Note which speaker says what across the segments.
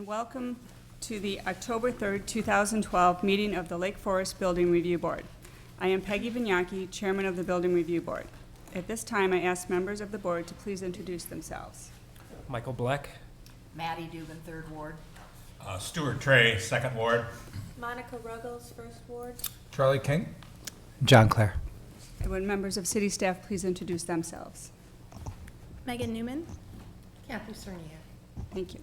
Speaker 1: Welcome to the October 3rd, 2012 meeting of the Lake Forest Building Review Board. I am Peggy Vignocchi, Chairman of the Building Review Board. At this time, I ask members of the board to please introduce themselves.
Speaker 2: Michael Bleck.
Speaker 3: Maddie Dugan, 3rd Ward.
Speaker 4: Stewart Trey, 2nd Ward.
Speaker 5: Monica Ruggles, 1st Ward.
Speaker 6: Charlie King.
Speaker 2: John Clair.
Speaker 1: And would members of city staff please introduce themselves?
Speaker 5: Megan Newman.
Speaker 3: Kathy Cernier.
Speaker 1: Thank you.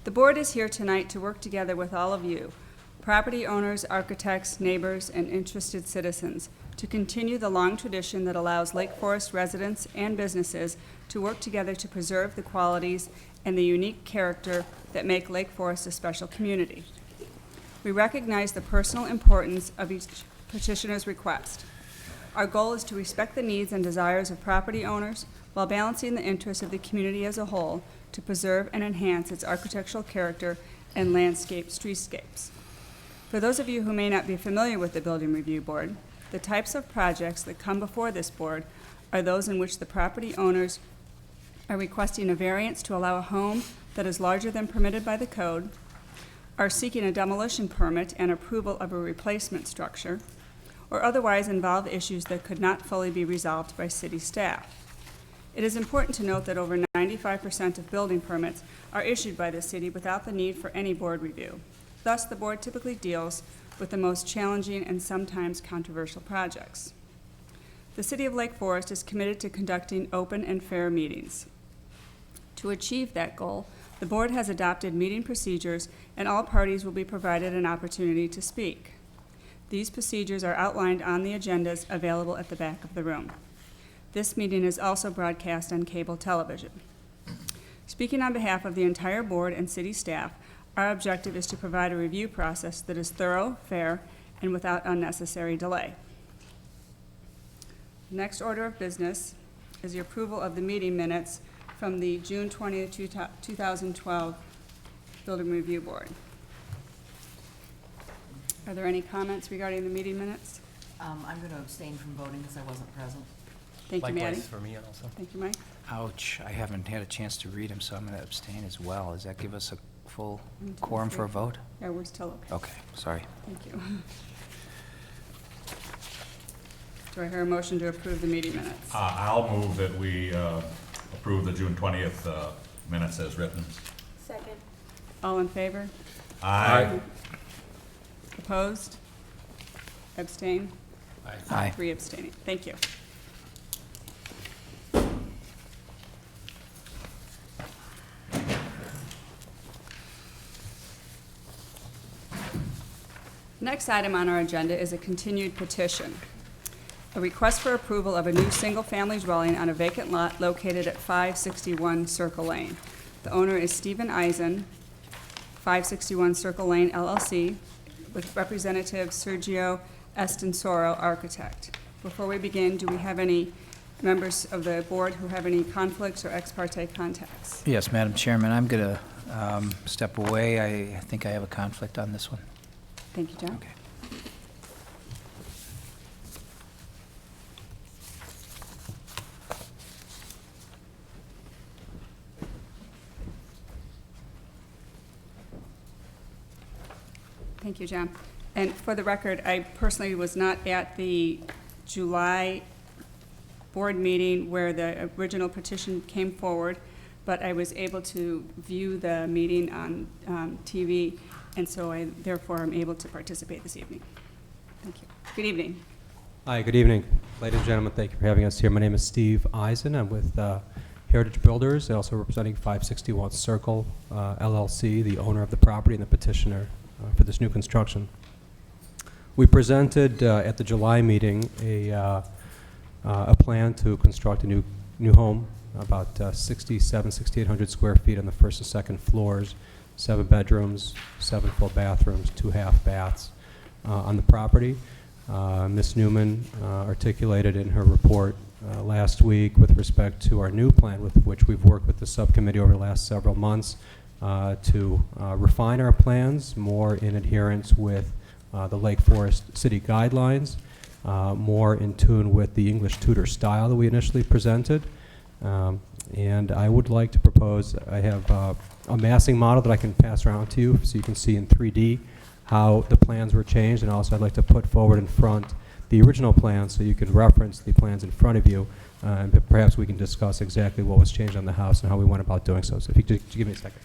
Speaker 1: The board is here tonight to work together with all of you, property owners, architects, neighbors, and interested citizens, to continue the long tradition that allows Lake Forest residents and businesses to work together to preserve the qualities and the unique character that make Lake Forest a special community. We recognize the personal importance of each petitioner's request. Our goal is to respect the needs and desires of property owners while balancing the interests of the community as a whole to preserve and enhance its architectural character and landscape streetscapes. For those of you who may not be familiar with the Building Review Board, the types of projects that come before this board are those in which the property owners are requesting a variance to allow a home that is larger than permitted by the code, are seeking a demolition permit and approval of a replacement structure, or otherwise involve issues that could not fully be resolved by city staff. It is important to note that over 95% of building permits are issued by the city without the need for any board review. Thus, the board typically deals with the most challenging and sometimes controversial projects. The City of Lake Forest is committed to conducting open and fair meetings. To achieve that goal, the board has adopted meeting procedures, and all parties will be provided an opportunity to speak. These procedures are outlined on the agendas available at the back of the room. This meeting is also broadcast on cable television. Speaking on behalf of the entire board and city staff, our objective is to provide a review process that is thorough, fair, and without unnecessary delay. Next order of business is the approval of the meeting minutes from the June 20th, 2012 Building Review Board. Are there any comments regarding the meeting minutes?
Speaker 3: I'm going to abstain from voting because I wasn't present.
Speaker 1: Thank you, Maddie.
Speaker 2: Likewise for me also.
Speaker 1: Thank you, Mike.
Speaker 6: Ouch, I haven't had a chance to read them, so I'm going to abstain as well. Does that give us a full
Speaker 1: 1, 2,
Speaker 6: quorum for a
Speaker 1: 3.
Speaker 6: vote?
Speaker 1: Yeah, we're still okay.
Speaker 6: Okay, sorry.
Speaker 1: Thank you. Do I hear a motion to approve the meeting minutes?
Speaker 4: I'll move that we approve the June 20th minutes as written.
Speaker 5: Second.
Speaker 1: All in favor?
Speaker 4: Aye.
Speaker 1: Opposed? Abstain?
Speaker 6: Aye.
Speaker 1: 3 abstaining. Thank you. Next item on our agenda is a continued petition. A request for approval of a new single-family dwelling on a vacant lot located at 561 Circle Lane. The owner is Stephen Eisen, 561 Circle Lane LLC, with Representative Sergio Estenssoro, architect. Before we begin, do we have any members of the board who have any conflicts or ex parte contacts?
Speaker 6: Yes, Madam Chairman, I'm going to step away. I think I have a conflict on this one.
Speaker 1: Thank you, John.
Speaker 6: Okay.
Speaker 1: Thank you, John. And for the record, I personally was not at the July board meeting where the original petition came forward, but I was able to view the meeting on TV, and so I therefore am able to participate this evening. Thank you. Good evening.
Speaker 7: Hi, good evening. Ladies and gentlemen, thank you for having us here. My name is Steve Eisen. I'm with Heritage Builders, also representing 561 Circle LLC, the owner of the property and the petitioner for this new construction. We presented at the July meeting a plan to construct a new home, about 6,800 square feet on the first and second floors, 7 bedrooms, 7 full bathrooms, 2 half baths on the property. Ms. Newman articulated in her report last week with respect to our new plan, with which we've worked with the subcommittee over the last several months to refine our plans more in adherence with the Lake Forest City guidelines, more in tune with the English Tudor style that we initially presented. And I would like to propose, I have a massing model that I can pass around to you so you can see in 3D how the plans were changed, and also I'd like to put forward in front the original plans so you can reference the plans in front of you, and perhaps we can discuss exactly what was changed on the house and how we went about doing so. So if you could just give me a second.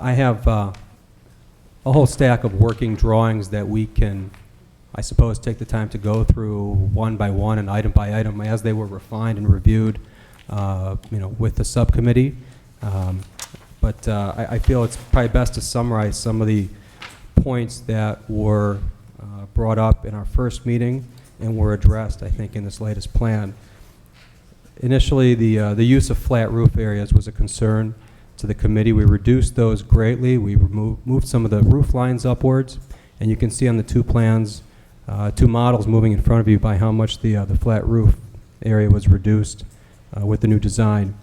Speaker 7: I have a whole stack of working drawings that we can, I suppose, take the time to go through one by one and item by item as they were refined and reviewed, with the subcommittee. But I feel it's probably best to summarize some of the points that were brought up in our first meeting and were addressed, I think, in this latest plan. Initially, the use of flat roof areas was a concern to the committee. We reduced those greatly. We moved some of the roof lines upwards, and you can see on the two plans, two models moving in front of you by how much the flat roof area was reduced with the new design.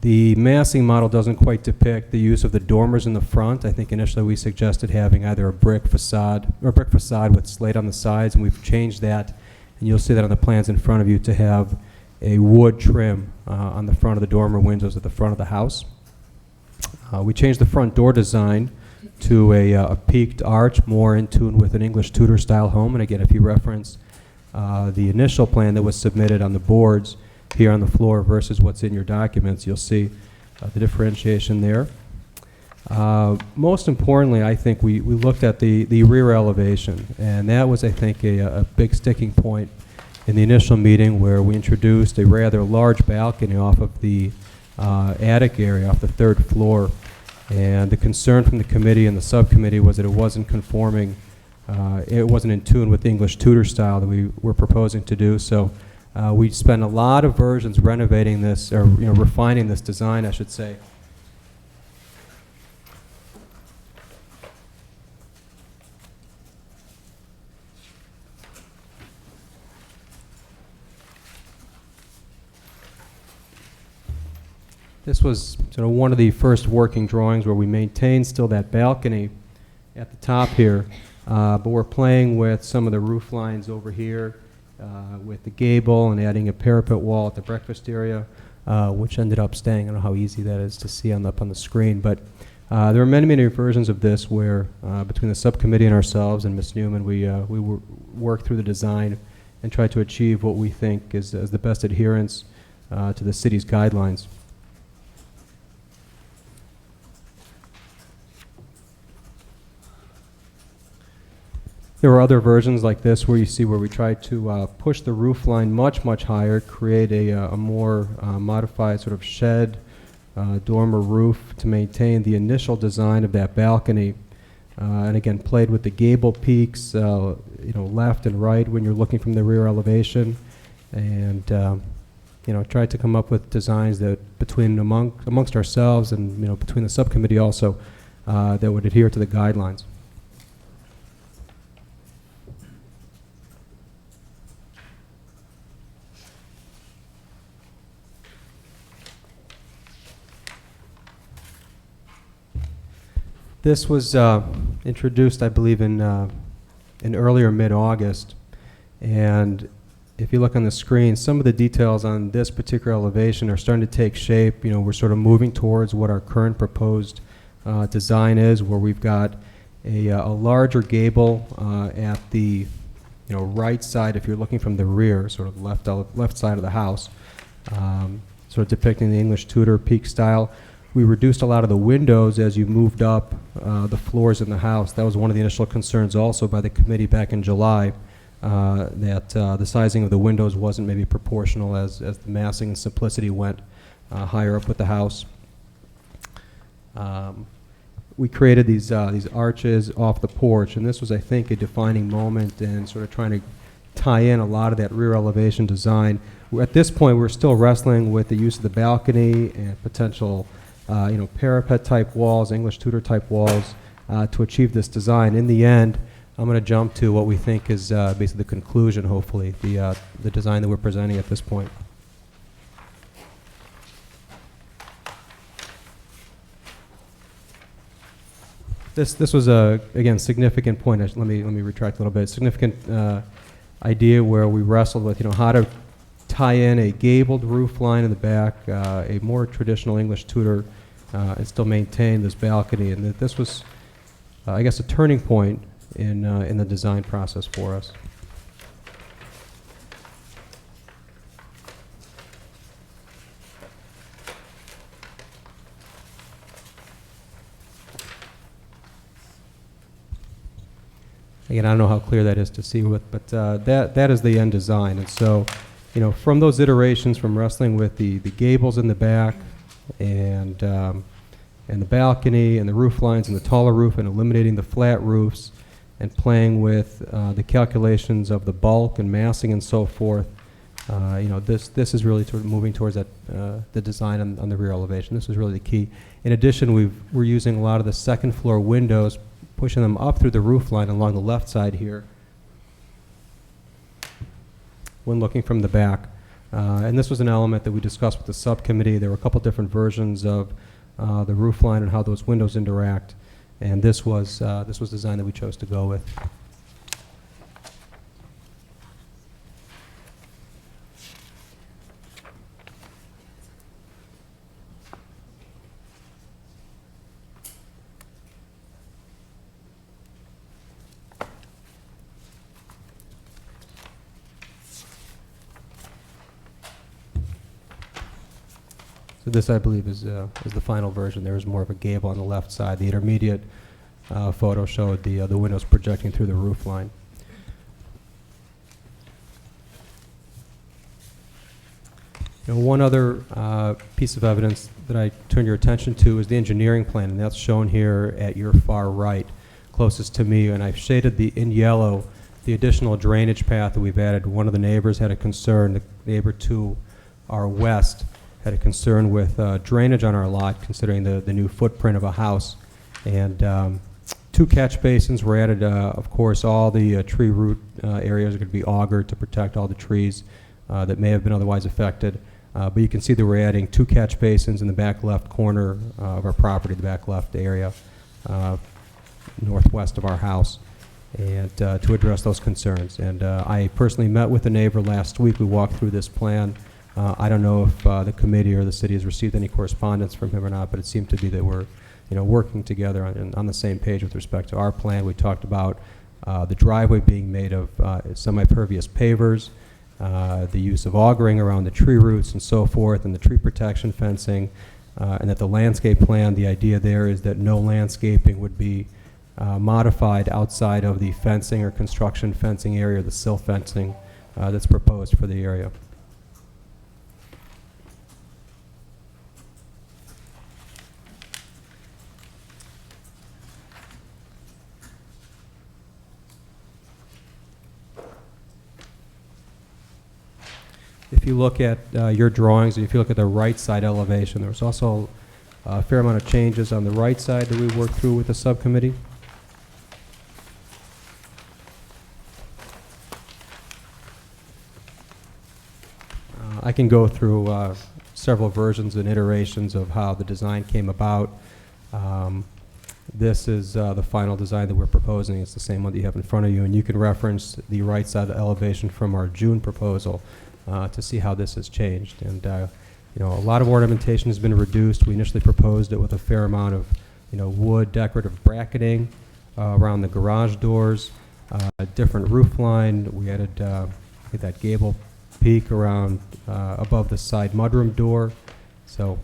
Speaker 7: The massing model doesn't quite depict the use of the dormers in the front. I think initially we suggested having either a brick facade with slate on the sides, and we've changed that, and you'll see that on the plans in front of you, to have a wood trim on the front of the dormer windows at the front of the house. We changed the front door design to a peaked arch, more in tune with an English Tudor style home. And again, if you reference the initial plan that was submitted on the boards here on the floor versus what's in your documents, you'll see the differentiation there. Most importantly, I think we looked at the rear elevation, and that was, I think, a big sticking point in the initial meeting, where we introduced a rather large balcony off of the attic area, off the third floor. And the concern from the committee and the subcommittee was that it wasn't conforming, it wasn't in tune with the English Tudor style that we were proposing to do. So we spent a lot of versions renovating this, or refining this design, I should say. This was sort of one of the first working drawings where we maintained still that balcony at the top here, but we're playing with some of the roof lines over here with the gable and adding a parapet wall at the breakfast area, which ended up staying. I don't know how easy that is to see up on the screen, but there are many versions of this where between the subcommittee and ourselves and Ms. Newman, we worked through the design and tried to achieve what we think is the best adherence to the city's guidelines. There were other versions like this where you see where we tried to push the roof line much higher, create a more modified sort of shed dormer roof to maintain the initial design of that balcony, and again played with the gable peaks, left and right when you're looking from the rear elevation, and tried to come up with designs that amongst ourselves and between the subcommittee also that would adhere to the guidelines. This was introduced, I believe, in earlier mid-August, and if you look on the screen, some of the details on this particular elevation are starting to take shape. We're sort of moving towards what our current proposed design is, where we've got a larger gable at the right side, if you're looking from the rear, sort of left side of the house, sort of depicting the English Tudor peak style. We reduced a lot of the windows as you moved up the floors in the house. That was one of the initial concerns also by the committee back in July, that the sizing of the windows wasn't maybe proportional as the massing and simplicity went higher up with the house. We created these arches off the porch, and this was, I think, a defining moment in sort of trying to tie in a lot of that rear elevation design. At this point, we're still wrestling with the use of the balcony and potential parapet type walls, English Tudor type walls, to achieve this design. In the end, I'm going to jump to what we think is basically the conclusion, hopefully, the design that we're presenting at this point. This was a, again, significant point. Let me retract a little bit. Significant idea where we wrestled with how to tie in a gabled roof line in the back, a more traditional English Tudor, and still maintain this balcony. And that this was, I guess, a turning point in the design process for us. Again, I don't know how clear that is to see with, but that is the end design. And so, from those iterations, from wrestling with the gables in the back and the balcony and the roof lines and the taller roof and eliminating the flat roofs and playing with the calculations of the bulk and massing and so forth, this is really sort of moving towards that the design on the rear elevation. This is really the key. In addition, we're using a lot of the second floor windows, pushing them up through the roof line along the left side here when looking from the back. And this was an element that we discussed with the subcommittee. There were a couple different versions of the roof line and how those windows interact, and this was the design that we chose to go with. So this, I believe, is the final version. There is more of a gable on the left side. The intermediate photo showed the windows projecting through the roof line. One other piece of evidence that I turn your attention to is the engineering plan, and that's shown here at your far right, closest to me. And I've shaded in yellow the additional drainage path that we've added. One of the neighbors had a concern, the neighbor to our west had a concern with drainage on our lot, considering the new footprint of a house. And 2 catch basins were added. Of course, all the tree root areas are going to be augured to protect all the trees that may have been otherwise affected. But you can see that we're adding 2 catch basins in the back left corner of our property, the back left area, northwest of our house, and to address those concerns. And I personally met with the neighbor last week. We walked through this plan. I don't know if the committee or the city has received any correspondence from him or not, but it seemed to be that we're working together on the same page with respect to our plan. We talked about the driveway being made of semi-pervious pavers, the use of augering around the tree roots and so forth, and the tree protection fencing, and that the landscape plan, the idea there is that no landscaping would be modified outside of the fencing or construction fencing area, the sill fencing that's proposed for the area. If you look at your drawings, and if you look at the right side elevation, there was also a fair amount of changes on the right side that we worked through with the subcommittee. I can go through several versions and iterations of how the design came about. This is the final design that we're proposing. It's the same one that you have in front of you, and you can reference the right side elevation from our June proposal to see how this has changed. And a lot of ornamentation has been reduced. We initially proposed it with a fair amount of wood decorative bracketing around the garage doors, a different roof line. We added that gable peak around above the side mudroom door. So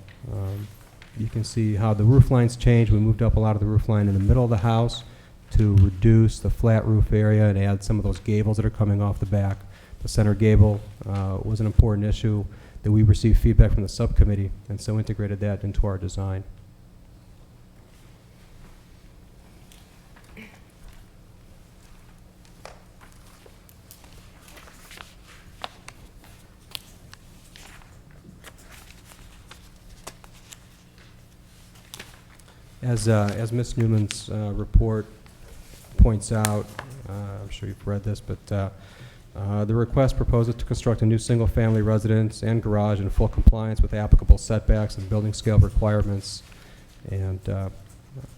Speaker 7: you can see how the roof lines changed. We moved up a lot of the roof line in the middle of the house to reduce the flat roof area and add some of those gables that are coming off the back. The center gable was an important issue that we received feedback from the subcommittee, and so integrated that into our design. As Ms. Newman's report points out, I'm sure you've read this, but the request proposes to construct a new single-family residence and garage in full compliance with applicable setbacks and building scale requirements. And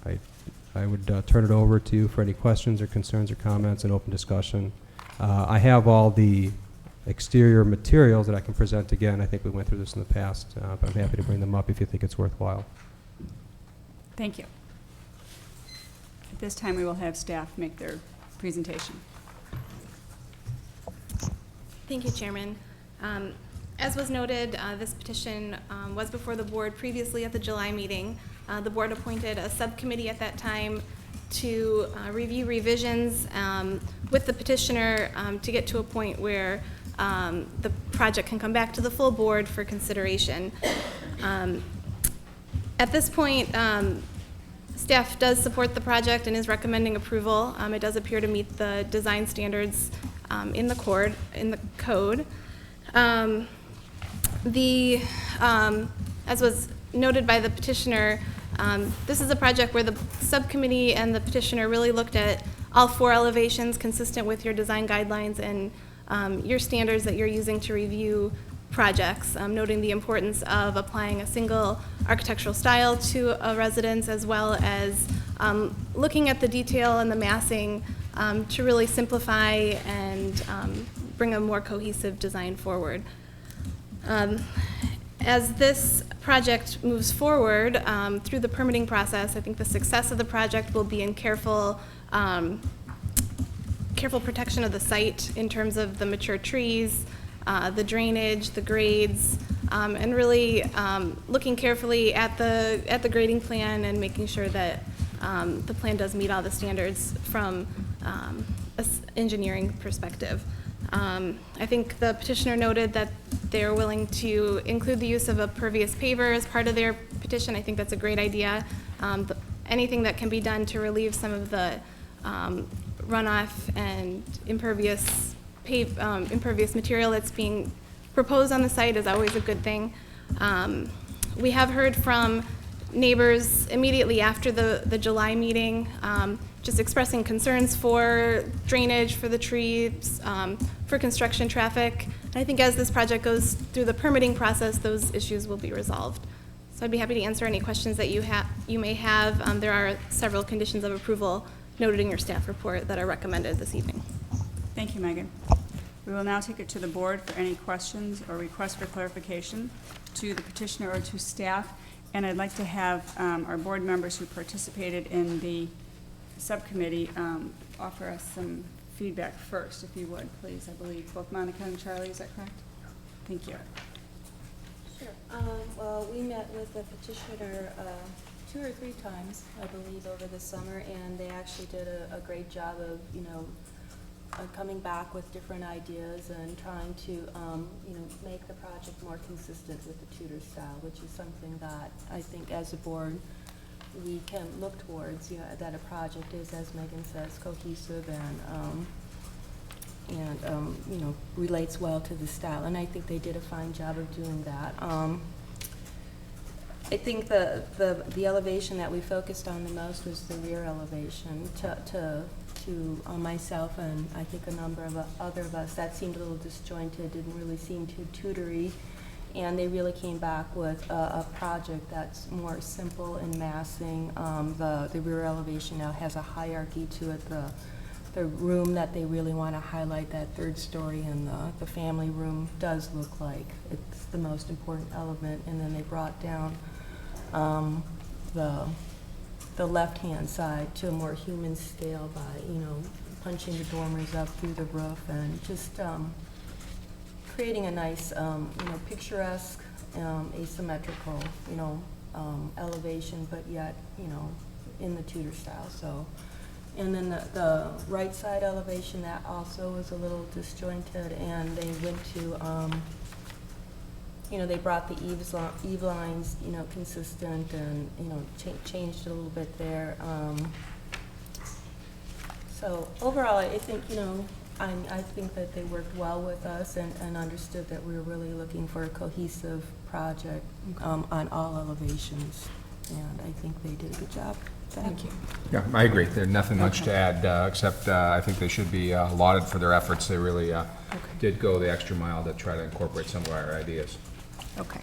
Speaker 7: I would turn it over to you for any questions or concerns or comments and open discussion. I have all the exterior materials that I can present again. I think we went through this in the past, but I'm happy to bring them up if you think it's worthwhile.
Speaker 1: Thank you. At this time, we will have staff make their presentation.
Speaker 5: Thank you, Chairman. As was noted, this petition was before the board previously at the July meeting. The board appointed a subcommittee at that time to review revisions with the petitioner to get to a point where the project can come back to the full board for consideration. At this point, staff does support the project and is recommending approval. It does appear to meet the design standards in the code. As was noted by the petitioner, this is a project where the subcommittee and the petitioner really looked at all 4 elevations consistent with your design guidelines and your standards that you're using to review projects, noting the importance of applying a single architectural style to a residence, as well as looking at the detail and the massing to really simplify and bring a more cohesive design forward. As this project moves forward through the permitting process, I think the success of the project will be in careful protection of the site in terms of the mature trees, the drainage, the grades, and really looking carefully at the grading plan and making sure that the plan does meet all the standards from an engineering perspective. I think the petitioner noted that they're willing to include the use of a pervious paver as part of their petition. I think that's a great idea. Anything that can be done to relieve some of the runoff and impervious material that's being proposed on the site is always a good thing. We have heard from neighbors immediately after the July meeting, just expressing concerns for drainage, for the trees, for construction traffic. And I think as this project goes through the permitting process, those issues will be resolved. So I'd be happy to answer any questions that you may have. There are several conditions of approval noted in your staff report that are recommended this evening.
Speaker 1: Thank you, Megan. We will now take it to the board for any questions or requests for clarification to the petitioner or to staff. And I'd like to have our board members who participated in the subcommittee offer us some feedback first, if you would, please. I believe both Monica and Charlie, is that correct? Thank you.
Speaker 8: Sure. Well, we met with the petitioner 2 or 3 times, I believe, over the summer, and they actually did a great job of, coming back with different ideas and trying to, make the project more consistent with the Tudor style, which is something that I think as a board we can look towards, that a project is, as Megan says, cohesive and relates well to the style. And I think they did a fine job of doing that. I think the elevation that we focused on the most was the rear elevation. To myself and I think a number of other of us, that seemed a little disjointed, didn't really seem too Tudory. And they really came back with a project that's more simple in massing. The rear elevation now has a hierarchy to it. The room that they really want to highlight, that 3rd story, and the family room does look like it's the most important element. And then they brought down the left-hand side to a more human scale by, punching the dormers up through the roof and just creating a nice, picturesque, asymmetrical, elevation, but yet, in the Tudor style. So, and then the right side elevation, that also was a little disjointed, and they went to, they brought the eave lines, consistent, and changed it a little bit there. So overall, I think, I think that they worked well with us and understood that we were really looking for a cohesive project on all elevations, and I think they did a good job. Thank you.
Speaker 9: Yeah, I agree. There's nothing much to add, except I think they should be lauded for their efforts. They really did go the extra mile to try to incorporate some of our ideas.
Speaker 1: Okay,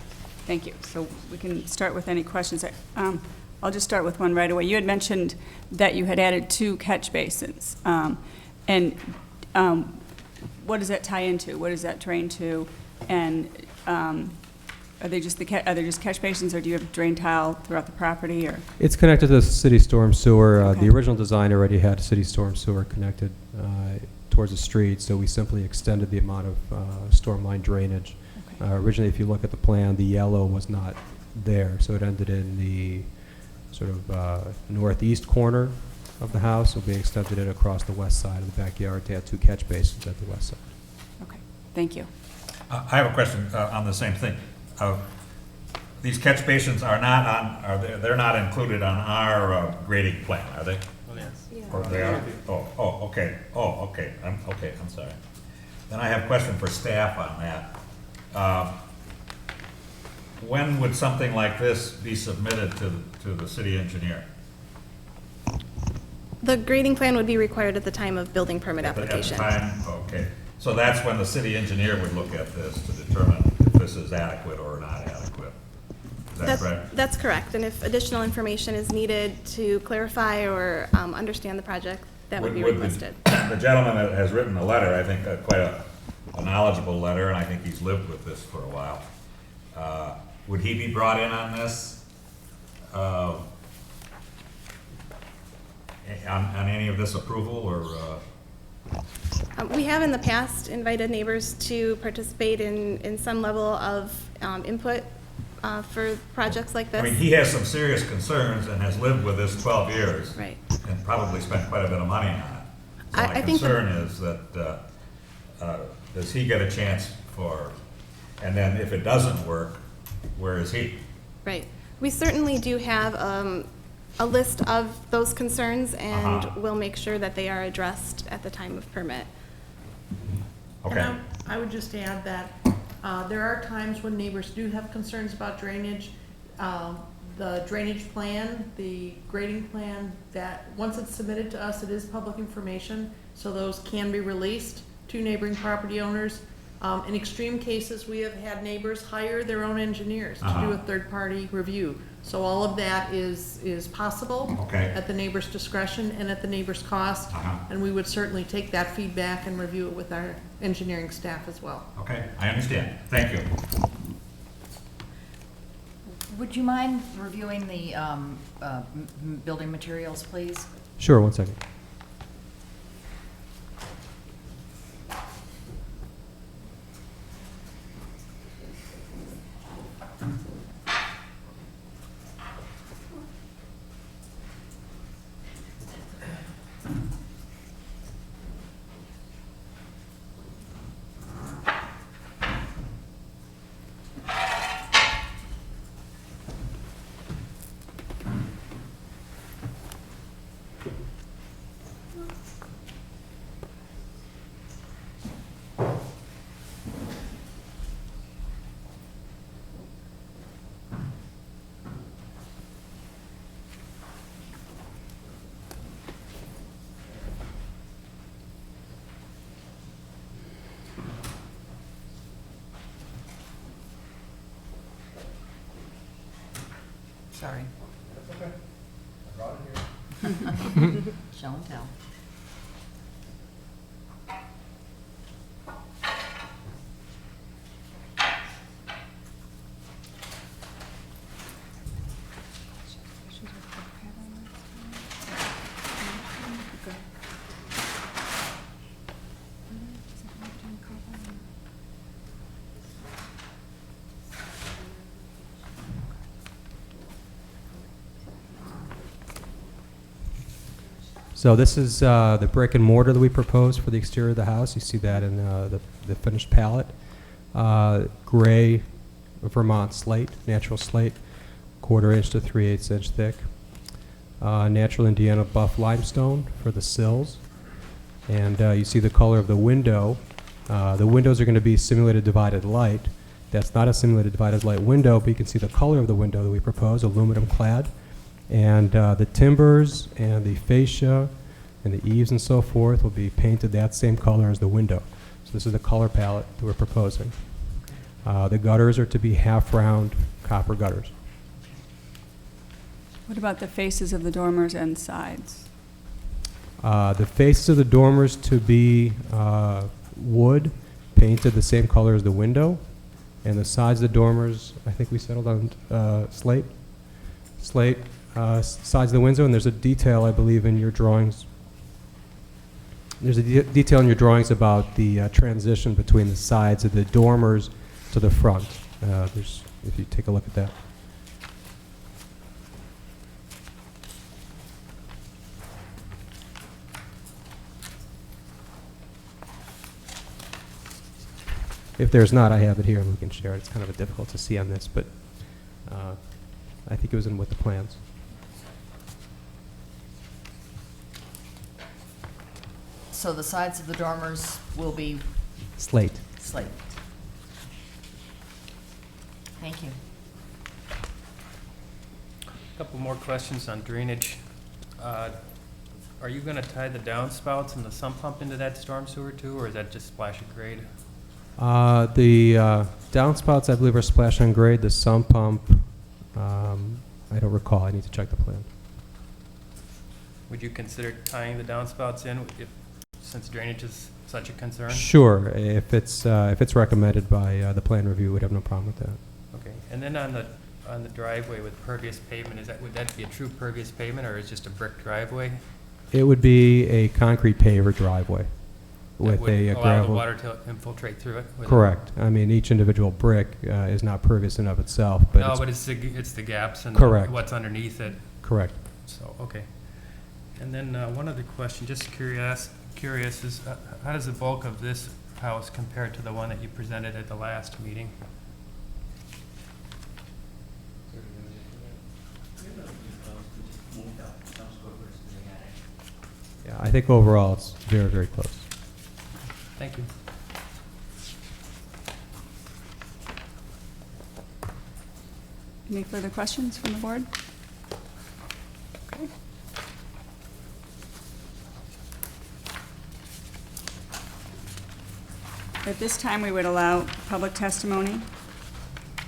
Speaker 1: thank you. So we can start with any questions. I'll just start with one right away. You had mentioned that you had added 2 catch basins. What does that tie into? What does that drain to? And are they just catch basins, or do you have drain tile throughout the property? Or
Speaker 7: It's connected to the city storm sewer. Okay. The original design already had city storm sewer connected towards the street, so we simply extended the amount of storm line drainage. Okay. Originally, if you look at the plan, the yellow was not there, so it ended in the sort of northeast corner of the house. We extended it across the west side of the backyard to add 2 catch basins at the west side.
Speaker 1: Okay, thank you.
Speaker 4: I have a question on the same thing. These catch basins are not on, they're not included on our grading plan, are they?
Speaker 8: Yes. Yeah.
Speaker 4: Or they are? Okay. I'm sorry. Then I have a question for staff on that. When would something like this be submitted to the city engineer?
Speaker 5: The grading plan would be required at the time of building permit application.
Speaker 4: At the time, okay. So that's when the city engineer would look at this to determine if this is adequate or not adequate. Is that correct?
Speaker 5: That's correct, and if additional information is needed to clarify or understand the project, that would be requested.
Speaker 4: The gentleman that has written the letter, I think quite a knowledgeable letter, and I think he's lived with this for a while. Would he be brought in on this? On any of this approval, or?
Speaker 5: We have in the past invited neighbors to participate in some level of input for projects like
Speaker 4: I mean,
Speaker 5: this.
Speaker 4: he has some serious concerns and has lived with this 12 years.
Speaker 5: Right.
Speaker 4: And probably spent quite a bit of money on it. So
Speaker 5: I
Speaker 4: my
Speaker 5: think that-
Speaker 4: concern is that, does he get a chance for, and then if it doesn't work, where is he?
Speaker 5: Right. We certainly do have a list of those concerns, and we'll make sure that they are addressed at the time of permit.
Speaker 4: Okay.
Speaker 10: And I would just add that there are times when neighbors do have concerns about drainage. The drainage plan, the grading plan, that once it's submitted to us, it is public information, so those can be released to neighboring property owners. In extreme cases, we have had neighbors hire their own engineers to do a third-party review. So all of that is possible
Speaker 4: Okay.
Speaker 10: at the neighbor's discretion and at the neighbor's cost. And we would certainly take that feedback and review it with our engineering staff as well.
Speaker 4: Okay, I understand. Thank you.
Speaker 3: Would you mind reviewing the building materials, please?
Speaker 7: Sure, one second.
Speaker 3: Sorry.
Speaker 4: That's okay. I brought it here.
Speaker 3: Show and tell.
Speaker 7: So this is the brick and mortar that we proposed for the exterior of the house. You see that in the finished palette. Gray Vermont slate, natural slate, 1/4 inch to 3/8 inch thick. Natural Indiana buff limestone for the sills. And you see the color of the window. The windows are going to be simulated divided light. That's not a simulated divided light window, but you can see the color of the window that we propose, aluminum clad. And the timbers and the fascia and the eaves and so forth will be painted that same color as the window. So this is the color palette that we're proposing. The gutters are to be half-round copper gutters.
Speaker 1: What about the faces of the dormers and sides?
Speaker 7: The faces of the dormers to be wood, painted the same color as the window. And the sides of the dormers, I think we settled on slate. Slate. Sides of the window, and there's a detail, I believe, in your drawings. There's a detail in your drawings about the transition between the sides of the dormers to the front. If you take a look at that. If there's not, I have it here and we can share it. It's kind of difficult to see on this, but I think it was in with the plans.
Speaker 3: So the sides of the dormers will be
Speaker 7: Slate.
Speaker 3: slate. Thank you.
Speaker 2: Couple more questions on drainage. Are you going to tie the downspouts and the sump pump into that storm sewer too, or is that just splash and grade?
Speaker 7: downspouts, I believe, are splash and grade. The sump pump, I don't recall. I need to check the plan.
Speaker 2: Would you consider tying the downspouts in since drainage is such a concern?
Speaker 7: Sure. If it's recommended by the plan review, we'd have no problem with that.
Speaker 2: Okay, and then on the driveway with pervious pavement, would that be a true pervious pavement, or is it just a brick driveway?
Speaker 7: It would be a concrete paver driveway with
Speaker 2: That would
Speaker 7: a
Speaker 2: allow
Speaker 7: gravel.
Speaker 2: the water to infiltrate through it?
Speaker 7: Correct. I mean, each individual brick is not pervious in of itself, but
Speaker 2: No,
Speaker 7: it's
Speaker 2: but it's the gaps and
Speaker 7: Correct.
Speaker 2: what's underneath it.
Speaker 7: correct.
Speaker 2: So, okay. And then one other question, just curious is how does the bulk of this house compare to the one that you presented at the last meeting?
Speaker 7: Yeah, I think overall it's very, very close.
Speaker 2: Thank you.
Speaker 1: Any further questions from the board? Okay. At this time, we would allow public testimony.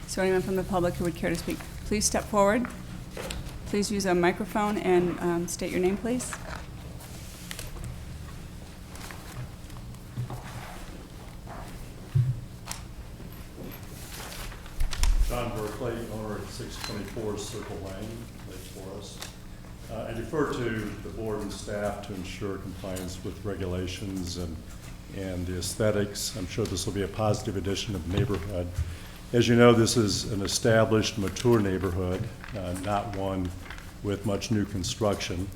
Speaker 1: So anyone from the public who would care to speak, please step forward. Please use a microphone and state your name, please.
Speaker 11: John Berkeley, owner at 624 Circle Lane, Lake Forest. I defer to the board and staff to ensure compliance with regulations and the aesthetics. I'm sure this will be a positive addition to the neighborhood. As you know, this is an established, mature neighborhood, not one with much new construction.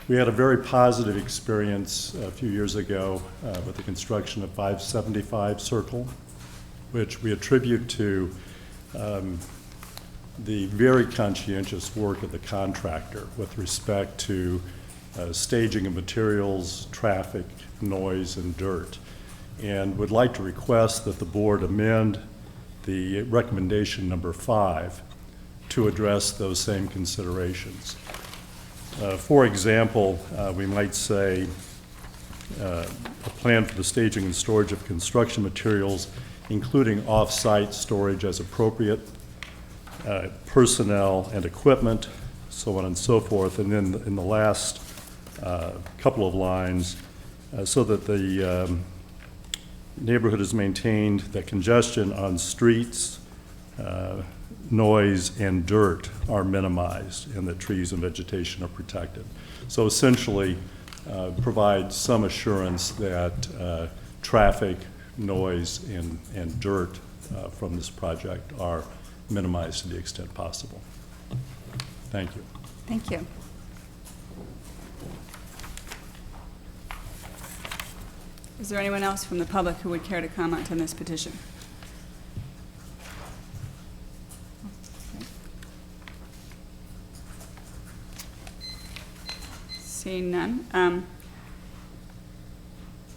Speaker 11: We had a very positive experience a few years ago with the construction of 575 Circle, which we attribute to the very conscientious work of the contractor with respect to staging of materials, traffic, noise, and dirt. And would like to request that the board amend the recommendation number 5 to address those same considerations. For example, we might say a plan for the staging and storage of construction materials, including off-site storage as appropriate, personnel and equipment, so on and so forth. And then in the last couple of lines, so that the neighborhood is maintained, that congestion on streets, noise, and dirt are minimized, and that trees and vegetation are protected. So essentially, provide some assurance that traffic, noise, and dirt from this project are minimized to the extent possible. Thank you.
Speaker 1: Thank you. Is there anyone else from the public who would care to comment on this petition? Seeing none,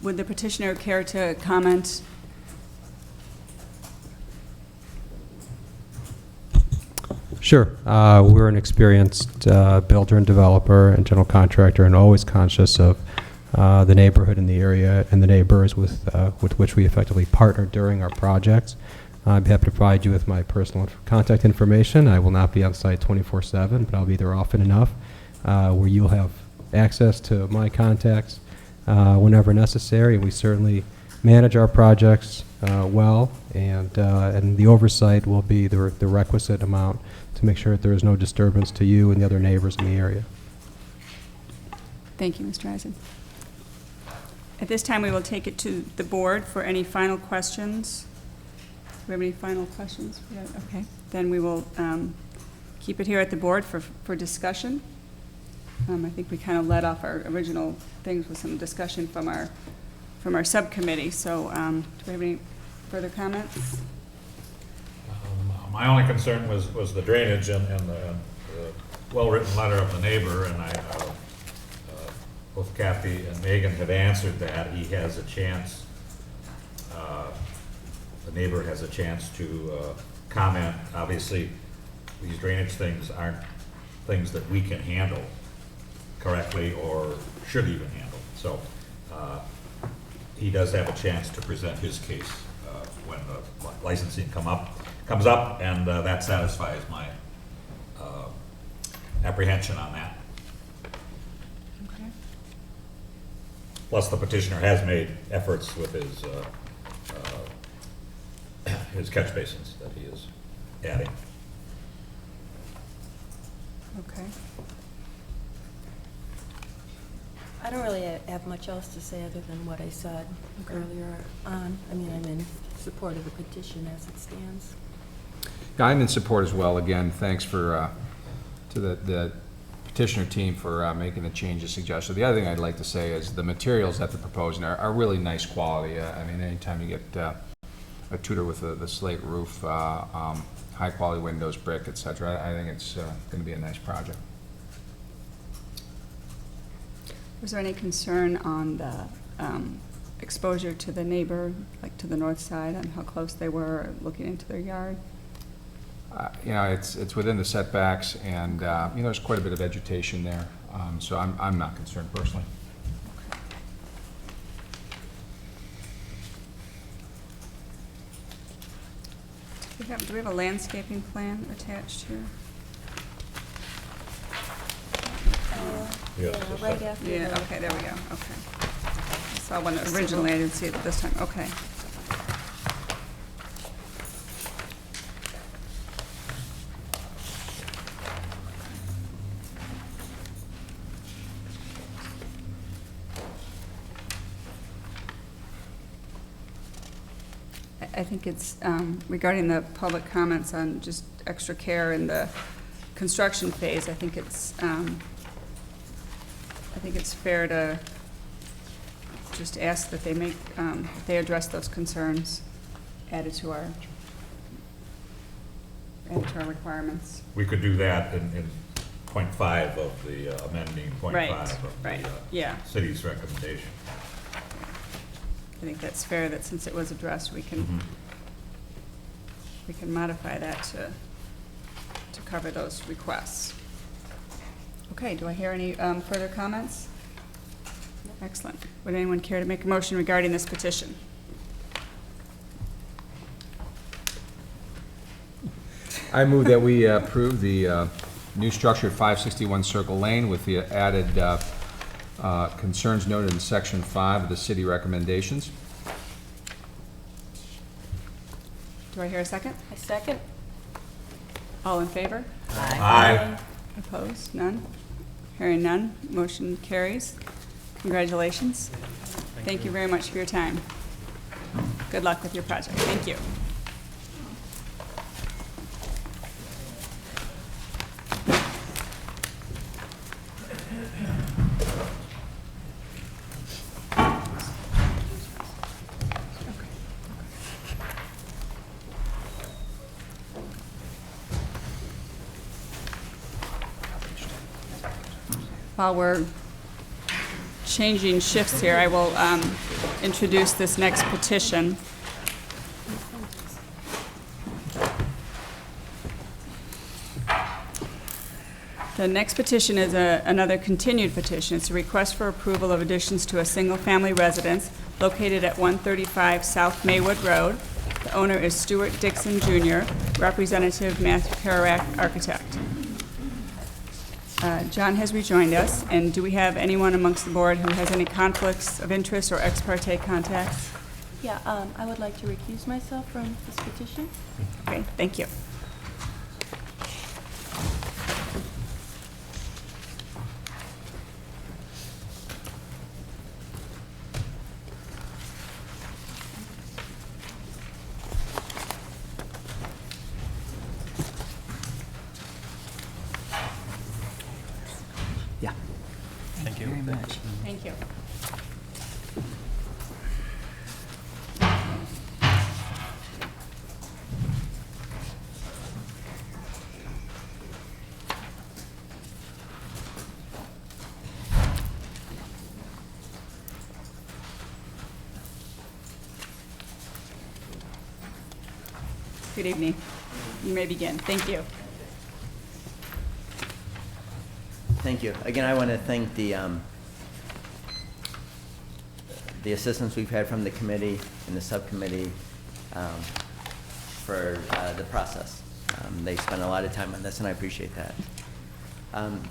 Speaker 1: would the petitioner care to comment?
Speaker 7: Sure. We're an experienced builder and developer and general contractor, and always conscious of the neighborhood and the area and the neighbors with which we effectively partner during our projects. I'd be happy to provide you with my personal contact information. I will not be on site 24/7, but I'll be there often enough where you'll have access to my contacts whenever necessary. We certainly manage our projects well, and the oversight will be the requisite amount to make sure that there is no disturbance to you and the other neighbors in the area.
Speaker 1: Thank you, Mr. Eisen. At this time, we will take it to the board for any final questions. Do we have any final questions? Yeah, okay. Then we will keep it here at the board for discussion. I think we kind of led off our original things with some discussion from our subcommittee. So do we have any further comments?
Speaker 4: My only concern was the drainage and the well-written letter of the neighbor, and both Kathy and Megan have answered that. He has a chance, the neighbor has a chance to comment. Obviously, these drainage things aren't things that we can handle correctly or should even handle. So he does have a chance to present his case when the licensing comes up, and that satisfies my apprehension on that.
Speaker 1: Okay.
Speaker 4: Plus, the petitioner has made efforts with his catch basins that he is adding.
Speaker 1: Okay.
Speaker 8: I don't really have much else to say other than what I said earlier on. I mean, I'm in support of the petition as it stands.
Speaker 9: Yeah, I'm in support as well. Again, thanks for, to the petitioner team for making the changes suggested. The other thing I'd like to say is the materials that they're proposing are really nice quality. I mean, anytime you get a Tudor with the slate roof, high-quality windows, brick, et cetera, I think it's going to be a nice project.
Speaker 1: Was there any concern on the exposure to the neighbor, like to the north side, on how close they were looking into their yard?
Speaker 9: You know, it's within the setbacks, and you know, there's quite a bit of vegetation there, so I'm not concerned personally.
Speaker 1: Do we have a landscaping plan attached here?
Speaker 4: Yes,
Speaker 8: Yeah, right after.
Speaker 1: Yeah,
Speaker 8: the-
Speaker 1: okay, there we go, okay. I saw one originally, I didn't see it this time, okay. I think it's regarding the public comments on just extra care in the construction phase. I think it's fair to just ask that they make they address those concerns added to our requirements.
Speaker 4: We could do that in point 5 of the amending point
Speaker 1: Right,
Speaker 4: 5 of
Speaker 1: right,
Speaker 4: the
Speaker 1: yeah.
Speaker 4: city's recommendation.
Speaker 1: I think that's fair that since it was addressed, we can modify that to cover those requests. Okay, do I hear any further comments? Excellent. Would anyone care to make a motion regarding this petition?
Speaker 9: I move that we approve the new structure at 561 Circle Lane with the added concerns noted in Section 5 of the city recommendations.
Speaker 1: Do I hear a second?
Speaker 8: I second.
Speaker 1: All in favor?
Speaker 4: Aye.
Speaker 1: Opposed? None? Hearing none, motion carries. Congratulations. Thank you very much for your time. Good luck with your project. Thank you. While we're changing shifts here, I will introduce this next petition. The next petition is another continued petition. It's a request for approval of additions to a single-family residence located at 135 South Maywood Road. The owner is Stewart Dixon Jr., Representative Matthew Kerouac, architect. John has rejoined us, and do we have anyone amongst the board who has any conflicts of interest or ex parte contacts?
Speaker 8: Yeah, I would like to recuse myself from this petition.
Speaker 1: Okay, thank you.
Speaker 6: Yeah.
Speaker 2: Thank you.
Speaker 6: Very much.
Speaker 1: Thank you. Good evening. You may begin. Thank you.
Speaker 12: Thank you. Again, I want to thank the assistance we've had from the committee and the subcommittee for the process. They spent a lot of time on this, and I appreciate that.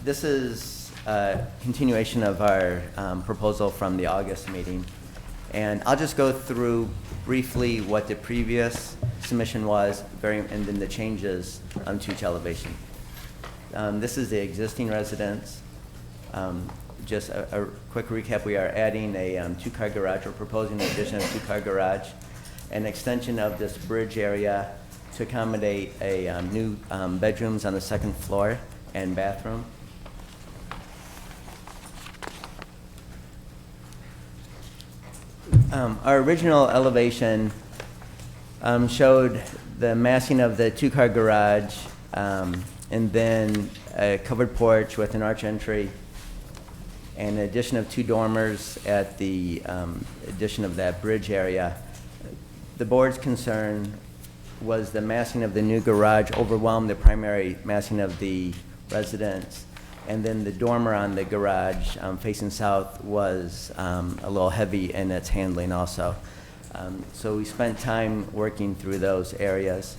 Speaker 12: This is a continuation of our proposal from the August meeting. And I'll just go through briefly what the previous submission was, and then the changes to each elevation. This is the existing residence. Just a quick recap, we are adding a two-car garage. We're proposing an addition of a two-car garage, an extension of this bridge area to accommodate a new bedrooms on the second floor and bathroom. Our original elevation showed the massing of the two-car garage and then a covered porch with an arch entry and an addition of two dormers at the addition of that bridge area. The board's concern was the massing of the new garage overwhelmed the primary massing of the residence, and then the dormer on the garage facing south was a little heavy in its handling also. So we spent time working through those areas.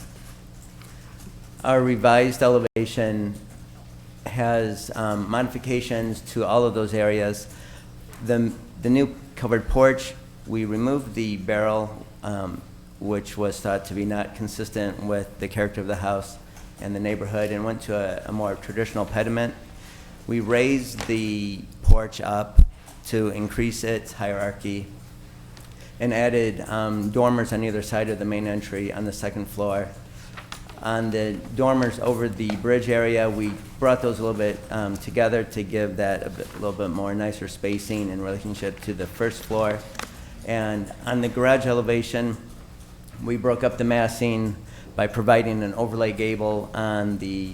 Speaker 12: Our revised elevation has modifications to all of those areas. The new covered porch, we removed the barrel, which was thought to be not consistent with the character of the house and the neighborhood, and went to a more traditional pediment. We raised the porch up to increase its hierarchy and added dormers on either side of the main entry on the second floor. On the dormers over the bridge area, we brought those a little bit together to give that a little bit more nicer spacing in relationship to the first floor. And on the garage elevation, we broke up the massing by providing an overlay gable on the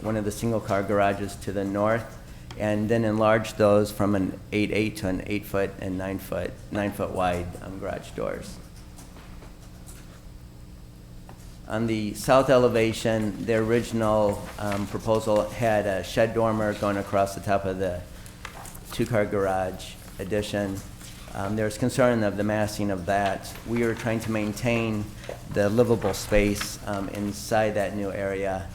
Speaker 12: one of the single-car garages to the north, and then enlarged those from an 8'8" to an 8-foot and 9-foot wide garage doors. On the south elevation, the original proposal had a shed dormer going across the top of the two-car garage addition. There was concern of the massing of that. We were trying to maintain the livable space inside that new area.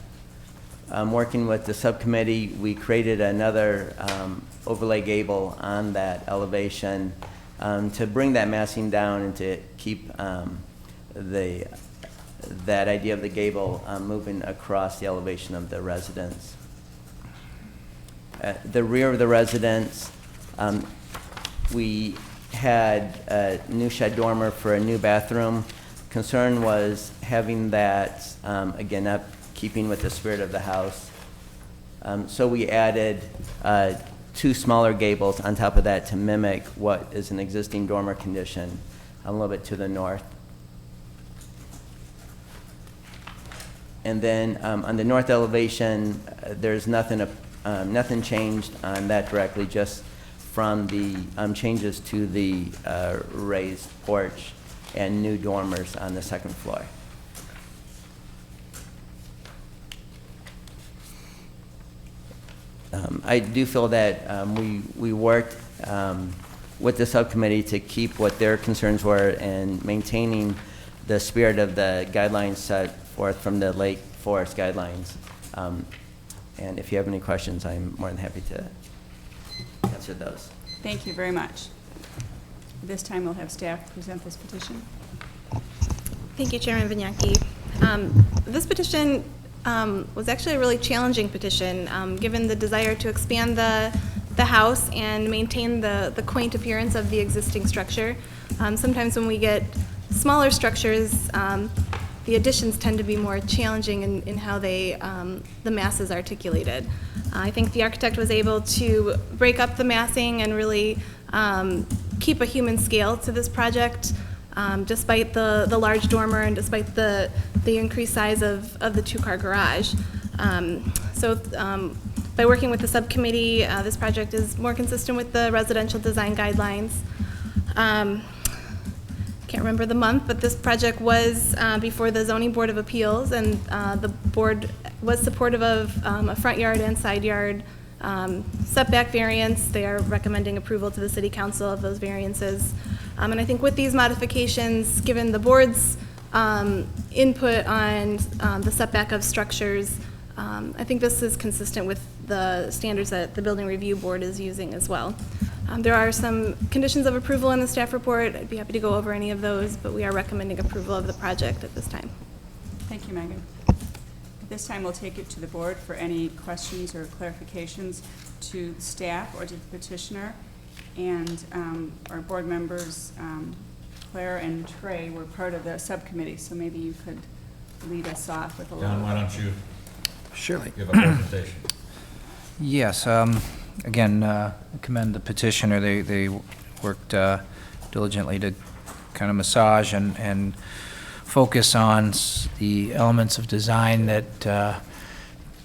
Speaker 12: Working with the subcommittee, we created another overlay gable on that elevation to bring that massing down and to keep that idea of the gable moving across the elevation of the residence. At the rear of the residence, we had a new shed dormer for a new bathroom. Concern was having that, again, up keeping with the spirit of the house. So we added two smaller gables on top of that to mimic what is an existing dormer condition a little bit to the north. And then on the north elevation, there's nothing changed on that directly, just from the changes to the raised porch and new dormers on the second floor. I do feel that we worked with the subcommittee to keep what their concerns were and maintaining the spirit of the guidelines set forth from the Lake Forest guidelines. And if you have any questions, I'm more than happy to answer those.
Speaker 1: Thank you very much. This time we'll have staff present this petition.
Speaker 5: Thank you, Chairman Vignocchi. This petition was actually a really challenging petition, given the desire to expand the house and maintain the quaint appearance of the existing structure. Sometimes when we get smaller structures, the additions tend to be more challenging in how the mass is articulated. I think the architect was able to break up the massing and really keep a human scale to this project, despite the large dormer and despite the increased size of the two-car garage. By working with the subcommittee, this project is more consistent with the residential design guidelines. Can't remember the month, but this project was before the Zoning Board of Appeals, and the board was supportive of a front yard and side yard setback variance. They are recommending approval to the City Council of those variances. And I think with these modifications, given the board's input on the setback of structures. I think this is consistent with the standards that the Building Review Board is using as well. There are some conditions of approval in the staff report. I'd be happy to go over any of those, but we are recommending approval of the project at this time.
Speaker 1: Thank you, Megan. At this time, we'll take it to the board for any questions or clarifications to staff or to the petitioner. And our board members, Claire and Trey, were part of the subcommittee, so maybe you could lead us off with a little.
Speaker 4: John, why don't you
Speaker 6: Surely.
Speaker 4: give a presentation?
Speaker 6: Yes, again, commend the petitioner. They worked diligently to kind of massage and focus on the elements of design that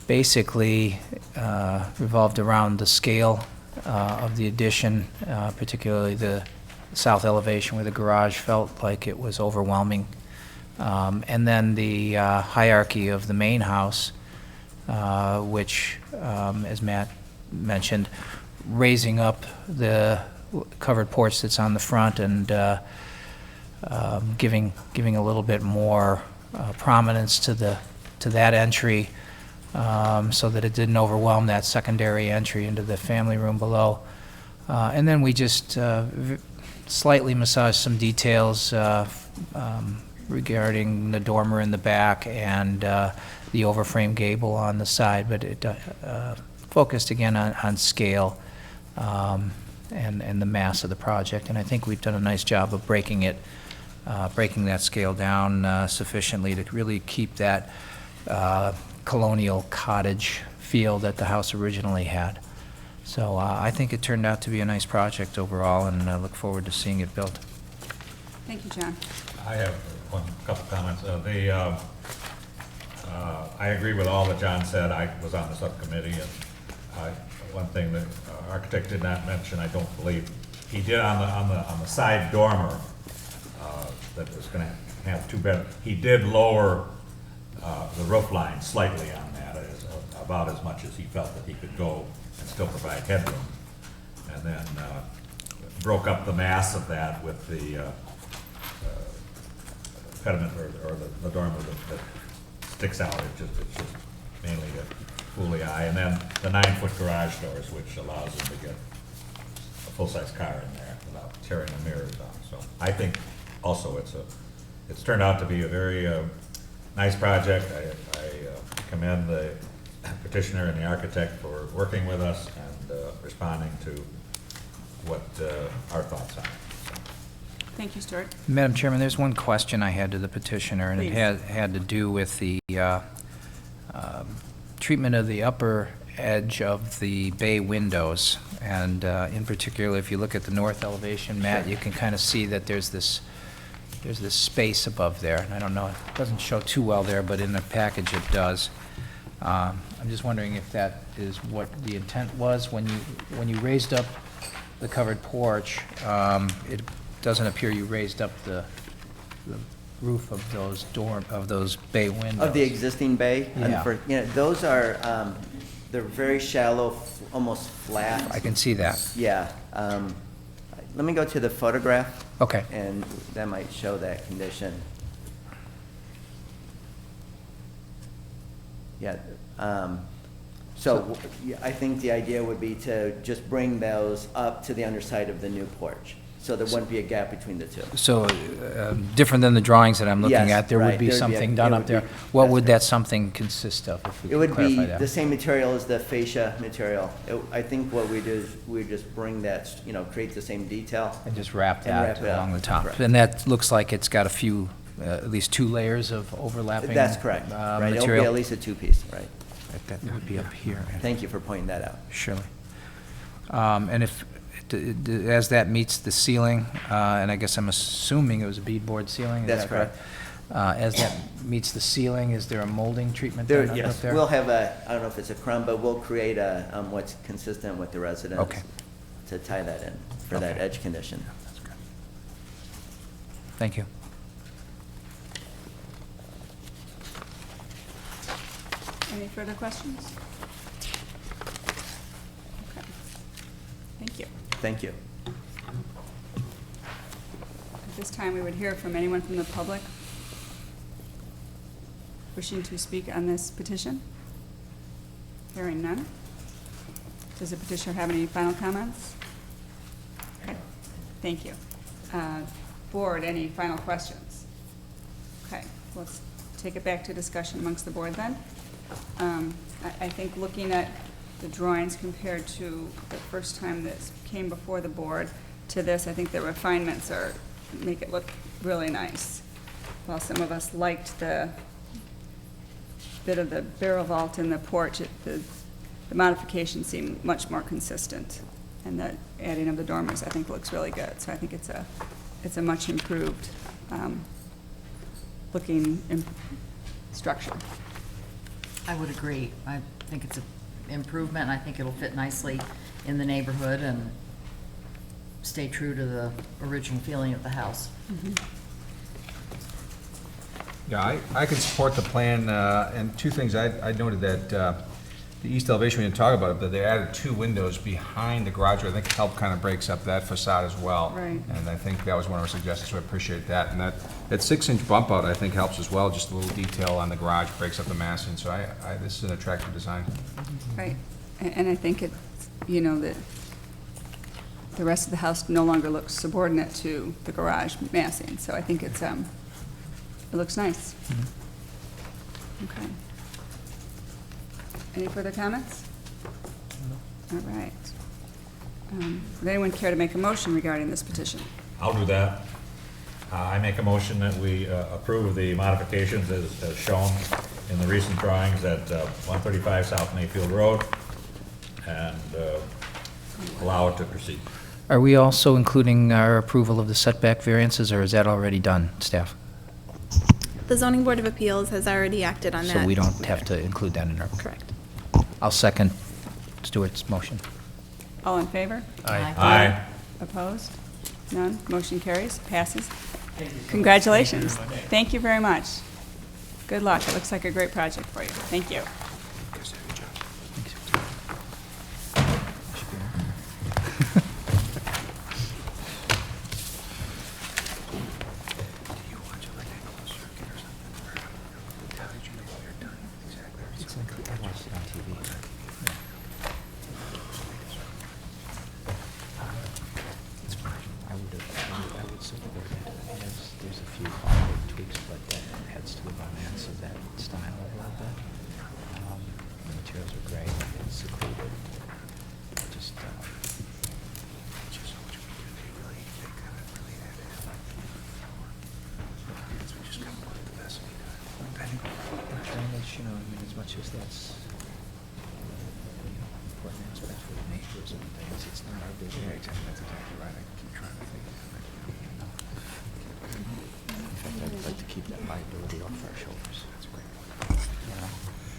Speaker 6: basically revolved around the scale of the addition, particularly the south elevation where the garage felt like it was overwhelming. And then the hierarchy of the main house, which, as Matt mentioned, raising up the covered porch that's on the front and giving a little bit more prominence to that entry, so that it didn't overwhelm that secondary entry into the family room below. And then we just slightly massaged some details regarding the dormer in the back and the overframe gable on the side, but it focused again on scale and the mass of the project. And I think we've done a nice job of breaking that scale down sufficiently to really keep that colonial cottage feel that the house originally had. So I think it turned out to be a nice project overall, and I look forward to seeing it built.
Speaker 1: Thank you, John.
Speaker 4: I have couple comments. I agree with all that John said. I was on the subcommittee, and one thing that architect did not mention, I don't believe, he did on the side dormer that was going to have two bedrooms. He did lower the roof line slightly on that, about as much as he felt that he could go and still provide headroom, and then broke up the mass of that with the pediment or the dormer that sticks out. It's just mainly to fool the eye, and then the 9-foot garage doors, which allows them to get a full-size car in there without tearing the mirrors off. So I think also it's turned out to be a very nice project. I commend the petitioner and the architect for working with us and responding to what our thoughts are.
Speaker 1: Thank you, Stewart.
Speaker 6: Madam Chairman, there's one question I had to the petitioner, and
Speaker 1: Please.
Speaker 6: it had to do with the treatment of the upper edge of the bay windows. And in particular, if you look at the north elevation, Matt, you can kind of see that there's this space above there. And I don't know, it doesn't show too well there, but in the package it does. I'm just wondering if that is what the intent was when you raised up the covered porch. It doesn't appear you raised up the roof of those bay windows.
Speaker 12: Of the existing bay?
Speaker 6: Yeah.
Speaker 12: Those are, they're very shallow, almost flat.
Speaker 6: I can see that.
Speaker 12: Yeah. Let me go to the photograph.
Speaker 6: Okay.
Speaker 12: And that might show that condition. Yeah. So I think the idea would be to just bring those up to the underside of the new porch, so there wouldn't be a gap between the two.
Speaker 6: So, different than the drawings that I'm looking
Speaker 12: Yes,
Speaker 6: at, there would
Speaker 12: right.
Speaker 6: be
Speaker 12: There would be a-
Speaker 6: something done
Speaker 12: it
Speaker 6: up
Speaker 12: would
Speaker 6: there.
Speaker 12: be-
Speaker 6: What
Speaker 12: that's
Speaker 6: would
Speaker 12: correct.
Speaker 6: that something consist of, if we
Speaker 12: It
Speaker 6: could
Speaker 12: would be
Speaker 6: clarify that?
Speaker 12: the same material as the fascia material. I think what we do is we just bring that, create the same detail.
Speaker 6: And just wrap
Speaker 12: and
Speaker 6: that
Speaker 12: wrap it up.
Speaker 6: along the top.
Speaker 12: Correct.
Speaker 6: And that looks like it's got a few, at least 2 layers of overlapping
Speaker 12: That's correct. Right, it'll be
Speaker 6: material.
Speaker 12: at least a two-piece, right.
Speaker 6: That would be up here.
Speaker 12: Thank you for pointing that out.
Speaker 6: Surely. And as that meets the ceiling, and I guess I'm assuming it was a beadboard ceiling, is
Speaker 12: That's
Speaker 6: that correct? As that meets the ceiling, is there a molding treatment done up
Speaker 12: Yes,
Speaker 6: there?
Speaker 12: we'll have I don't know if it's a crumb, but we'll create what's consistent with the residents.
Speaker 6: Okay.
Speaker 12: To tie that in for that
Speaker 6: Okay.
Speaker 12: edge condition.
Speaker 6: That's good. Thank you.
Speaker 1: Any further questions? Okay. Thank you.
Speaker 12: Thank you.
Speaker 1: At this time, we would hear from anyone from the public wishing to speak on this petition? Hearing none. Does the petitioner have any final comments? Okay, thank you. Board, any final questions? Okay, let's take it back to discussion amongst the board then. I think looking at the drawings compared to the first time this came before the board to this, I think the refinements make it look really nice. While some of us liked the bit of the barrel vault in the porch, the modifications seem much more consistent. And the adding of the dormers, I think, looks really good. So I think it's a much improved looking structure.
Speaker 3: I would agree. I think it's an improvement, and I think it'll fit nicely in the neighborhood and stay true to the original feeling of the house.
Speaker 9: Yeah, I can support the plan, and two things, I noted that the east elevation, we didn't talk about it, but they added 2 windows behind the garage, which I think helped kind of breaks up that facade as well.
Speaker 1: Right.
Speaker 9: And I think that was one of our suggestions, so I appreciate that. And that 6-inch bump out, I think, helps as well, just a little detail on the garage, breaks up the massing, so this is an attractive design.
Speaker 1: Right, and I think it's, you know, that the rest of the house no longer looks subordinate to the garage massing, so I think it's, it looks nice. Okay. Any further comments? All right. Would anyone care to make a motion regarding this petition?
Speaker 4: I'll do that. I make a motion that we approve the modifications as shown in the recent drawings at 135 South Mayfield Road and allow it to proceed.
Speaker 6: Are we also including our approval of the setback variances, or is that already done, staff?
Speaker 5: The Zoning Board of Appeals has already acted on that.
Speaker 6: So we don't have to include that in our...
Speaker 5: Correct.
Speaker 6: I'll second Stewart's motion.
Speaker 1: All in favor?
Speaker 4: Aye.
Speaker 1: Opposed? None? Motion carries, passes. Congratulations. Thank you very much. Good luck. It looks like a great project for you. Thank you.
Speaker 6: There's a few quality tweaks, but that heads to the romance of that style a little bit. The materials are great, it's secluded. Just so much we do, they kind of really add it. We just kind of want the best we could. I think drainage, you know, I mean, as much as that's, you know, important aspect for the neighbors and things, it's not our business. Yeah, exactly, that's exactly right. I keep trying to think of it. I'd like to keep that liability off our shoulders. That's a great point.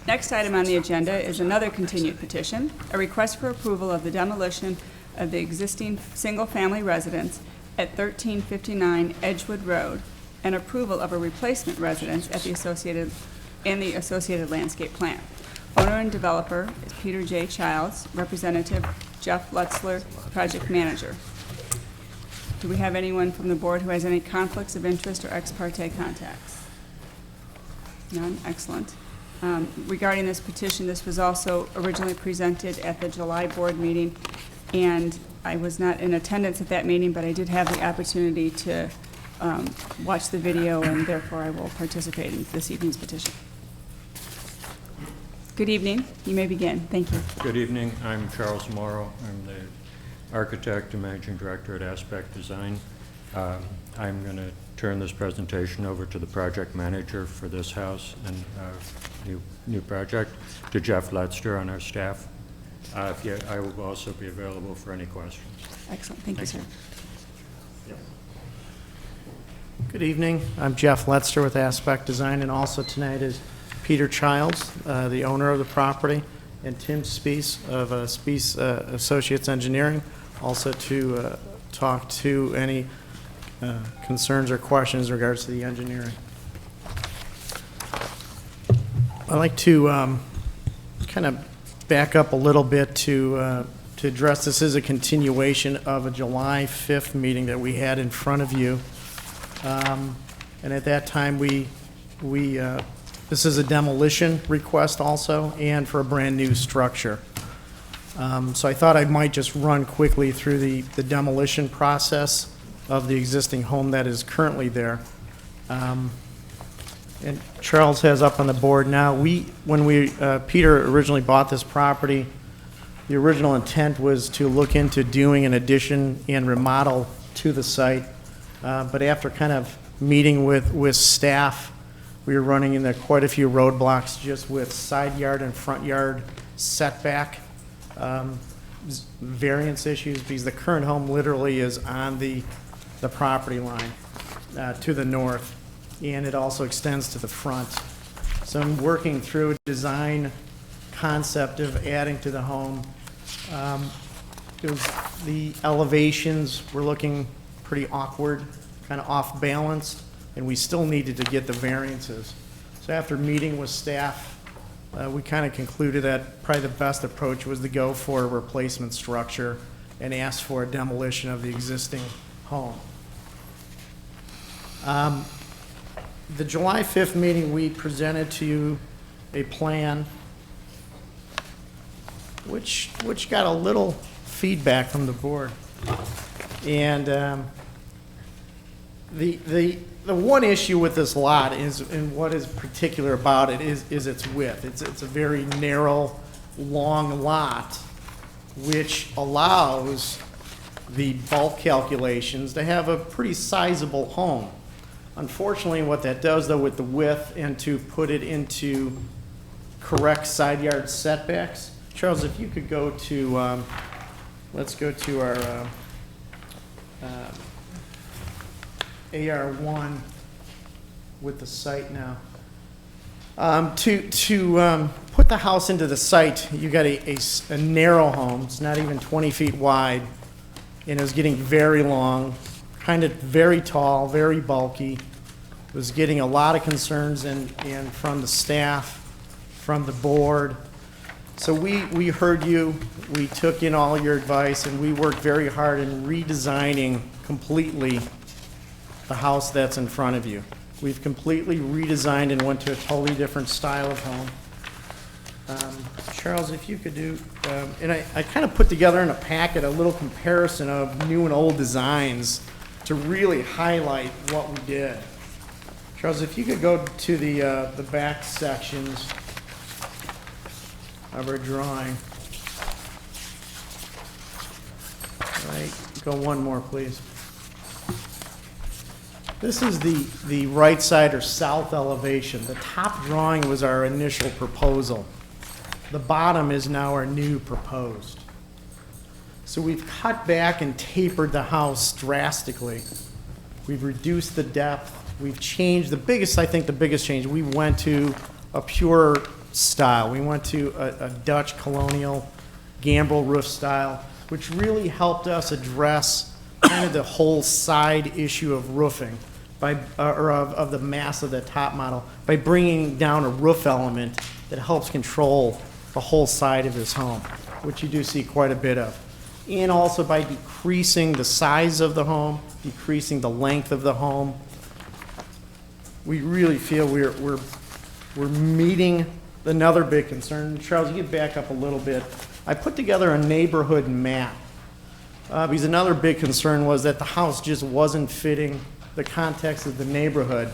Speaker 1: Next item on the agenda is another continued petition, a request for approval of the demolition of the existing single-family residence at 1359 Edgewood Road and approval of a replacement residence at the associated landscape plan. Owner and developer is Peter J. Childs, representative Jeff Lutzler, project manager. Do we have anyone from the board who has any conflicts of interest or ex parte contacts? None? Excellent. Regarding this petition, this was also originally presented at the July board meeting, and I was not in attendance at that meeting, but I did have the opportunity to watch the video, and therefore I will participate in this evening's petition. Good evening. You may begin. Thank you.
Speaker 11: Good evening. I'm Charles Morrow. I'm the architect and managing director at Aspect Design. I'm going to turn this presentation over to the project manager for this house and new project, to Jeff Letster on our staff. I will also be available for any questions.
Speaker 1: Excellent. Thank you, sir.
Speaker 13: Good evening. I'm Jeff Letster with Aspect Design, and also tonight is Peter Childs, the owner of the property, and Tim Spees of Spees Associates Engineering, also to talk to any concerns or questions in regards to the engineering. I'd like to kind of back up a little bit to address this is a continuation of a July 5th meeting that we had in front of you. And at that time, we This is a demolition request also, and for a brand-new structure. So I thought I might just run quickly through the demolition process of the existing home that is currently there. And Charles has up on the board now, when Peter originally bought this property, the original intent was to look into doing an addition and remodel to the site. But after kind of meeting with staff, we were running into quite a few roadblocks just with side yard and front yard setback variance issues, because the current home literally is on the property line to the north, and it also extends to the front. So I'm working through a design concept of adding to the home. Because the elevations were looking pretty awkward, kind of off balance, and we still needed to get the variances. So after meeting with staff, we kind of concluded that probably the best approach was to go for a replacement structure and ask for a demolition of the existing home. The July 5th meeting, we presented to you a plan which got a little feedback from the board. And the one issue with this lot is, and what is particular about it, is its width. It's a very narrow, long lot, which allows the bulk calculations to have a pretty sizable home. Unfortunately, what that does, though, with the width and to put it into correct side yard setbacks, Charles, if you could go to, let's go to our AR1 with the site now. To put the house into the site, you got a narrow home. It's not even 20 feet wide, and it was getting very long, kind of very tall, very bulky. It was getting a lot of concerns and from the staff, from the board. So we heard you, we took in all your advice, and we worked very hard in redesigning completely the house that's in front of you. We've completely redesigned and went to a totally different style of home. Charles, if you could do, and I kind of put together in a packet a little comparison of new and old designs to really highlight what we did. Charles, if you could go to the back sections of our drawing. All right, go one more, please. This is the right side or south elevation. The top drawing was our initial proposal. The bottom is now our new proposed. So we've cut back and tapered the house drastically. We've reduced the depth. We've changed, the biggest change, we went to a pure style. We went to a Dutch colonial gambrel roof style, which really helped us address kind of the whole side issue of roofing of the mass of the top model by bringing down a roof element that helps control the whole side of this home, which you do see quite a bit of. And also by decreasing the size of the home, decreasing the length of the home, we really feel we're meeting another big concern. Charles, you get back up a little bit. I put together a neighborhood map because another big concern was that the house just wasn't fitting the context of the neighborhood.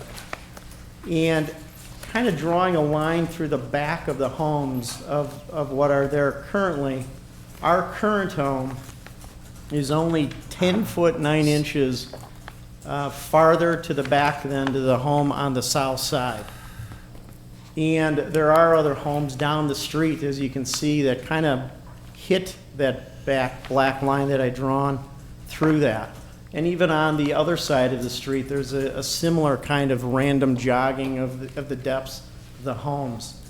Speaker 13: And kind of drawing a line through the back of the homes of what are there currently, our current home is only 10 foot 9 inches farther to the back than to the home on the south side. And there are other homes down the street, as you can see, that kind of hit that back black line that I drawn through that. And even on the other side of the street, there's a similar kind of random jogging of the depths of the homes.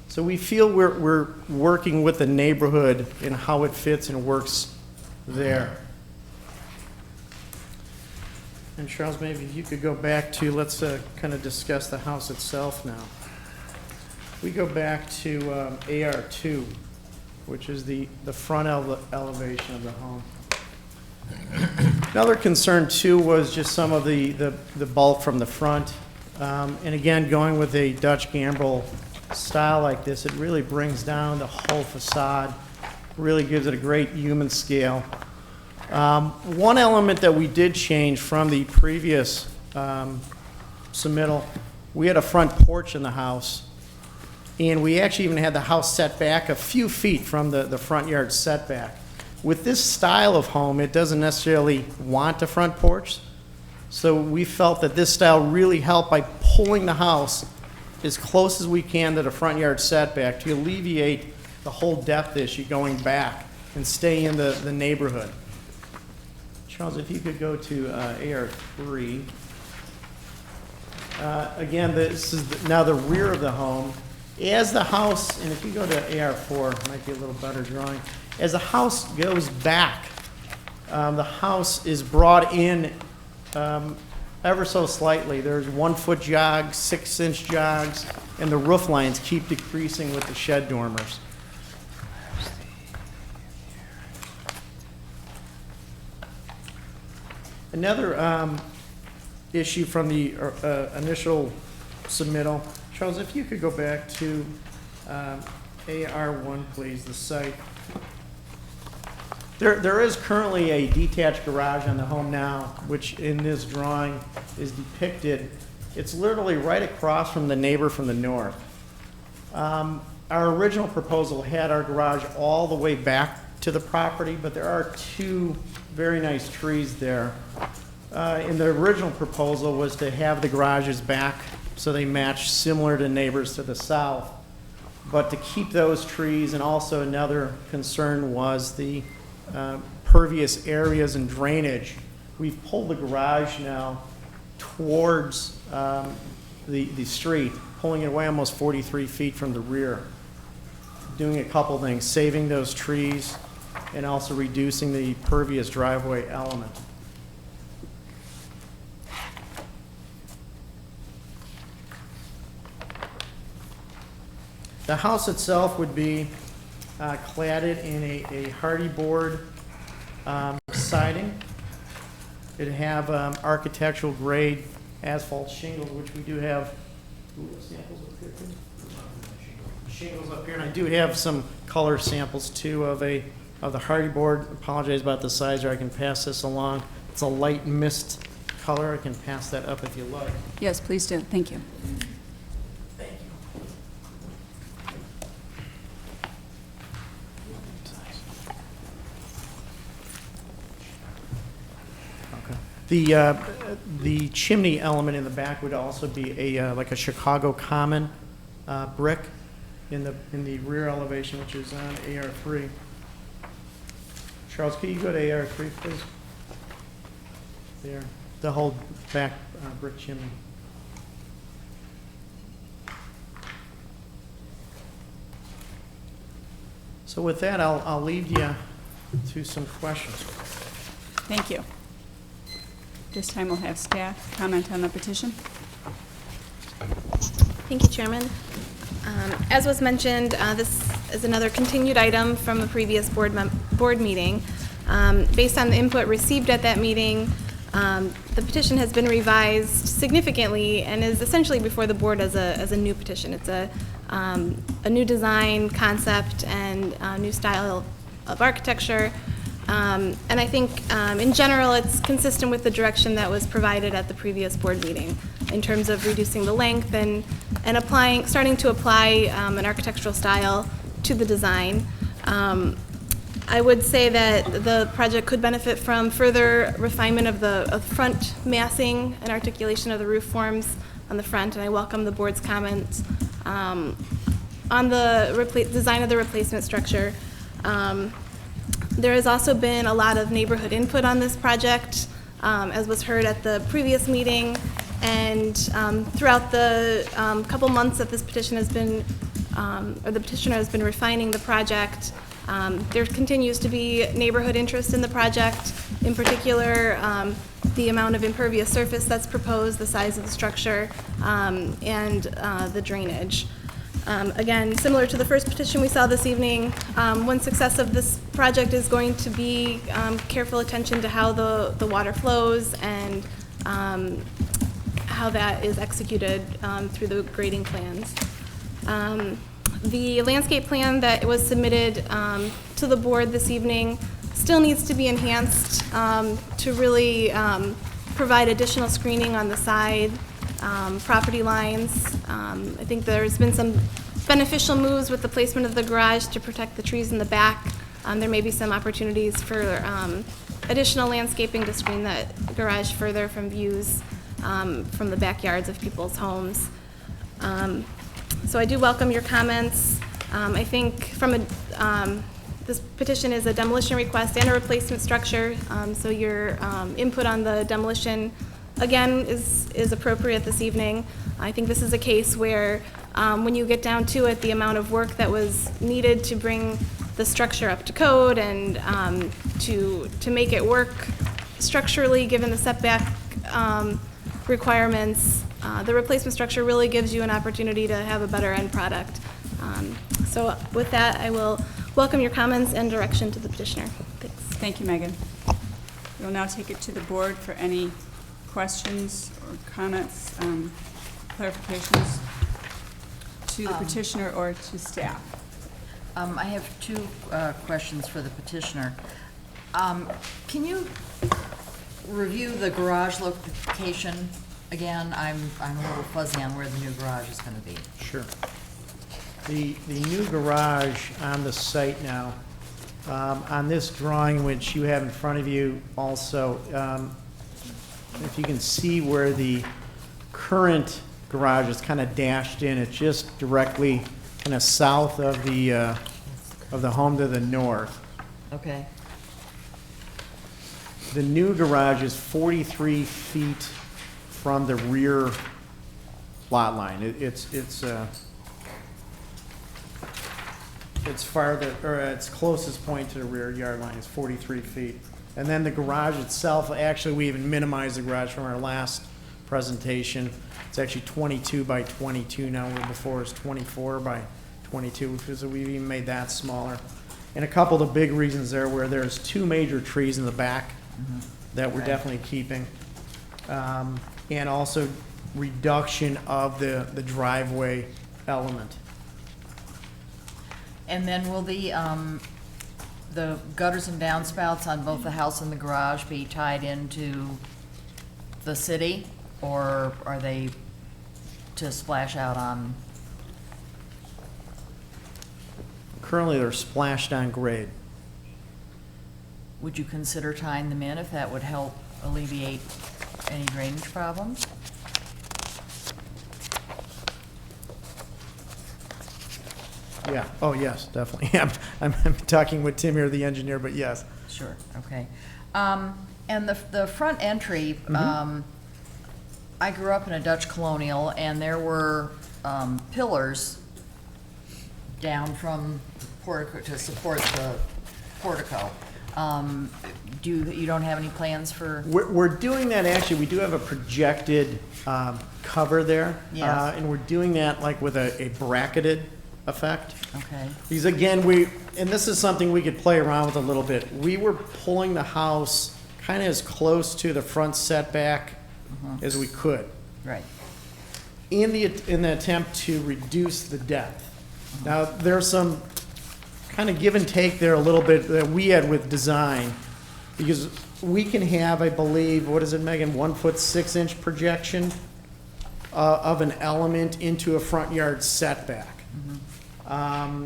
Speaker 13: So we feel we're working with the neighborhood and how it fits and works there. And Charles, maybe you could go back to, let's kind of discuss the house itself now. We go back to AR2, which is the front elevation of the home. Another concern too was just some of the bulk from the front. And again, going with a Dutch gambrel style like this, it really brings down the whole facade, really gives it a great human scale. One element that we did change from the previous submittal, we had a front porch in the house, and we actually even had the house set back a few feet from the front yard setback. With this style of home, it doesn't necessarily want a front porch, so we felt that this style really helped by pulling the house as close as we can to the front yard setback to alleviate the whole depth issue going back and stay in the neighborhood. Charles, if you could go to AR3. Again, this is now the rear of the home. As the house, and if you go to AR4, it might be a little better drawing. As the house goes back, the house is brought in ever so slightly. There's 1 foot jogs, 6-inch jogs, and the roof lines keep decreasing with the shed dormers. Another issue from the initial submittal, Charles, if you could go back to AR1, please, the site. There is currently a detached garage on the home now, which in this drawing is depicted. It's literally right across from the neighbor from the north. Our original proposal had our garage all the way back to the property, but there are 2 very nice trees there. In the original proposal was to have the garages back so they match similar to neighbors to the south. But to keep those trees, and also another concern was the pervious areas and drainage. We've pulled the garage now towards the street, pulling it away almost 43 feet from the rear. Doing a couple things, saving those trees and also reducing the pervious driveway element. The house itself would be cladded in a hardy board siding. It'd have architectural grade asphalt shingles, which we do have. Samples up here, please. Shingles up here, and I do have some color samples too of the hardy board. Apologize about the size, or I can pass this along. It's a light mist color. I can pass that up if you like.
Speaker 1: Yes, please do. Thank you. The chimney element in the back would also be a like a Chicago Common brick in the rear elevation, which is on AR3. Charles, can you go to AR3, please? There, the whole back brick chimney. So with that, I'll leave you to some questions.
Speaker 14: Thank you. This time we'll have staff comment on the petition.
Speaker 5: Thank you, Chairman. As was mentioned, this is another continued item from a previous board meeting. Based on the input received at that meeting, the petition has been revised significantly and is essentially before the board as a new petition. It's a new design concept and a new style of architecture. And I think in general it's consistent with the direction that was provided at the previous board meeting in terms of reducing the length and starting to apply an architectural style to the design. I would say that the project could benefit from further refinement of the front massing and articulation of the roof forms on the front, and I welcome the board's comments on the design of the replacement structure. There has also been a lot of neighborhood input on this project, as was heard at the previous meeting, and throughout the couple months that this petition has been, or the petitioner has been refining the project, there continues to be neighborhood interest in the project, in particular the amount of impervious surface that's proposed, the size of the structure, and the drainage. Again, similar to the first petition we saw this evening, one success of this project is going to be how that is executed through the grading plans. The landscape plan that was submitted to the board this evening still needs to be enhanced to really provide additional screening on the side, property lines. I think there's been some beneficial moves with the placement of the garage to protect the trees in the back. There may be some opportunities for additional landscaping to screen that garage further from views from the backyards of people's homes. So I do welcome your comments. I think from this petition is a demolition request and a replacement structure, so your input on the demolition, again, is appropriate this evening. I think this is a case where when you get down to it, the amount of work that was needed to bring the structure up to code and to make it work structurally, given the setback requirements, the replacement structure really gives you an opportunity to have a better end product. So with that, I will welcome your comments and direction to the petitioner. Thanks.
Speaker 1: Thank you, Megan. We'll now take it to the board for any questions or comments, clarifications to the petitioner or to staff.
Speaker 3: I have two questions for the petitioner. Can you review the garage location again? I'm a little fuzzy on where the new garage is going to be.
Speaker 13: Sure. The new garage on the site now, on this drawing which you have in front of you also, if you can see where the current garage is kind of dashed in, it's just directly kind of south of the home to the north.
Speaker 3: Okay.
Speaker 13: The new garage is 43 feet from the rear lot line. It's farther, or its closest point to the rear yard line is 43 feet. And then the garage itself, actually we even minimized the garage from our last presentation. It's actually 22 by 22 now, where before it was 24 by 22, because we've even made that smaller. And a couple of the big reasons there where there's two major trees in the back that we're definitely keeping. And also reduction of the driveway element.
Speaker 3: And then will the gutters and downspouts on both the house and the garage be tied into the city, or are they to splash out on?
Speaker 13: Currently, they're splashed on grade.
Speaker 3: Would you consider tying them in if that would help alleviate any drainage problems?
Speaker 13: Yeah, oh, yes, definitely. I'm talking with Tim here, the engineer, but yes.
Speaker 3: Sure, okay. And the front entry, I grew up in a Dutch colonial, and there were pillars down from portico to support the portico. You don't have any plans for?
Speaker 13: We're doing that, actually. We do have a projected cover there.
Speaker 3: Yes.
Speaker 13: And we're doing that like with a bracketed effect.
Speaker 3: Okay.
Speaker 13: Because again, and this is something we could play around with a little bit. We were pulling the house kind of as close to the front setback as we could.
Speaker 3: Right.
Speaker 13: In the attempt to reduce the depth. Now, there's some kind of give and take there a little bit that we had with design, because we can have, I believe, what is it, Megan, 1 foot 6 inch projection of an element into a front yard setback.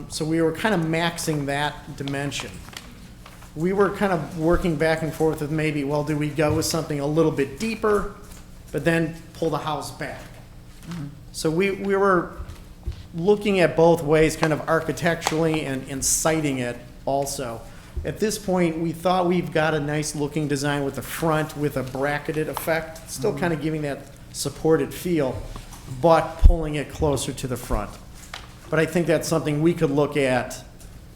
Speaker 13: So we were kind of maxing that dimension. We were kind of working back and forth with maybe, well, do we go with something a little bit deeper, but then pull the house back? So we were looking at both ways, kind of architecturally and siting it also. At this point, we thought we've got a nice looking design with the front with a bracketed effect, still kind of giving that supported feel, but pulling it closer to the front. But I think that's something we could look at,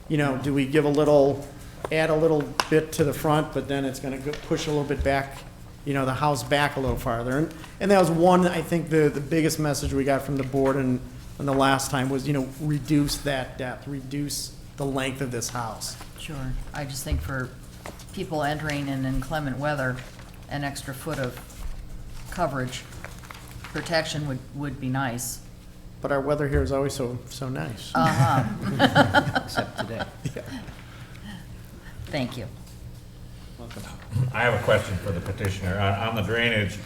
Speaker 13: do we give add a little bit to the front, but then it's gonna push a little bit back, the house back a little farther. And that was one, I think the biggest message we got from the board and the last time was, reduce that depth, reduce the length of this house.
Speaker 3: Sure. I just think for people entering in inclement weather, an extra foot of coverage protection would be nice.
Speaker 13: But our weather here is always so nice.
Speaker 3: Uh-huh.
Speaker 6: Except today.
Speaker 3: Thank you.
Speaker 4: I have a question for the petitioner. On the drainage,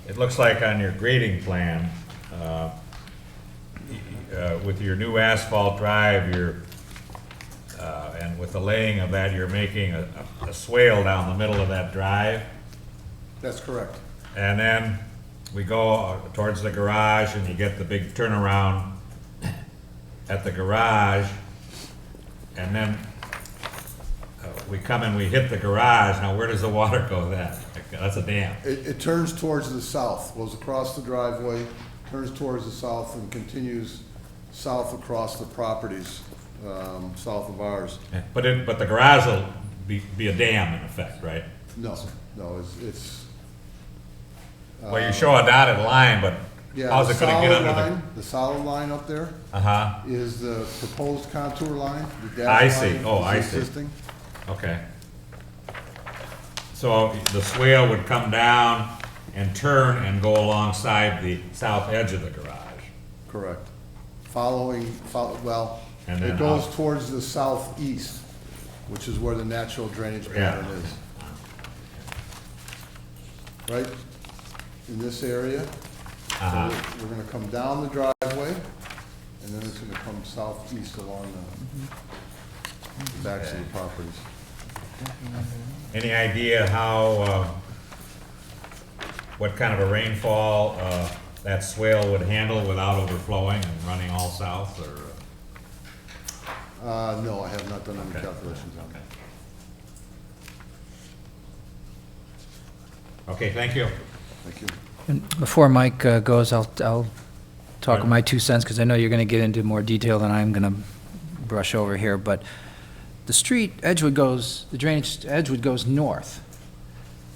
Speaker 4: it looks like on your grading plan, with your new asphalt drive, and with the laying of that, you're making a swale down the middle of that drive.
Speaker 15: That's correct.
Speaker 4: And then we go towards the garage and you get the big turnaround at the garage. And then we come and we hit the garage. Now where does the water go then? That's a dam.
Speaker 15: It turns towards the south, goes across the driveway, turns towards the south and continues south across the properties, south of ours.
Speaker 4: But the garage will be a dam in effect, right?
Speaker 15: No, it's.
Speaker 4: Well, you show a dotted line, but
Speaker 15: Yeah,
Speaker 4: how's
Speaker 15: the
Speaker 4: it gonna get
Speaker 15: solid
Speaker 4: under
Speaker 15: line, the solid line up there
Speaker 4: Uh-huh.
Speaker 15: is the proposed contour line. The
Speaker 4: I
Speaker 15: dashed
Speaker 4: see.
Speaker 15: line
Speaker 4: Oh,
Speaker 15: is
Speaker 4: I see.
Speaker 15: existing.
Speaker 4: Okay. So the swale would come down and turn and go alongside the south edge of the garage.
Speaker 15: Correct. Well,
Speaker 4: And then
Speaker 15: it goes
Speaker 4: out.
Speaker 15: towards the southeast, which is where the natural drainage
Speaker 4: Yeah.
Speaker 15: pattern is. Right in this area.
Speaker 4: Uh-huh.
Speaker 15: So we're gonna come down the driveway, and then it's gonna come southeast along the backs of the properties.
Speaker 4: Any idea how, what kind of a rainfall, that swale would handle without overflowing and running all south, or?
Speaker 15: No, I have not done any
Speaker 4: Okay.
Speaker 15: calculations on that.
Speaker 4: Okay, thank you.
Speaker 15: Thank you.
Speaker 6: And before Mike goes, I'll talk
Speaker 4: Right.
Speaker 6: my 2 cents, because I know you're going to get into more detail than I'm going to brush over here, but the street, Edgewood goes, the drainage to Edgewood goes north,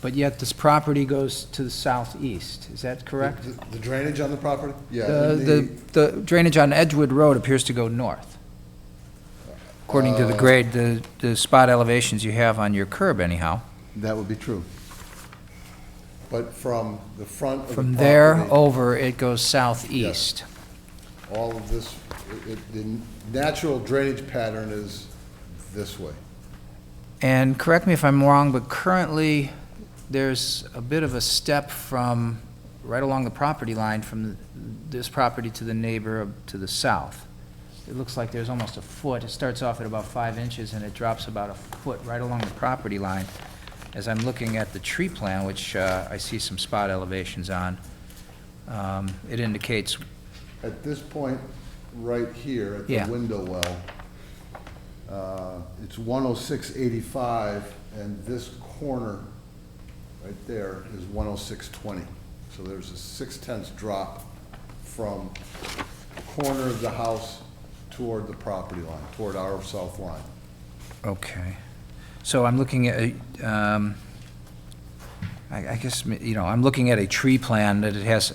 Speaker 6: but yet this property goes to the southeast. Is that correct?
Speaker 15: The drainage on the property? Yeah.
Speaker 6: The drainage on Edgewood Road appears to go north, according to the grade, the spot elevations you have on your curb anyhow.
Speaker 15: That would be true. But from the front of the
Speaker 6: From
Speaker 15: property.
Speaker 6: there over, it goes southeast.
Speaker 15: All of this, the natural drainage pattern is this way.
Speaker 6: And correct me if I'm wrong, but currently, there's a bit of a step from, right along the property line, from this property to the neighbor to the south. It looks like there's almost a foot. It starts off at about 5 inches, and it drops about a foot right along the property line. As I'm looking at the tree plan, which I see some spot elevations on, it indicates,
Speaker 15: At this point, right here, at
Speaker 6: Yeah.
Speaker 15: the window well, it's 106.85, and this corner right there is 106.20. So there's a 6/10 drop from the corner of the house toward the property line, toward our south line.
Speaker 6: okay. So I'm looking at, I guess, I'm looking at a tree plan that it has,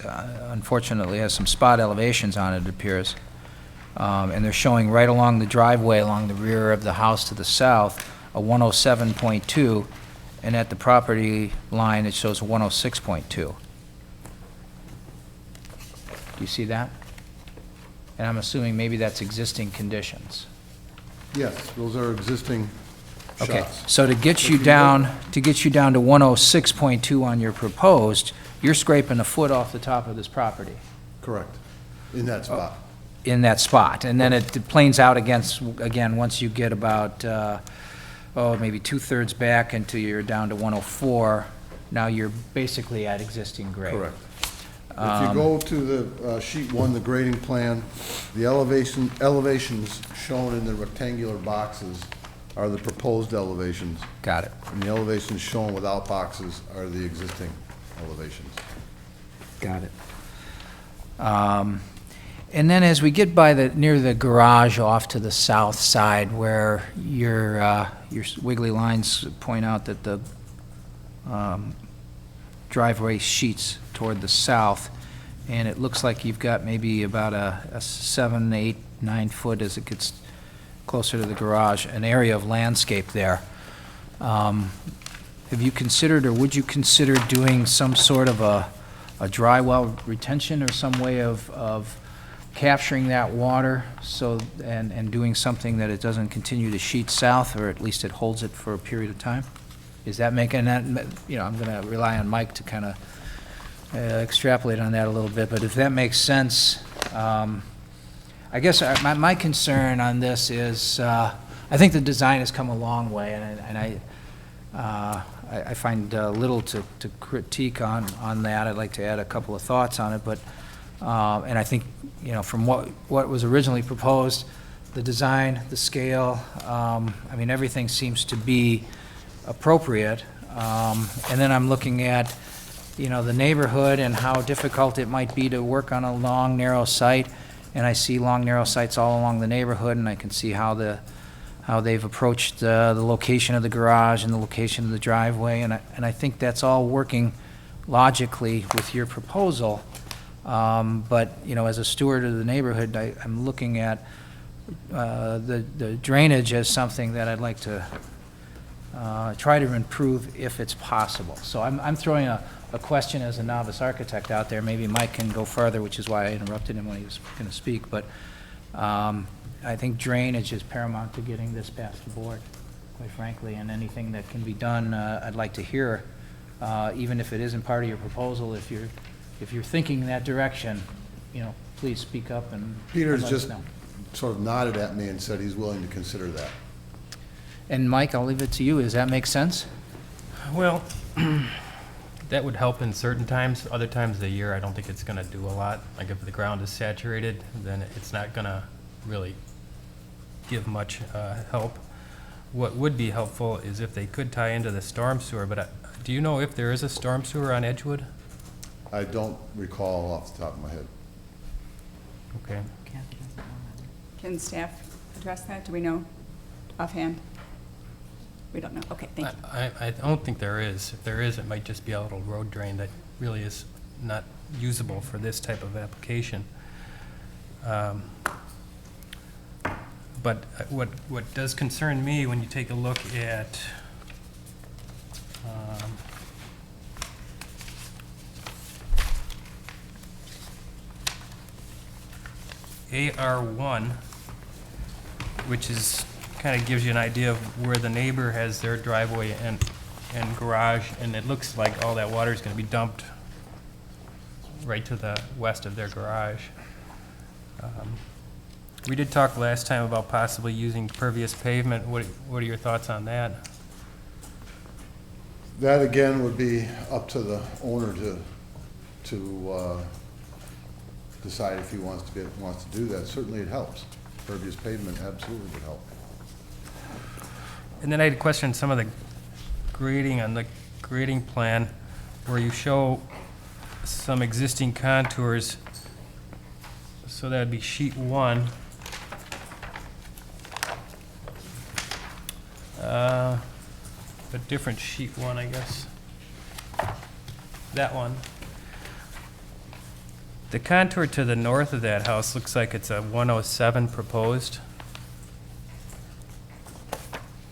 Speaker 6: unfortunately, has some spot elevations on it, it appears. And they're showing right along the driveway, along the rear of the house to the south, a 107.2, and at the property line, it shows 106.2. Do you see that? And I'm assuming maybe that's existing conditions.
Speaker 15: Yes, those are existing
Speaker 6: Okay,
Speaker 15: shots.
Speaker 6: so to get you down to 106.2 on your proposed, you're scraping a foot off the top of this property
Speaker 15: Correct, in that spot.
Speaker 6: in that spot. And then it planes out again, once you get about, maybe 2/3 back until you're down to 104. Now you're basically at existing grade.
Speaker 15: Correct. If you go to the sheet 1, the grading plan, the elevations shown in the rectangular boxes are the proposed elevations,
Speaker 6: Got it.
Speaker 15: and the elevations shown without boxes are the existing elevations.
Speaker 6: Got it. And then as we get by near the garage off to the south side, where your wiggly lines point out that the driveway sheets toward the south, and it looks like you've got maybe about a 7, 8, 9 foot as it gets closer to the garage, an area of landscape there. Have you considered, or would you consider doing some sort of a a dry well retention or some way of capturing that water so, and doing something that it doesn't continue to sheet south, or at least it holds it for a period of time? Is that making that, you know, I'm going to rely on Mike to kind of extrapolate on that a little bit, but if that makes sense, I guess my concern on this is, I think the design has come a long way, and I find little to critique on that. I'd like to add a couple of thoughts on it, but, and I think, you know, from what was originally proposed, the design, the scale, I mean, everything seems to be appropriate. And then I'm looking at, you know, the neighborhood and how difficult it might be to work on a long, narrow site, and I see long, narrow sites all along the neighborhood, and I can see how they've approached the location of the garage and the location of the driveway, and I think that's all working logically with your proposal. But, you know, as a steward of the neighborhood, I'm looking at the drainage as something that I'd like to try to improve if it's possible. So I'm throwing a question as a novice architect out there. Maybe Mike can go further, which is why I interrupted him when he was going to speak. But I think drainage is paramount to getting this past the board, quite frankly. And anything that can be done, I'd like to hear, even if it isn't part of your proposal. If you're thinking in that direction, you know, please speak up and
Speaker 15: Peter's
Speaker 6: let us
Speaker 15: just
Speaker 6: know.
Speaker 15: sort of nodded at me and said he's willing to consider that.
Speaker 6: And Mike, I'll leave it to you. Does that make sense?
Speaker 2: Well, that would help in certain times. Other times of the year, I don't think it's going to do a lot. Like if the ground is saturated, then it's not going to really give much help. What would be helpful is if they could tie into the storm sewer, but do you know if there is a storm sewer on Edgewood?
Speaker 15: I don't recall off the top of my head.
Speaker 2: Okay.
Speaker 1: Can staff address that? Do we know offhand? We don't know. Okay, thank you.
Speaker 2: I don't think there is. If there is, it might just be a little road drain that really is not usable for this type of application. But what does concern me when you take a look at AR1, which is kind of gives you an idea of where the neighbor has their driveway and garage, and it looks like all that water is going to be dumped right to the west of their garage. We did talk last time about possibly using pervious pavement. What are your thoughts on that?
Speaker 15: That again would be up to the owner to decide if he wants to do that. Certainly it helps. Pervious pavement absolutely would help.
Speaker 2: And then I had a question on some of the grading on the grading plan where you show some existing contours. So that would be sheet 1. A different sheet 1, I guess. That one. The contour to the north of that house looks like it's a 107 proposed.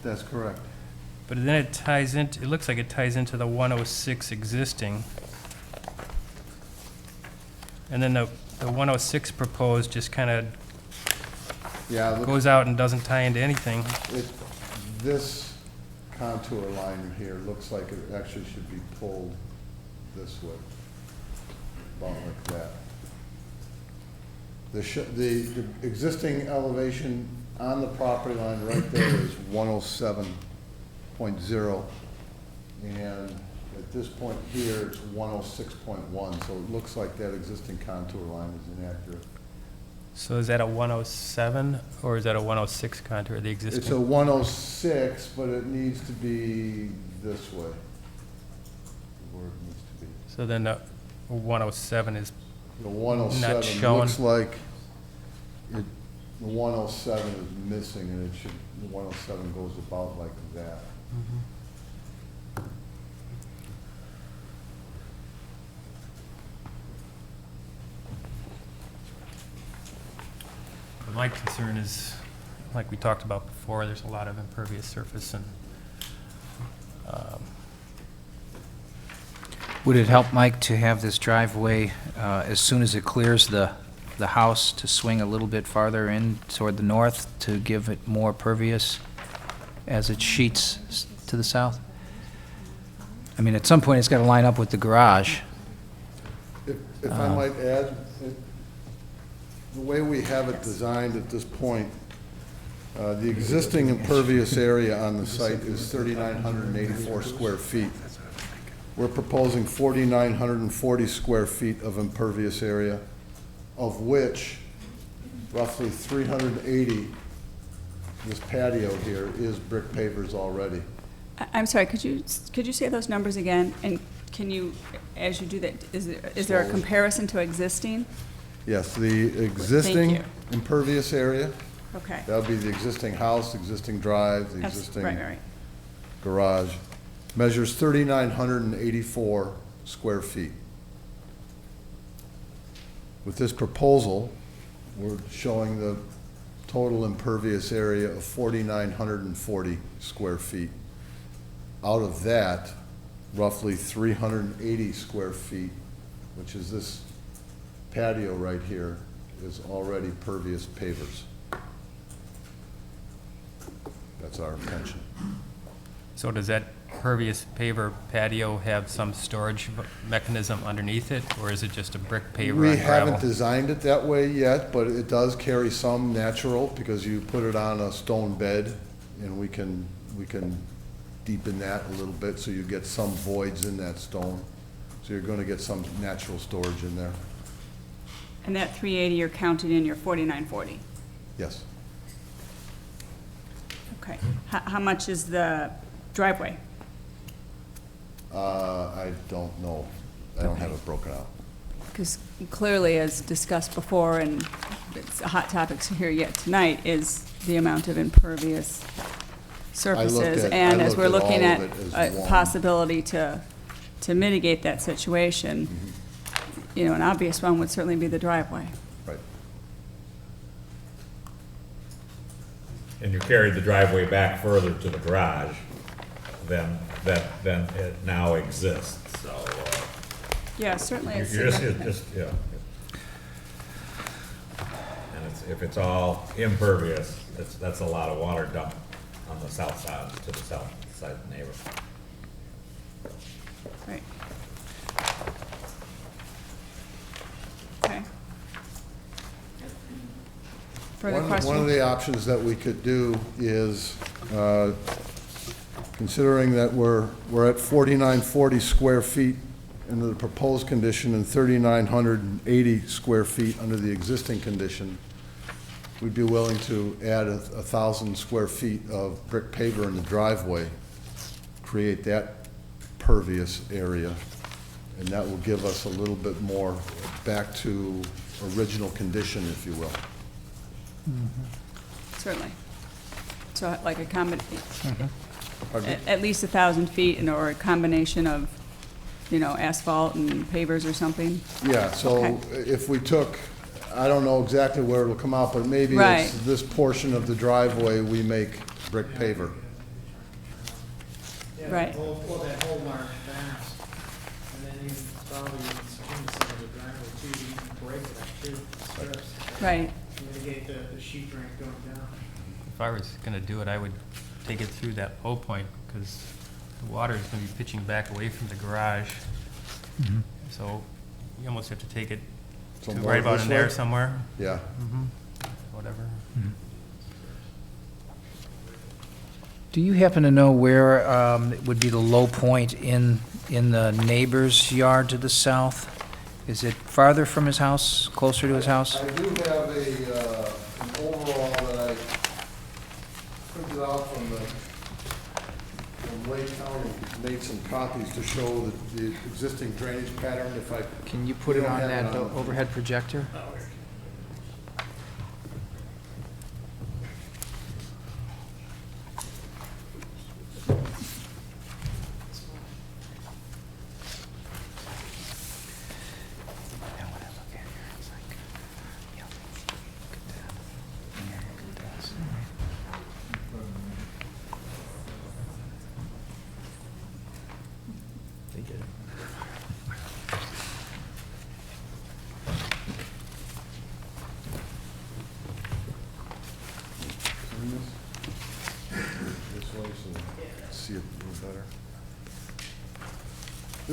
Speaker 15: That's correct.
Speaker 2: But then it ties into, it looks like it ties into the 106 existing. And then the 106 proposed just kind of goes out and doesn't tie into anything.
Speaker 15: This contour line here looks like it actually should be pulled this way, about like that. The existing elevation on the property line right there is 107.0, and at this point here it's 106.1, so it looks like that existing contour line is inaccurate.
Speaker 2: So is that a 107 or is that a 106 contour, the existing?
Speaker 15: It's a 106, but it needs to be this way, where it needs to be.
Speaker 2: So then the 107 is
Speaker 15: The
Speaker 2: not
Speaker 15: 107
Speaker 2: shown.
Speaker 15: looks like the 107 is missing, and it should, the 107 goes about like that.
Speaker 2: My concern is, like we talked about before, there's a lot of impervious surface, and
Speaker 6: Would it help, Mike, to have this driveway, as soon as it clears the house, to swing a little bit farther in toward the north to give it more pervious as it sheets to the south? I mean, at some point, it's got to line up with the garage.
Speaker 15: If I might add, the way we have it designed at this point, the existing impervious area on the site is 3,984 square feet. We're proposing 4,940 square feet of impervious area, of which roughly 380, this patio here, is brick pavers already.
Speaker 1: I'm sorry, could you say those numbers again? And can you, as you do that, is there a comparison to existing?
Speaker 15: Yes, the existing
Speaker 1: you.
Speaker 15: impervious area,
Speaker 1: Okay.
Speaker 15: that would be the existing house, existing drive, the existing
Speaker 1: Right.
Speaker 15: garage, measures 3,984 square feet. With this proposal, we're showing the total impervious area of 4,940 square feet. Out of that, roughly 380 square feet, which is this patio right here, is already pervious pavers. That's our intention.
Speaker 2: So does that pervious paver patio have some storage mechanism underneath it, or is it just a brick paver
Speaker 15: We
Speaker 2: on gravel?
Speaker 15: haven't designed it that way yet, but it does carry some natural, because you put it on a stone bed, and we can deepen that a little bit, so you get some voids in that stone. So you're gonna get some natural storage in there.
Speaker 1: And that 380 you're counting in your 4,940?
Speaker 15: Yes.
Speaker 1: Okay. How much is the driveway?
Speaker 15: I don't know. I don't have it broken out.
Speaker 1: Because clearly, as discussed before, and it's a hot topic here yet tonight, is the amount of impervious surfaces. And as we're looking at a possibility to mitigate that situation, you know, an obvious one would certainly be the driveway.
Speaker 15: Right.
Speaker 4: And you carried the driveway back further to the garage than it now exists, so.
Speaker 1: Yeah, certainly it's
Speaker 4: You're
Speaker 1: significant.
Speaker 4: yeah. And if it's all impervious, that's a lot of water dumped on the south side, to the south side of the neighborhood.
Speaker 1: Right. Okay. Further questions?
Speaker 15: One of the options that we could do is, considering that we're at 4,940 square feet under the proposed condition and 3,980 square feet under the existing condition, we'd be willing to add 1,000 square feet of brick paver in the driveway, create that pervious area, and that will give us a little bit more back to original condition, if you will.
Speaker 1: Certainly. So like a combination,
Speaker 15: Pardon me?
Speaker 1: at least 1,000 feet, or a combination of, you know, asphalt and pavers or something?
Speaker 15: Yeah, so
Speaker 1: Okay.
Speaker 15: if we took, I don't know exactly where it'll come out, but maybe
Speaker 1: Right.
Speaker 15: it's this portion of the driveway we make brick paver.
Speaker 13: Yeah,
Speaker 1: Right.
Speaker 13: that whole large mass, and then you probably swing some of the driveway too, you can break it up too, strips,
Speaker 1: Right.
Speaker 13: to mitigate the sheet drain going down.
Speaker 2: If I was gonna do it, I would take it through that low point, because the water is gonna be pitching back away from the garage. So you almost have to take it
Speaker 15: So
Speaker 2: to
Speaker 15: more
Speaker 2: right about
Speaker 15: this
Speaker 2: in there
Speaker 15: way?
Speaker 2: somewhere,
Speaker 15: Yeah,
Speaker 2: whatever.
Speaker 6: Do you happen to know where would be the low point in the neighbor's yard to the south? Is it farther from his house, closer to his house?
Speaker 15: I do have an overall that I printed out from Lake County, made some copies to show the existing drainage pattern, if I.
Speaker 6: Can you put it
Speaker 15: don't
Speaker 6: on
Speaker 15: have
Speaker 6: that
Speaker 15: it on.
Speaker 6: overhead projector?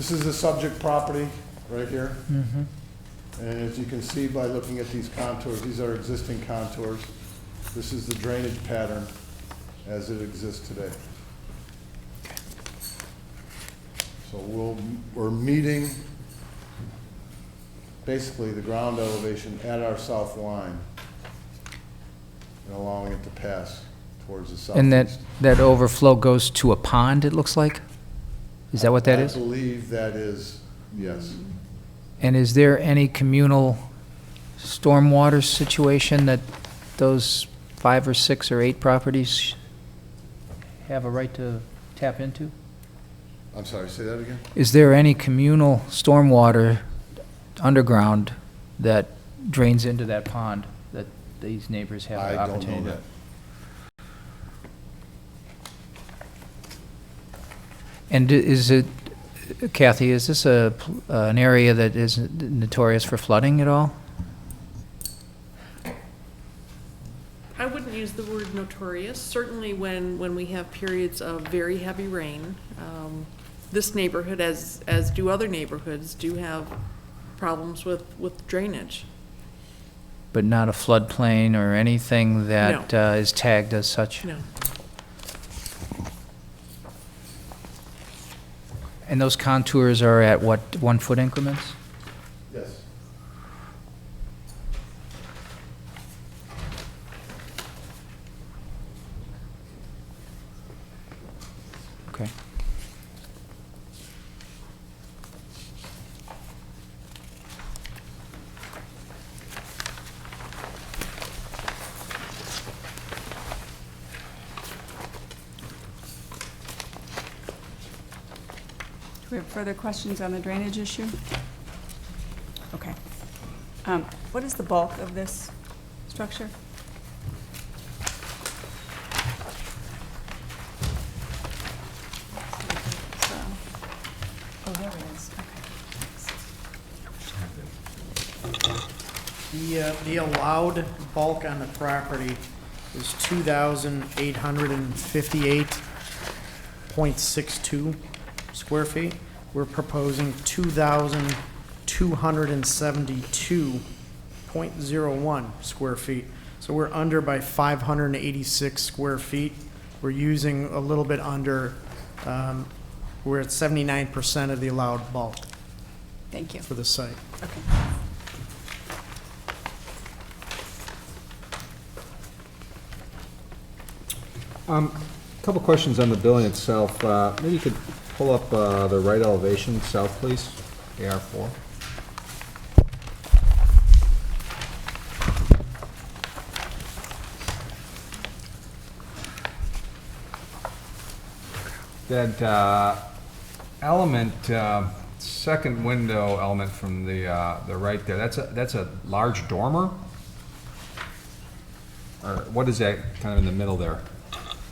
Speaker 15: This is the subject property right here.
Speaker 6: Mm-hmm.
Speaker 15: And as you can see by looking at these contours, these are existing contours. This is the drainage pattern as it exists today. So we're meeting basically the ground elevation at our south line and allowing it to pass towards the southeast.
Speaker 6: And that overflow goes to a pond, it looks like? Is that what that is?
Speaker 15: I believe that is, yes.
Speaker 6: And is there any communal stormwater situation that those 5 or 6 or 8 properties have a right to tap into?
Speaker 15: I'm sorry, say that again?
Speaker 6: Is there any communal stormwater underground that drains into that pond that these neighbors have the
Speaker 15: I don't
Speaker 6: opportunity?
Speaker 15: know that.
Speaker 6: And is it, Kathy, is this an area that is notorious for flooding at all?
Speaker 10: I wouldn't use the word notorious. Certainly when we have periods of very heavy rain, this neighborhood, as do other neighborhoods, do have problems with drainage.
Speaker 6: But not a floodplain or anything that is tagged as such?
Speaker 10: No.
Speaker 6: And those contours are at what, 1-foot increments?
Speaker 15: Yes.
Speaker 6: Okay.
Speaker 1: Do we have further questions on the drainage issue? Okay. What is the bulk of this structure? So, oh, there it is. Okay.
Speaker 13: The allowed bulk on the property is 2,858.62 square feet. We're proposing 2,272.01 square feet. So we're under by 586 square feet. We're using a little bit under, we're at 79% of the allowed bulk
Speaker 1: Thank you.
Speaker 13: for the site.
Speaker 1: Okay.
Speaker 9: Couple questions on the building itself. Maybe you could pull up the right elevation south, please, AR4. That element, second window element from the right there, that's a large dormer? Or what is that kind of in the middle there?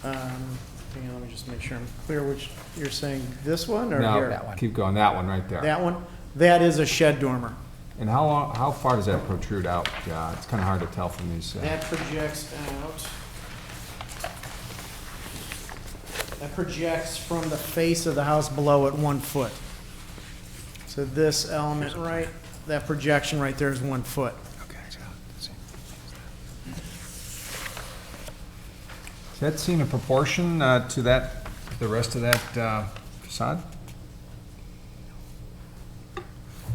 Speaker 13: Hang on, let me just make sure I'm clear which, you're saying this one or
Speaker 9: No,
Speaker 13: here?
Speaker 9: keep going, that one right there.
Speaker 13: That one? That is a shed dormer.
Speaker 9: And how far does that protrude out? It's kind of hard to tell from these.
Speaker 13: That projects out. That projects from the face of the house below at 1 foot. So this element right, that projection right there is 1 foot.
Speaker 9: Does that seem in proportion to that, the rest of that facade?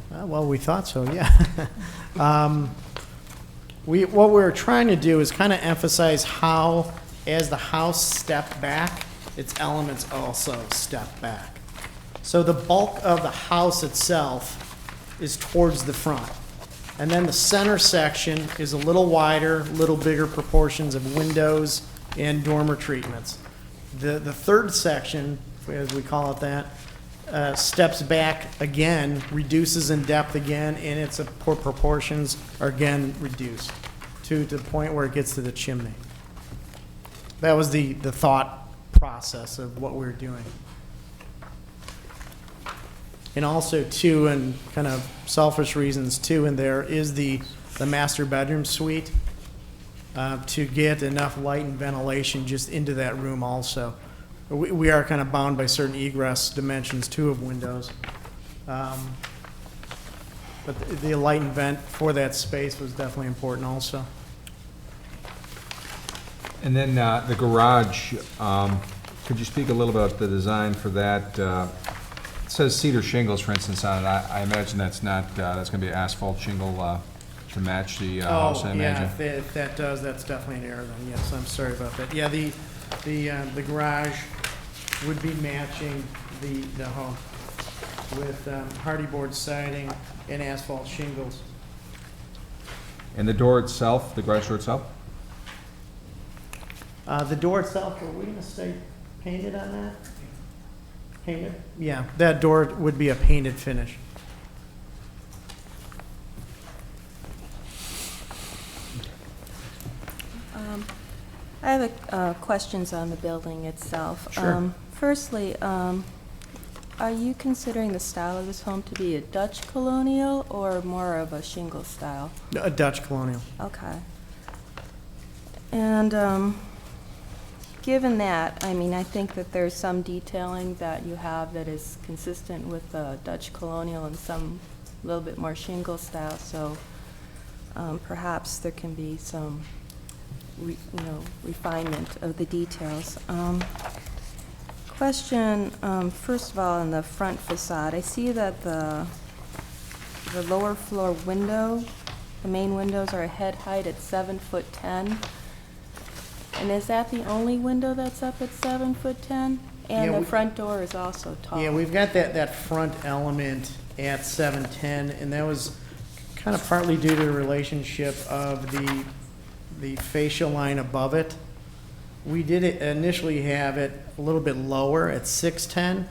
Speaker 13: Well, we thought so, yeah. What we're trying to do is kind of emphasize how, as the house stepped back, its elements also step back. So the bulk of the house itself is towards the front. And then the center section is a little wider, little bigger proportions of windows and dormer treatments. The third section, as we call it that, steps back again, reduces in depth again, and its proportions are again reduced to the point where it gets to the chimney. That was the thought process of what we're doing. And also too, and kind of selfish reasons too, in there is the master bedroom suite to get enough light and ventilation just into that room also. We are kind of bound by certain egress dimensions too of windows. But the light and vent for that space was definitely important also.
Speaker 9: And then the garage, could you speak a little about the design for that? It says cedar shingles, for instance, on it. I imagine that's not, that's going to be asphalt shingle to match the house, I imagine.
Speaker 13: Yeah, if that does, that's definitely an error then, yes, I'm sorry about that. Yeah, the garage would be matching the home with hardy board siding and asphalt shingles.
Speaker 9: And the door itself, the garage door itself?
Speaker 13: The door itself, are we gonna stay painted on that? Painted? Yeah, that door would be a painted finish.
Speaker 8: I have questions on the building itself.
Speaker 13: Sure.
Speaker 8: Firstly, are you considering the style of this home to be a Dutch colonial or more of a shingle style?
Speaker 13: A Dutch colonial.
Speaker 8: Okay. And given that, I mean, I think that there's some detailing that you have that is consistent with the Dutch colonial and some a little bit more shingle style, so perhaps there can be some refinement of the details. Question, first of all, in the front facade, I see that the lower floor window, the main windows are a head height at 7'10". And is that the only window that's up at 7'10"? And
Speaker 13: Yeah,
Speaker 8: the front door is also tall.
Speaker 13: Yeah, we've got that front element at 7'10", and that was kind of partly due to the relationship of the fascia line above it. We did initially have it a little bit lower at 6'10",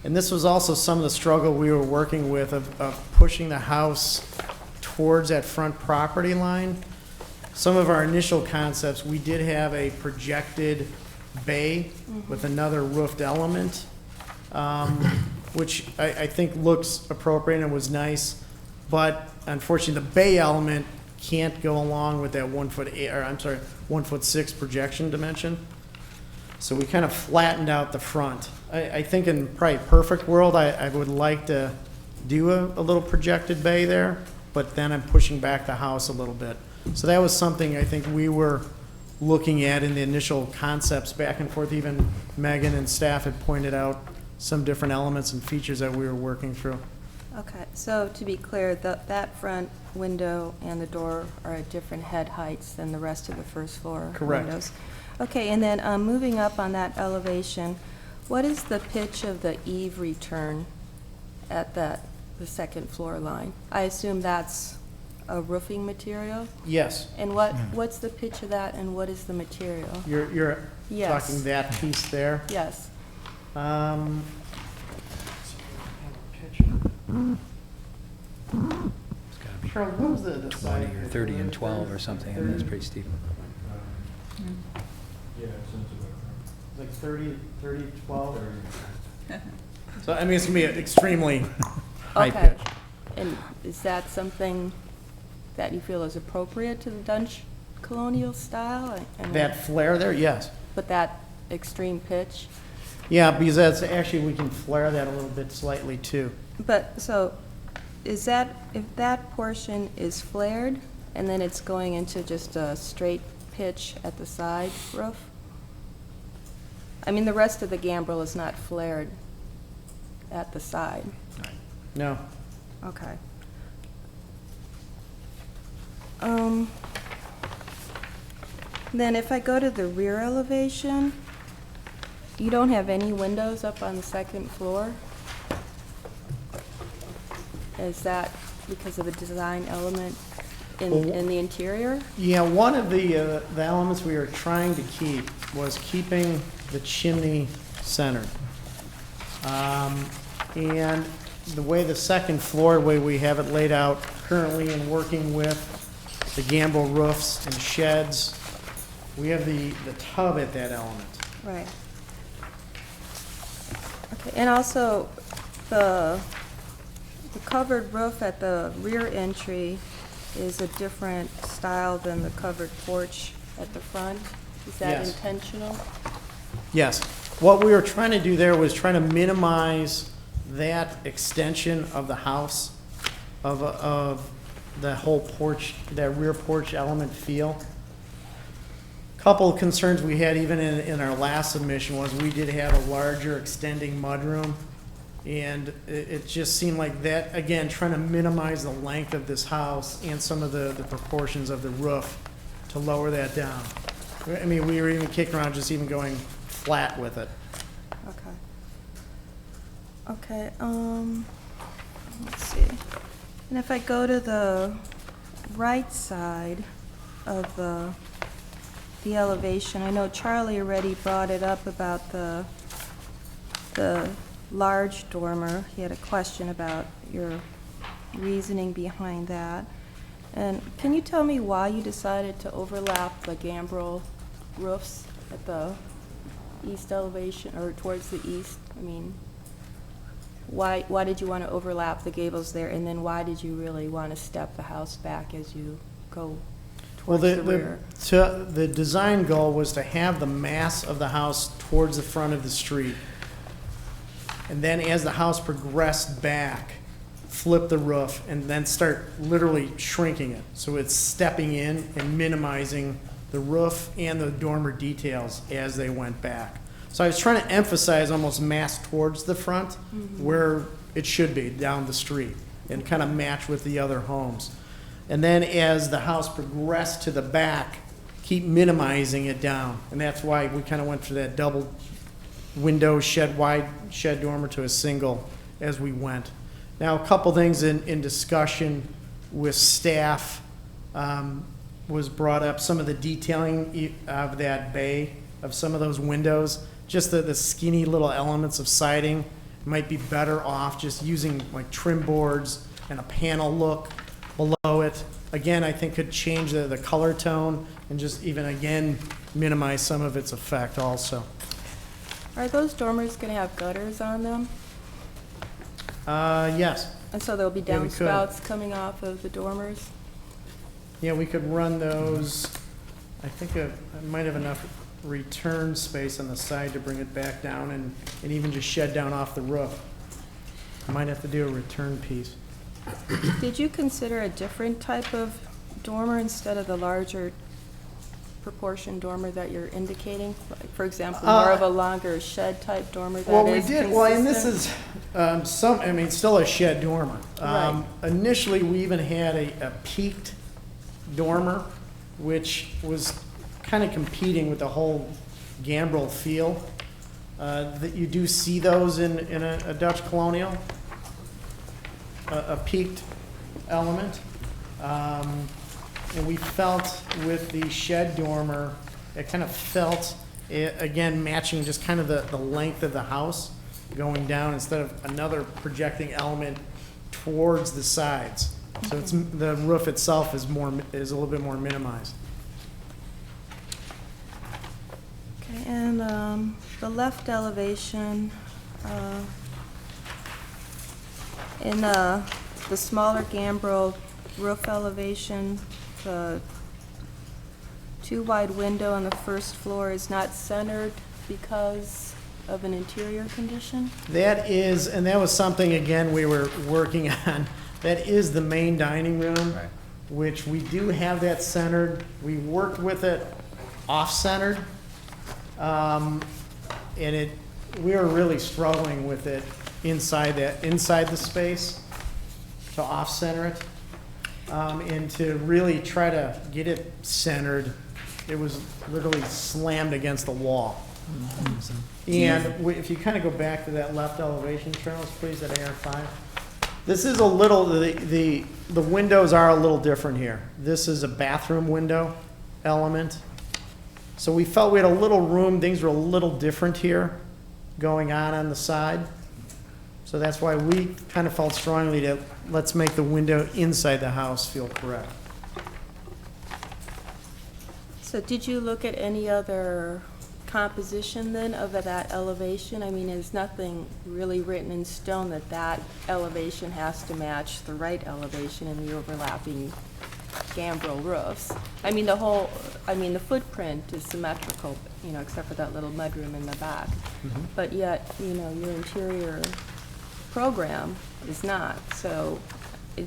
Speaker 13: and this was also some of the struggle we were working with of pushing the house towards that front property line. Some of our initial concepts, we did have a projected bay with another roofed element, which I think looks appropriate and was nice, but unfortunately the bay element can't go along with that 1'6" projection dimension. So we kind of flattened out the front. I think in probably perfect world, I would like to do a little projected bay there, but then I'm pushing back the house a little bit. So that was something I think we were looking at in the initial concepts back and forth. Even Megan and staff had pointed out some different elements and features that we were working through.
Speaker 8: Okay, so to be clear, that front window and the door are at different head heights than the rest of the first floor
Speaker 13: Correct.
Speaker 8: windows. Okay, and then moving up on that elevation, what is the pitch of the eave return at the second floor line? I assume that's a roofing material?
Speaker 13: Yes,
Speaker 8: And what's the pitch of that and what is the material?
Speaker 13: you're
Speaker 8: Yes.
Speaker 13: talking that piece there.
Speaker 8: Yes. Charles,
Speaker 13: what was the
Speaker 6: 20 or 30 and 12 or something, and that's pretty steep.
Speaker 13: Like 30, 12? So, I mean, it's gonna be an extremely high
Speaker 8: Okay.
Speaker 13: pitch.
Speaker 8: And is that something that you feel is appropriate to the Dutch colonial style? I mean,
Speaker 13: That flare there, yes.
Speaker 8: but that extreme pitch?
Speaker 13: Yeah, because that's, actually, we can flare that a little bit slightly too.
Speaker 8: But, so, is that, if that portion is flared, and then it's going into just a straight pitch at the side roof? I mean, the rest of the gambrel is not flared at the side.
Speaker 13: No.
Speaker 8: Okay. Then if I go to the rear elevation, you don't have any windows up on the second floor? Is that because of the design element in the interior?
Speaker 13: Yeah, one of the elements we were trying to keep was keeping the chimney centered. And the way the second floor, the way we have it laid out currently and working with the gambrel roofs and sheds, we have the tub at that element.
Speaker 8: Right. Okay, and also the covered roof at the rear entry is a different style than the covered porch at the front? Is that
Speaker 13: Yes.
Speaker 8: intentional?
Speaker 13: Yes. What we were trying to do there was trying to minimize that extension of the house, of the whole porch, that rear porch element feel. Couple of concerns we had even in our last submission was we did have a larger extending mudroom. And it just seemed like that, again, trying to minimize the length of this house and some of the proportions of the roof to lower that down. I mean, we were even kicking around just even going flat with it.
Speaker 8: Okay. Let's see. And if I go to the right side of the elevation, I know Charlie already brought it up about the large dormer. He had a question about your reasoning behind that. And can you tell me why you decided to overlap the gambrel roofs at the east elevation, or towards the east? I mean, why did you want to overlap the gables there, and then why did you really want to step the house back as you go towards the rear?
Speaker 13: The design goal was to have the mass of the house towards the front of the street. And then as the house progressed back, flip the roof and then start literally shrinking it. So it's stepping in and minimizing the roof and the dormer details as they went back. So I was trying to emphasize almost mass towards the front where it should be, down the street, and kind of match with the other homes. And then as the house progressed to the back, keep minimizing it down. And that's why we kind of went for that double window wide shed dormer to a single as we went. Now, a couple things in discussion with staff was brought up, some of the detailing of that bay, of some of those windows, just the skinny little elements of siding might be better off just using like trim boards and a panel look below it. Again, I think could change the color tone and just even, again, minimize some of its effect also.
Speaker 8: Are those dormers going to have gutters on them?
Speaker 13: Yes.
Speaker 8: And so there'll be
Speaker 13: Yeah, we could.
Speaker 8: downspouts coming off of the dormers?
Speaker 13: Yeah, we could run those. I think I might have enough return space on the side to bring it back down and even just shed down off the roof. I might have to do a return piece.
Speaker 8: Did you consider a different type of dormer instead of the larger proportion dormer that you're indicating? Like, for example, more of a longer shed type dormer that
Speaker 13: Well, we
Speaker 8: is
Speaker 13: did, well, and this
Speaker 8: consistent?
Speaker 13: is, still a shed dormer.
Speaker 8: Right.
Speaker 13: Initially, we even had a peaked dormer, which was kind of competing with the whole gambrel feel. That you do see those in a Dutch colonial, a peaked element. And we felt with the shed dormer, it kind of felt, again, matching just kind of the length of the house going down instead of another projecting element towards the sides. So it's, the roof itself is a little bit more minimized.
Speaker 8: Okay, and the left elevation, in the smaller gambrel roof elevation, the too wide window on the first floor is not centered because of an interior condition?
Speaker 13: That is, and that was something, again, we were working on. That is the main dining room,
Speaker 6: Right.
Speaker 13: which we do have that centered. We worked with it off-centered. And we were really struggling with it inside the space to off-center it. And to really try to get it centered, it was literally slammed against the wall. And if you kind of go back to that left elevation, Charles, please, at AR5. This is a little, the windows are a little different here. This is a bathroom window element. So we felt we had a little room, things were a little different here going on the side. So that's why we kind of felt strongly that let's make the window inside the house feel correct.
Speaker 8: So did you look at any other composition then of that elevation? I mean, is nothing really written in stone that elevation has to match the right elevation in the overlapping gambrel roofs? I mean, the footprint is symmetrical, except for that little mudroom in the back. But yet, your interior program is not. So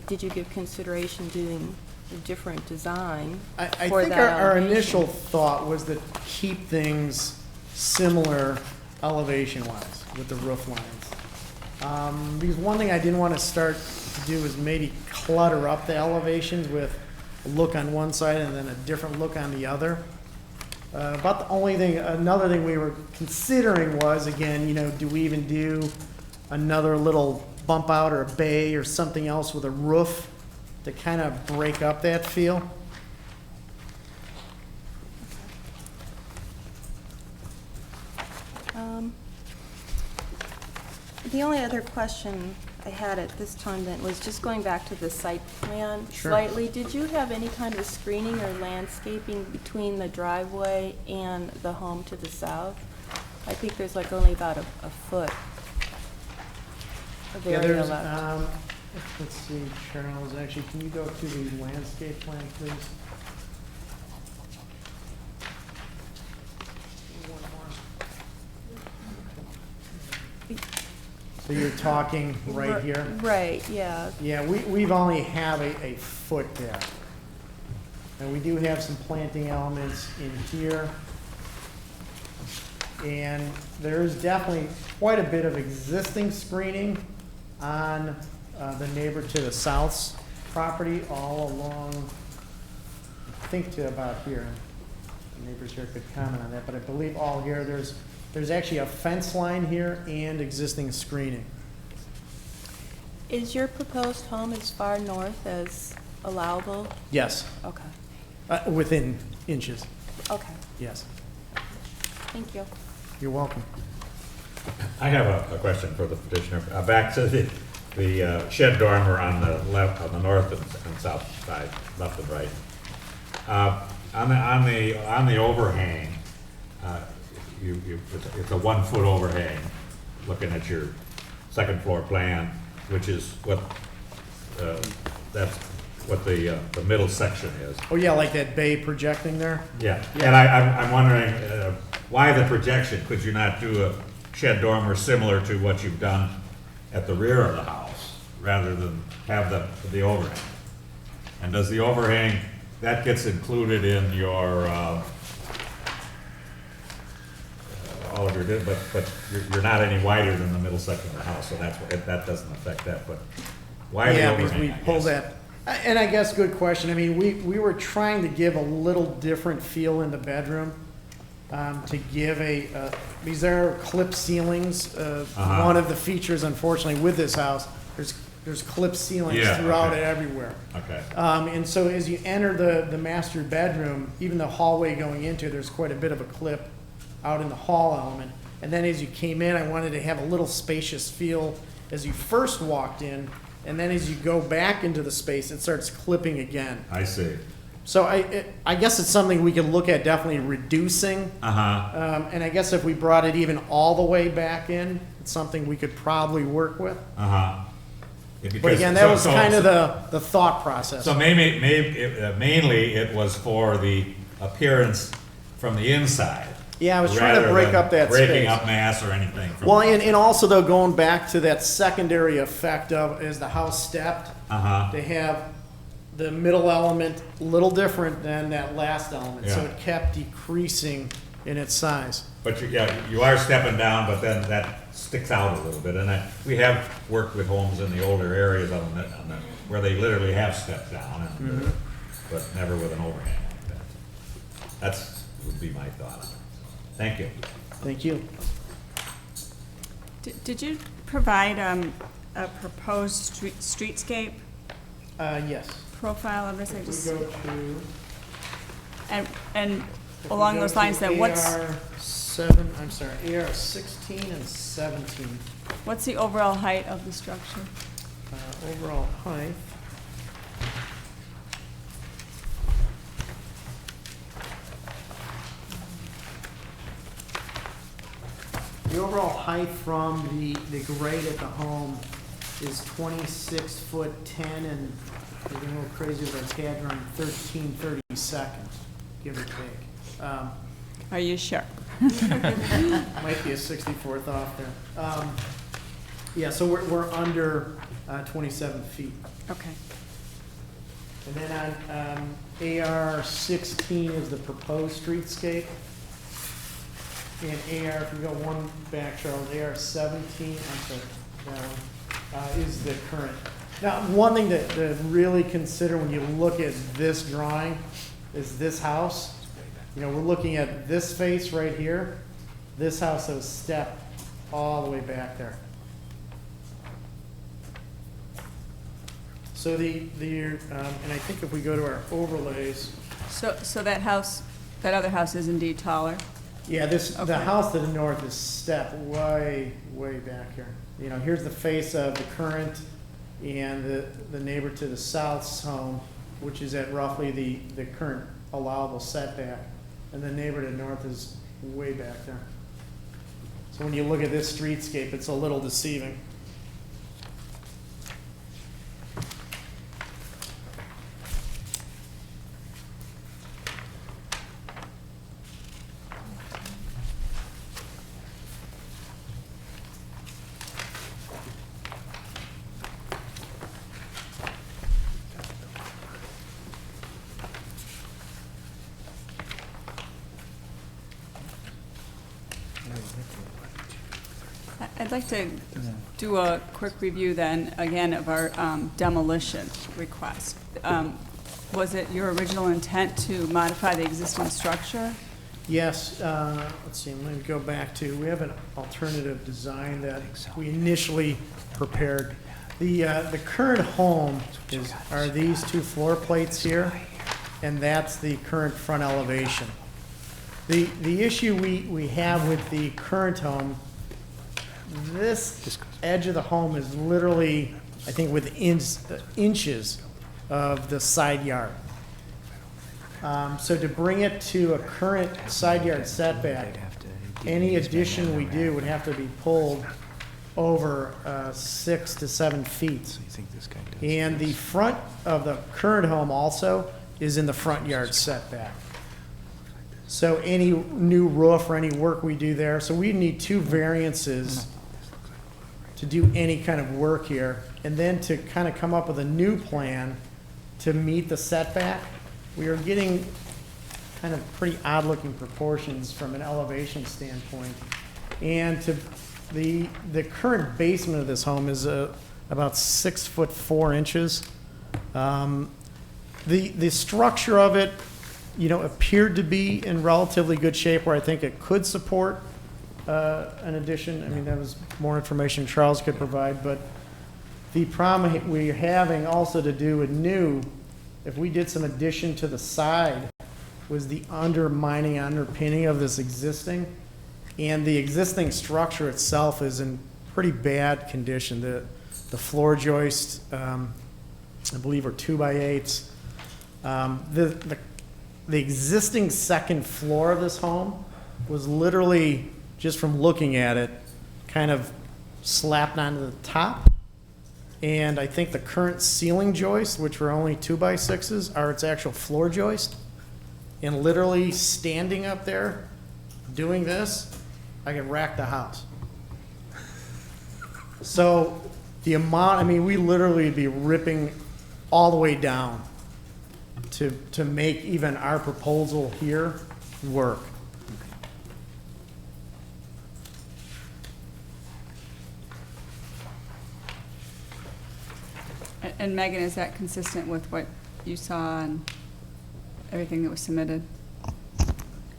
Speaker 8: did you give consideration doing a different design
Speaker 13: I
Speaker 8: for
Speaker 13: think
Speaker 8: that
Speaker 13: our
Speaker 8: elevation?
Speaker 13: initial thought was to keep things similar elevation-wise with the roof lines. Because one thing I didn't want to start to do is maybe clutter up the elevations with a look on one side and then a different look on the other. About the only thing, another thing we were considering was, again, do we even do another little bump out or a bay or something else with a roof to kind of break up that feel?
Speaker 8: The only other question I had at this time then was just going back to the site plan
Speaker 13: Sure.
Speaker 8: slightly. Did you have any kind of screening or landscaping between the driveway and the home to the south? I think there's like only about a foot of
Speaker 13: Yeah,
Speaker 8: area
Speaker 13: there's,
Speaker 8: left.
Speaker 13: let's see, Charles, actually, can you go to the landscape plan, please? So you're talking right here?
Speaker 8: Right, yeah.
Speaker 13: Yeah, we've only have a foot there. And we do have some planting elements in here. And there is definitely quite a bit of existing screening on the neighbor to the south's property all along, I think to about here. The neighbors here could comment on that, but I believe all here, there's actually a fence line here and existing screening.
Speaker 8: Is your proposed home as far north as allowable?
Speaker 13: Yes,
Speaker 8: Okay,
Speaker 13: within inches,
Speaker 8: okay,
Speaker 13: yes.
Speaker 8: thank you.
Speaker 13: You're welcome.
Speaker 4: I have a question for the petitioner. Back to the shed dormer on the left, on the north and south side, left and right. On the overhang, it's a 1 foot overhang, looking at your second floor plan, which is what, that's what the middle section is.
Speaker 13: Oh, yeah, like that bay projecting there?
Speaker 4: Yeah, and I'm wondering, why the projection? Could you not do a shed dormer similar to what you've done at the rear of the house, rather than have the overhang? And does the overhang, that gets included in your, all of your, but you're not any wider than the middle section of the house, so that's, that doesn't affect that, but why the
Speaker 13: Yeah,
Speaker 4: overhang,
Speaker 13: because we
Speaker 4: I
Speaker 13: pull
Speaker 4: guess?
Speaker 13: that, and I guess, good question. I mean, we were trying to give a little different feel in the bedroom, to give because there are clip ceilings. One of the features, unfortunately, with this house, there's clip ceilings
Speaker 4: Yeah,
Speaker 13: throughout
Speaker 4: okay.
Speaker 13: it everywhere.
Speaker 4: Okay,
Speaker 13: And so as you enter the master bedroom, even the hallway going into, there's quite a bit of a clip out in the hall element. And then as you came in, I wanted to have a little spacious feel as you first walked in, and then as you go back into the space, it starts clipping again.
Speaker 4: I see.
Speaker 13: So I guess it's something we could look at definitely reducing. And I guess if we brought it even all the way back in, it's something we could probably work with.
Speaker 4: Yeah,
Speaker 13: But
Speaker 4: because-
Speaker 13: again, that was kind of the thought process.
Speaker 4: So mainly it was for the appearance from the inside.
Speaker 13: Yeah, I was trying to
Speaker 4: rather
Speaker 13: break
Speaker 4: than
Speaker 13: up that space.
Speaker 4: breaking up mass or anything. From
Speaker 13: Well, and also though, going back to that secondary effect of, as the house stepped, they have the middle element a little different than that last element. So
Speaker 4: Yeah.
Speaker 13: it kept decreasing in its size.
Speaker 4: But you are stepping down, but then that sticks out a little bit. And we have worked with homes in the older areas where they literally have stepped down, and, but never with an overhang like that. That's, would be my thought on it. Thank you.
Speaker 13: Thank you.
Speaker 1: Did you provide a proposed streetscape
Speaker 13: Yes.
Speaker 1: profile of this? I
Speaker 13: If
Speaker 1: just,
Speaker 13: we go to.
Speaker 1: and along those lines, then what's
Speaker 13: AR 16 and 17.
Speaker 1: what's the overall height of the structure?
Speaker 13: Overall height. The overall height from the grade at the home is 26 foot 10, and getting a little crazy with our CAD drawing, 13/32, give or take.
Speaker 1: Are you sure?
Speaker 13: Might be a 64th off there. Yeah, so we're under 27 feet.
Speaker 1: Okay.
Speaker 13: And then on AR 16 is the proposed streetscape. And AR, if you go one back, Charles, AR 17, I'm sorry, that one, is the current. Now, one thing to really consider when you look at this drawing is this house. You know, we're looking at this face right here. This house has stepped all the way back there. So and I think if we go to our overlays,
Speaker 1: So that house, that other house is indeed taller?
Speaker 13: yeah, the
Speaker 1: Okay.
Speaker 13: house to the north is stepped way back here. You know, here's the face of the current and the neighbor to the south's home, which is at roughly the current allowable setback. And the neighbor to the north is way back there. So when you look at this streetscape, it's a little deceiving.
Speaker 1: I'd like to do a quick review then, again, of our demolition request. Was it your original intent to modify the existing structure?
Speaker 13: Yes, let's see, let me go back to, we have an alternative design that we initially prepared. The current home are these two floor plates here, and that's the current front elevation. The issue we have with the current home, this edge of the home is literally, I think, within inches of the side yard. So to bring it to a current side yard setback, any addition we do would have to be pulled over 6 to 7 feet. And the front of the current home also is in the front yard setback. So any new roof or any work we do there, so we need 2 variances to do any kind of work here, and then to kind of come up with a new plan to meet the setback. We are getting kind of pretty odd-looking proportions from an elevation standpoint. And to the current basement of this home is about 6 foot 4 inches. The structure of it, you know, appeared to be in relatively good shape where I think it could support an addition. I mean, that was more information Charles could provide, but the problem we're having also to do with new, if we did some addition to the side, was the underpinning of this existing. And the existing structure itself is in pretty bad condition. The floor joists, I believe, are 2x8s. The existing second floor of this home was literally, just from looking at it, kind of slapped onto the top. And I think the current ceiling joists, which were only 2x6s, are its actual floor joist. And literally standing up there, doing this, I could rack the house. So the amount, I mean, we literally would be ripping all the way down to make even our proposal here work.
Speaker 1: And Megan, is that consistent with what you saw and everything that was submitted?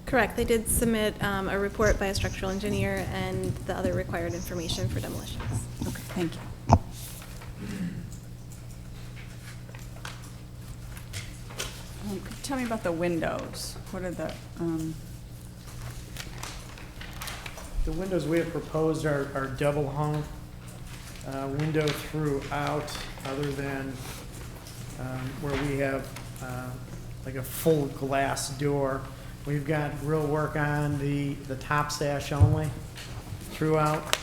Speaker 5: Correct. They did submit a report by a structural engineer and the other required information for demolitions.
Speaker 1: Okay, thank you. Could you tell me about the windows? What are the
Speaker 13: windows we have proposed are double hung window throughout, other than where we have like a full glass door. We've got grill work on the top sash only throughout,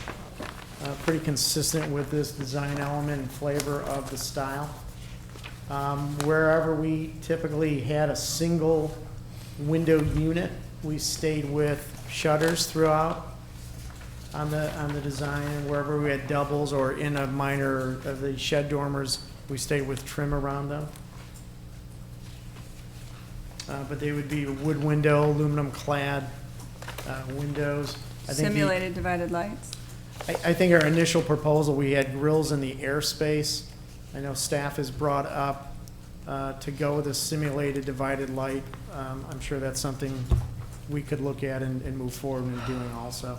Speaker 13: pretty consistent with this design element and flavor of the style. Wherever we typically had a single window unit, we stayed with shutters throughout. on the design, and wherever we had doubles or in a minor of the shed dormers, we stayed with trim around them. But they would be wood window, aluminum clad windows. I think the-
Speaker 1: Simulated divided lights?
Speaker 13: I think our initial proposal, we had grills in the airspace. I know staff has brought up to go with a simulated divided light. I'm sure that's something we could look at and move forward in doing also.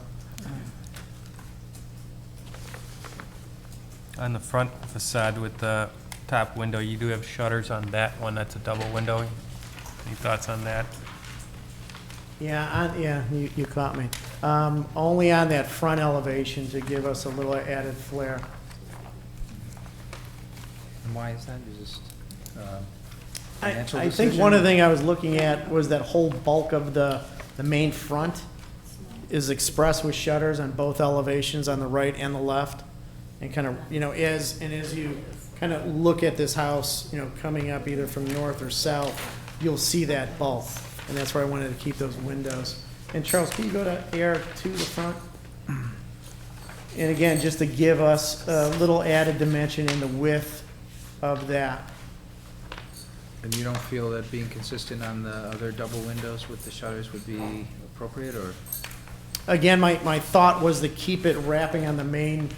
Speaker 2: On the front facade with the top window, you do have shutters on that one, that's a double window. Any thoughts on that?
Speaker 13: Yeah, you caught me. Only on that front elevation to give us a little added flair.
Speaker 6: And why is that? Is this
Speaker 13: I
Speaker 6: financial
Speaker 13: think
Speaker 6: decision?
Speaker 13: one of the things I was looking at was that whole bulk of the main front is expressed with shutters on both elevations, on the right and the left. And kind of, as you kind of look at this house, coming up either from north or south, you'll see that bulk. And that's why I wanted to keep those windows. And Charles, can you go to AR2, the front? And again, just to give us a little added dimension in the width of that.
Speaker 6: And you don't feel that being consistent on the other double windows with the shutters would be appropriate, or?
Speaker 13: Again, my thought was to keep it wrapping on the main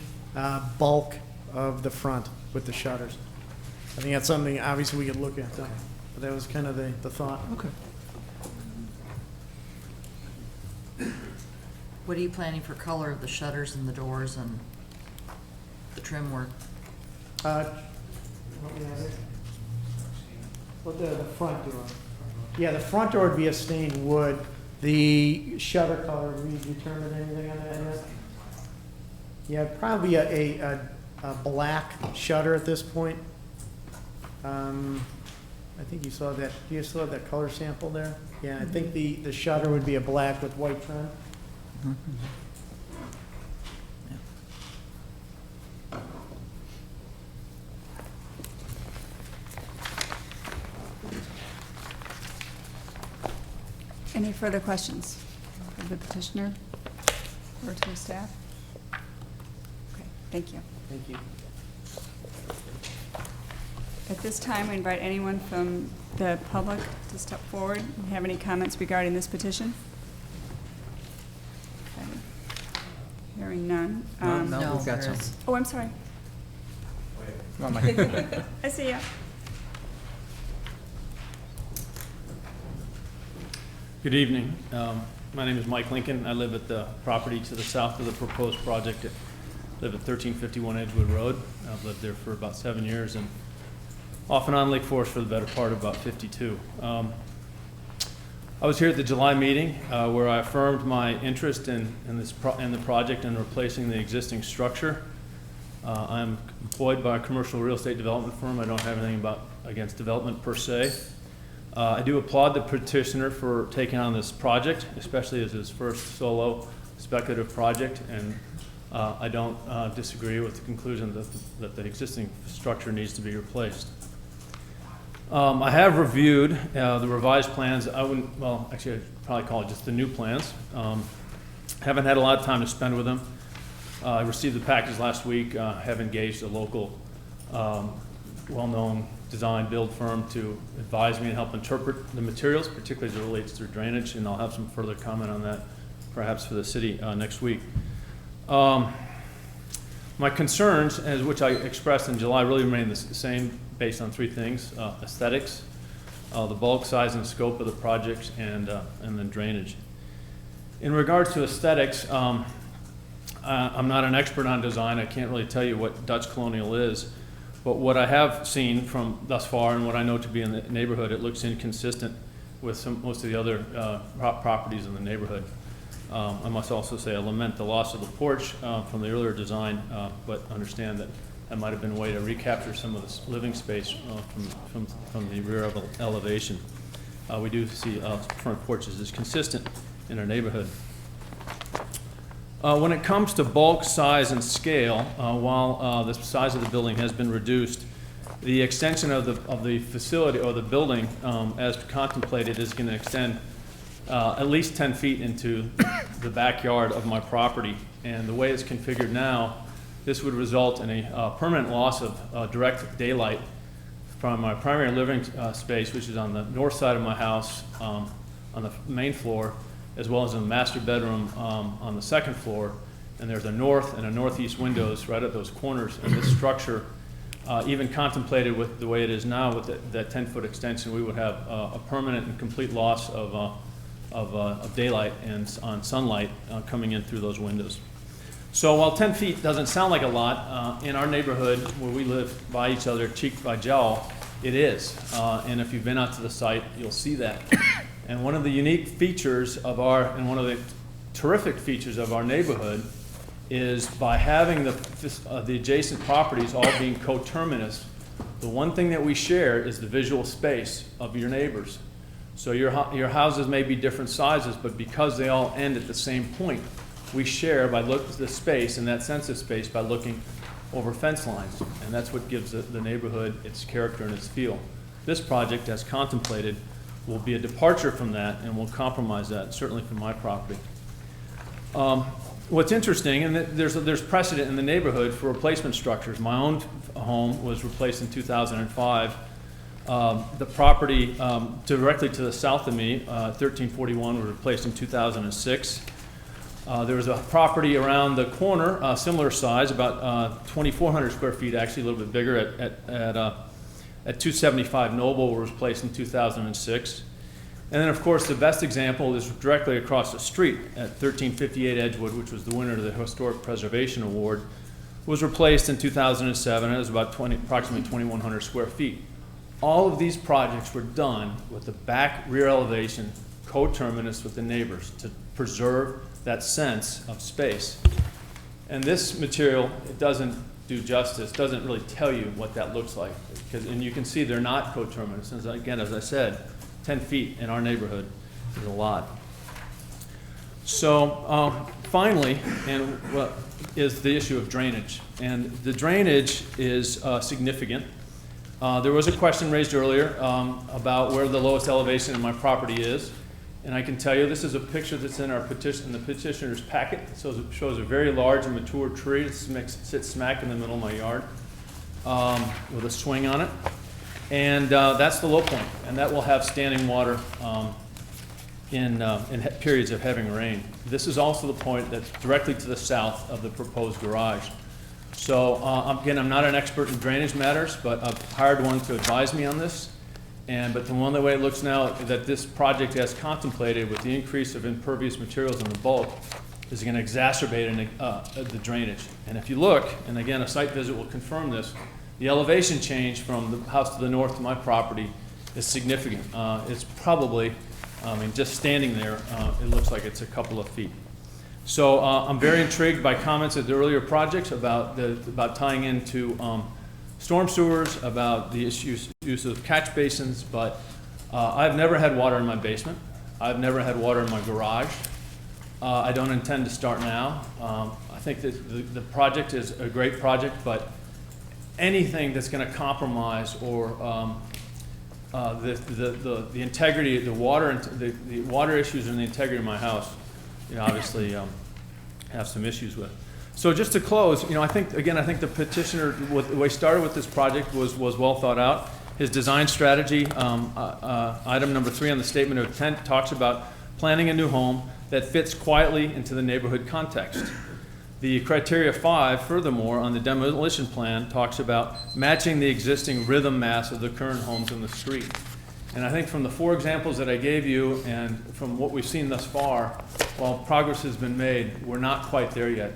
Speaker 13: bulk of the front with the shutters. I think that's something, obviously, we could look at, though. But that was kind of the thought.
Speaker 6: Okay.
Speaker 3: What are you planning for color of the shutters and the doors and the trim work?
Speaker 13: What we have here? Well, the front door. Yeah, the front door would be a stained wood. The shutter color, have we determined anything on that yet? Yeah, probably a black shutter at this point. I think you saw that, do you still have that color sample there? Yeah, I think the shutter would be a black with white trim.
Speaker 1: Any further questions of the petitioner or to the staff? Okay, thank you.
Speaker 13: Thank you.
Speaker 1: At this time, we invite anyone from the public to step forward and have any comments regarding this petition. Okay. Hearing none.
Speaker 6: No,
Speaker 3: No,
Speaker 6: we've got
Speaker 3: there
Speaker 6: some.
Speaker 3: is.
Speaker 1: Oh, I'm sorry.
Speaker 6: Come on, Mike.
Speaker 1: I see ya.
Speaker 16: Good evening. My name is Mike Lincoln. I live at the property to the south of the proposed project. I live at 1351 Edgewood Road. I've lived there for about 7 years and off and on Lake Forest for the better part of about 52. I was here at the July meeting where I affirmed my interest in the project and replacing the existing structure. I'm employed by a commercial real estate development firm. I don't have anything against development per se. I do applaud the petitioner for taking on this project, especially as his first solo speculative project, and I don't disagree with the conclusion that the existing structure needs to be replaced. I have reviewed the revised plans. Actually, I'd probably call it just the new plans. Haven't had a lot of time to spend with them. I received the package last week. Have engaged a local, well-known design build firm to advise me and help interpret the materials, particularly as it relates to drainage, and I'll have some further comment on that perhaps for the city next week. My concerns, which I expressed in July, really remain the same based on three things: aesthetics, the bulk, size, and scope of the project, and then drainage. In regards to aesthetics, I'm not an expert on design. I can't really tell you what Dutch colonial is. But what I have seen from thus far and what I know to be in the neighborhood, it looks inconsistent with most of the other properties in the neighborhood. I must also say I lament the loss of the porch from the earlier design, but understand that that might have been a way to recapture some of this living space from the rear elevation. We do see front porches as consistent in our neighborhood. When it comes to bulk, size, and scale, while the size of the building has been reduced, the extension of the facility or the building, as contemplated, is going to extend at least 10 feet into the backyard of my property. And the way it's configured now, this would result in a permanent loss of direct daylight from my primary living space, which is on the north side of my house on the main floor, as well as in the master bedroom on the second floor. And there's a north and a northeast windows right at those corners. And this structure, even contemplated with the way it is now with that 10-foot extension, we would have a permanent and complete loss of daylight and on sunlight coming in through those windows. So while 10 feet doesn't sound like a lot, in our neighborhood where we live by each other, cheek by jowl, it is. And if you've been out to the site, you'll see that. And one of the unique features of and one of the terrific features of our neighborhood is by having the adjacent properties all being coterminous, the one thing that we share is the visual space of your neighbors. So your houses may be different sizes, but because they all end at the same point, we share by looking at the space and that sense of space by looking over fence lines. And that's what gives the neighborhood its character and its feel. This project, as contemplated, will be a departure from that and will compromise that, certainly from my property. What's interesting, and there's precedent in the neighborhood for replacement structures. My own home was replaced in 2005. The property directly to the south of me, 1341, was replaced in 2006. There was a property around the corner, similar size, about 2,400 square feet, actually a little bit bigger, at 275 Noble, was replaced in 2006. And then, of course, the best example is directly across the street at 1358 Edgewood, which was the winner of the Historic Preservation Award, was replaced in 2007. It was about approximately 2,100 square feet. All of these projects were done with the back rear elevation coterminous with the neighbors to preserve that sense of space. And this material, it doesn't do justice, doesn't really tell you what that looks like. And you can see they're not coterminous. And again, as I said, 10 feet in our neighborhood is a lot. So finally, is the issue of drainage. And the drainage is significant. There was a question raised earlier about where the lowest elevation in my property is. And I can tell you this is a picture that's in our petition, in the petitioner's packet. So it shows a very large and mature tree that sits smack in the middle of my yard with a swing on it. And that's the low point, and that will have standing water in periods of heavy rain. This is also the point that's directly to the south of the proposed garage. So again, I'm not an expert in drainage matters, but I've hired one to advise me on this. But the way it looks now, that this project as contemplated with the increase of impervious materials in the bulk is going to exacerbate the drainage. And if you look, and again, a site visit will confirm this, the elevation change from the house to the north to my property is significant. It's probably, just standing there, it looks like it's a couple of feet. So I'm very intrigued by comments at the earlier projects about tying into storm sewers, about the use of catch basins, but I've never had water in my basement. I've never had water in my garage. I don't intend to start now. I think that the project is a great project, but anything that's going to compromise or the integrity, the water issues and the integrity of my house, obviously have some issues with. So just to close, I think the petitioner, the way he started with this project was well thought out. His design strategy, item number 3 on the statement of intent, talks about planning a new home that fits quietly into the neighborhood context. The criteria 5, furthermore, on the demolition plan talks about matching the existing rhythm mass of the current homes in the street. And I think from the 4 examples that I gave you and from what we've seen thus far, while progress has been made, we're not quite there yet.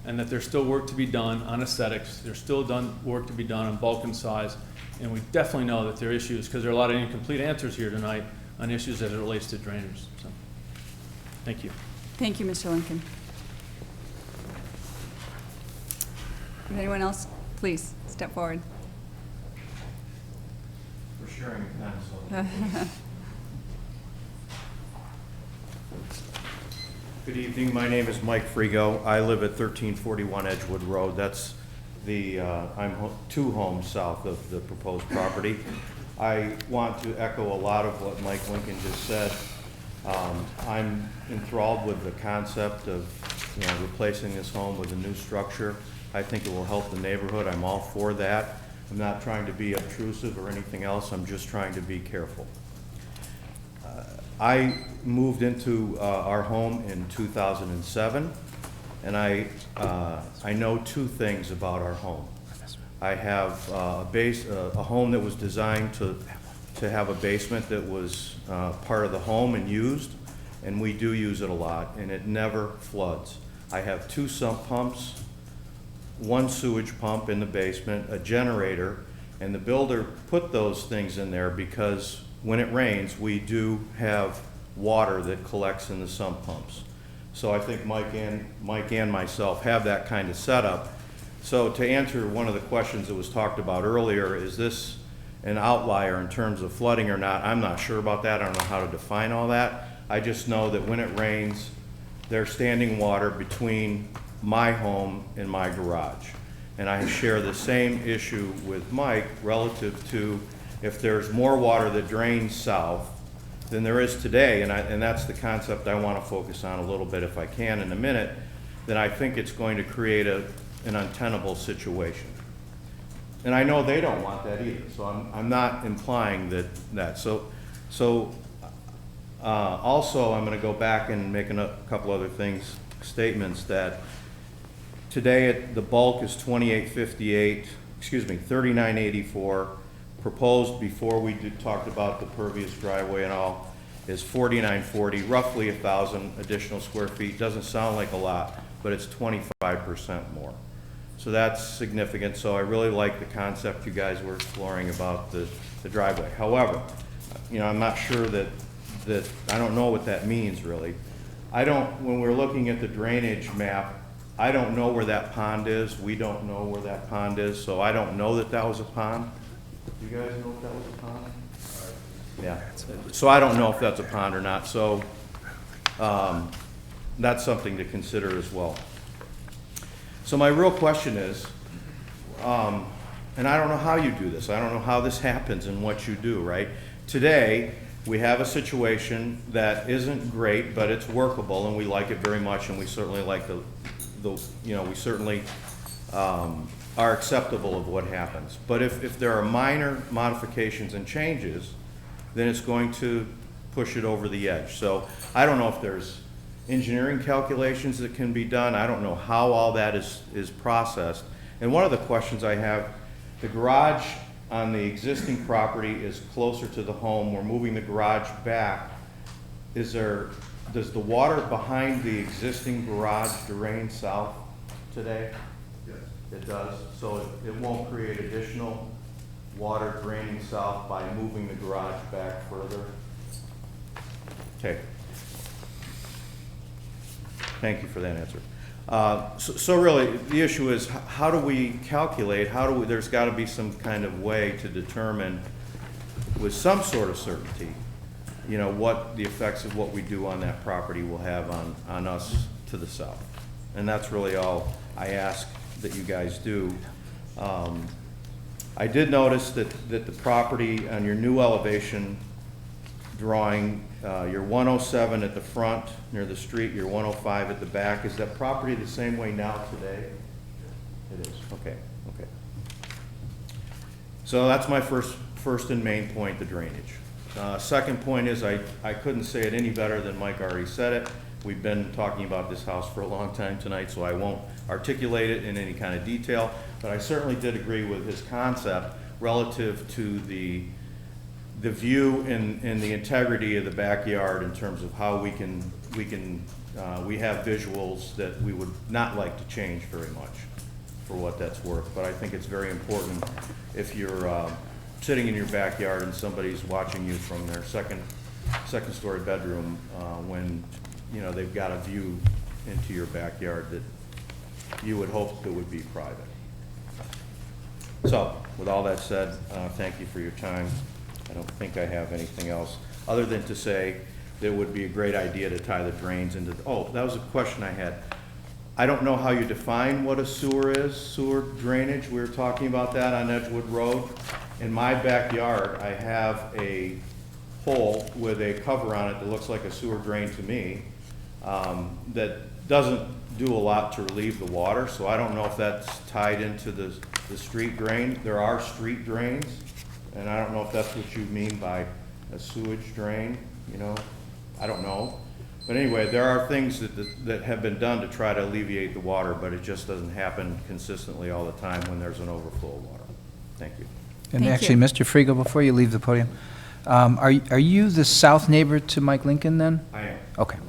Speaker 16: And that there's still work to be done on aesthetics. There's still work to be done on bulk and size. And we definitely know that there are issues, because there are a lot of incomplete answers here tonight on issues as it relates to drainage. So, thank you.
Speaker 1: Thank you, Mr. Lincoln. If anyone else, please step forward.
Speaker 17: For sharing a pencil. Good evening. My name is Mike Frigo. I live at 1341 Edgewood Road. That's I'm 2 homes south of the proposed property. I want to echo a lot of what Mike Lincoln just said. I'm enthralled with the concept of, replacing this home with a new structure. I think it will help the neighborhood. I'm all for that. I'm not trying to be obtrusive or anything else. I'm just trying to be careful. I moved into our home in 2007, and I know two things about our home. I have a home that was designed to have a basement that was part of the home and used, and we do use it a lot, and it never floods. I have 2 sump pumps, 1 sewage pump in the basement, a generator, and the builder put those things in there because when it rains, we do have water that collects in the sump pumps. So I think Mike and myself have that kind of setup. So to answer one of the questions that was talked about earlier, is this an outlier in terms of flooding or not? I'm not sure about that. I don't know how to define all that. I just know that when it rains, there's standing water between my home and my garage. And I share the same issue with Mike relative to if there's more water that drains south than there is today, and that's the concept I want to focus on a little bit if I can in a minute, then I think it's going to create an untenable situation. And I know they don't want that either, so I'm not implying that. Also, I'm going to go back and make a couple other statements that today the bulk is 3984. Proposed before we talked about the pervious driveway and all is 4940, roughly 1,000 additional square feet. Doesn't sound like a lot, but it's 25% more. So that's significant. So I really like the concept you guys were exploring about the driveway. However, I'm not sure that I don't know what that means really. When we're looking at the drainage map, I don't know where that pond is. We don't know where that pond is, so I don't know that was a pond. Do you guys know if that was a pond? Yeah. So I don't know if that's a pond or not. So that's something to consider as well. So my real question is, and I don't know how you do this. I don't know how this happens and what you do, right? Today, we have a situation that isn't great, but it's workable, and we like it very much, and we certainly like we certainly are acceptable of what happens. But if there are minor modifications and changes, then it's going to push it over the edge. So I don't know if there's engineering calculations that can be done. I don't know how all that is processed. And one of the questions I have, the garage on the existing property is closer to the home. We're moving the garage back. Does the water behind the existing garage drain south today? Yes. It does. So it won't create additional water draining south by moving the garage back further? Okay. Thank you for that answer. So really, the issue is how do we calculate, there's got to be some kind of way to determine with some sort of certainty, what the effects of what we do on that property will have on us to the south. And that's really all I ask that you guys do. I did notice that the property on your new elevation drawing, your 107 at the front near the street, your 105 at the back. Is that property the same way now today? It is. Okay. Okay. So that's my first and main point, the drainage. Second point is I couldn't say it any better than Mike already said it. We've been talking about this house for a long time tonight, so I won't articulate it in any kind of detail, but I certainly did agree with his concept relative to the view and the integrity of the backyard in terms of how we have visuals that we would not like to change very much for what that's worth. But I think it's very important if you're sitting in your backyard and somebody's watching you from their second story bedroom when they've got a view into your backyard that you would hope that would be private. So with all that said, thank you for your time. I don't think I have anything else other than to say that it would be a great idea to tie the drains into, that was a question I had. I don't know how you define what a sewer is, sewer drainage. We were talking about that on Edgewood Road. In my backyard, I have a pole with a cover on it that looks like a sewer drain to me, that doesn't do a lot to relieve the water, so I don't know if that's tied into the street drain. There are street drains, and I don't know if that's what you mean by a sewage drain, you know? I don't know. But anyway, there are things that have been done to try to alleviate the water, but it just doesn't happen consistently all the time when there's an overflow of water. Thank you.
Speaker 6: And
Speaker 1: Thank
Speaker 6: actually,
Speaker 1: you.
Speaker 6: Mr. Frigo, before you leave the podium, are you the south neighbor to Mike Lincoln then?
Speaker 17: I am.
Speaker 6: Okay.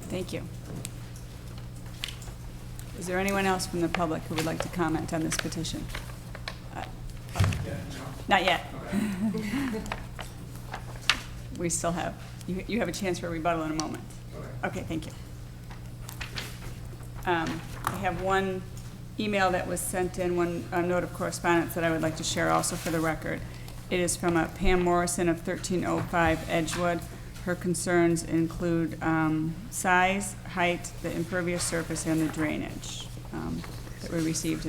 Speaker 1: Thank you. Is there anyone else from the public who would like to comment on this petition? Not yet. We still have, you have a chance for a rebuttal in a moment. Okay, thank you. I have one email that was sent in, one note of correspondence that I would like to share also for the record. It is from Pam Morrison of 1305 Edgewood. Her concerns include size, height, the impervious surface, and the drainage that we received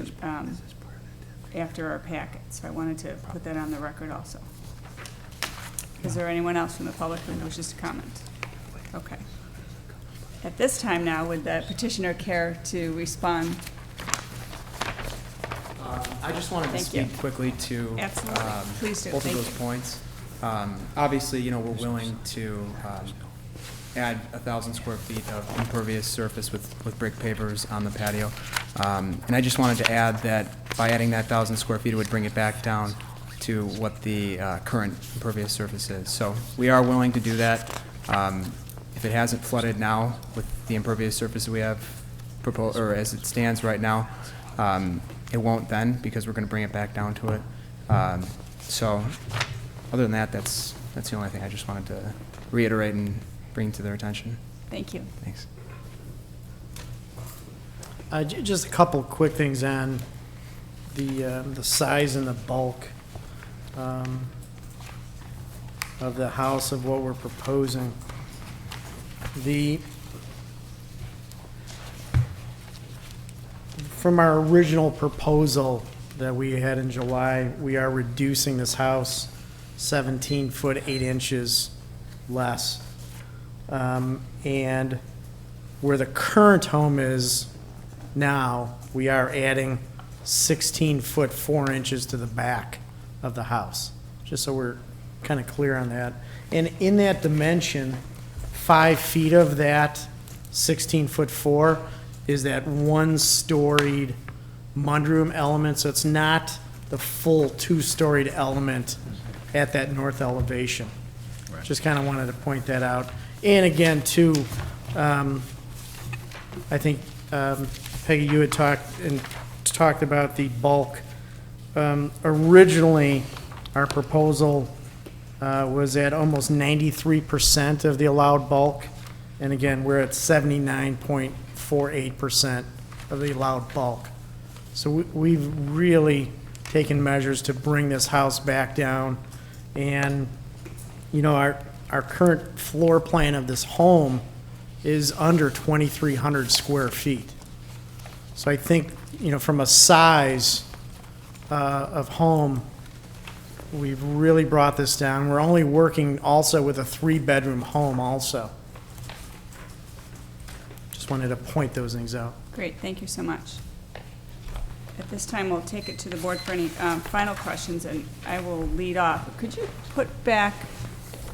Speaker 1: after our packet. So I wanted to put that on the record also. Is there anyone else from the public who wishes to comment? Okay. At this time now, would the petitioner care to respond?
Speaker 18: I just wanted to
Speaker 1: Thank you.
Speaker 18: speak quickly to
Speaker 1: Absolutely. Please do.
Speaker 18: both
Speaker 1: Thank
Speaker 18: of those
Speaker 1: you.
Speaker 18: points. Obviously, you know, we're willing to add 1,000 square feet of impervious surface with brick pavers on the patio. And I just wanted to add that by adding that 1,000 square feet, it would bring it back down to what the current impervious surface is. So we are willing to do that. If it hasn't flooded now with the impervious surface that we have proposed, or as it stands right now, it won't then, because we're going to bring it back down to it. So other than that, that's the only thing I just wanted to reiterate and bring to their attention.
Speaker 1: Thank you.
Speaker 18: Thanks.
Speaker 13: Just a couple quick things on the size and the bulk of the house, of what we're proposing. From our original proposal that we had in July, we are reducing this house 17 foot 8 inches less. And where the current home is now, we are adding 16 foot 4 inches to the back of the house, just so we're kind of clear on that. And in that dimension, 5 feet of that 16 foot 4 is that one-storied mudroom element, so it's not the full two-storied element at that north elevation. Just kind of wanted to point that out. And again, too, I think, Peggy, you had talked about the bulk. Originally, our proposal was at almost 93% of the allowed bulk. And again, we're at 79.48% of the allowed bulk. So we've really taken measures to bring this house back down. And, you know, our current floor plan of this home is under 2,300 square feet. So I think, you know, from a size of home, we've really brought this down. We're only working also with a 3-bedroom home also. Just wanted to point those things out.
Speaker 1: Great, thank you so much. At this time, we'll take it to the board for any final questions, and I will lead off. Could you put back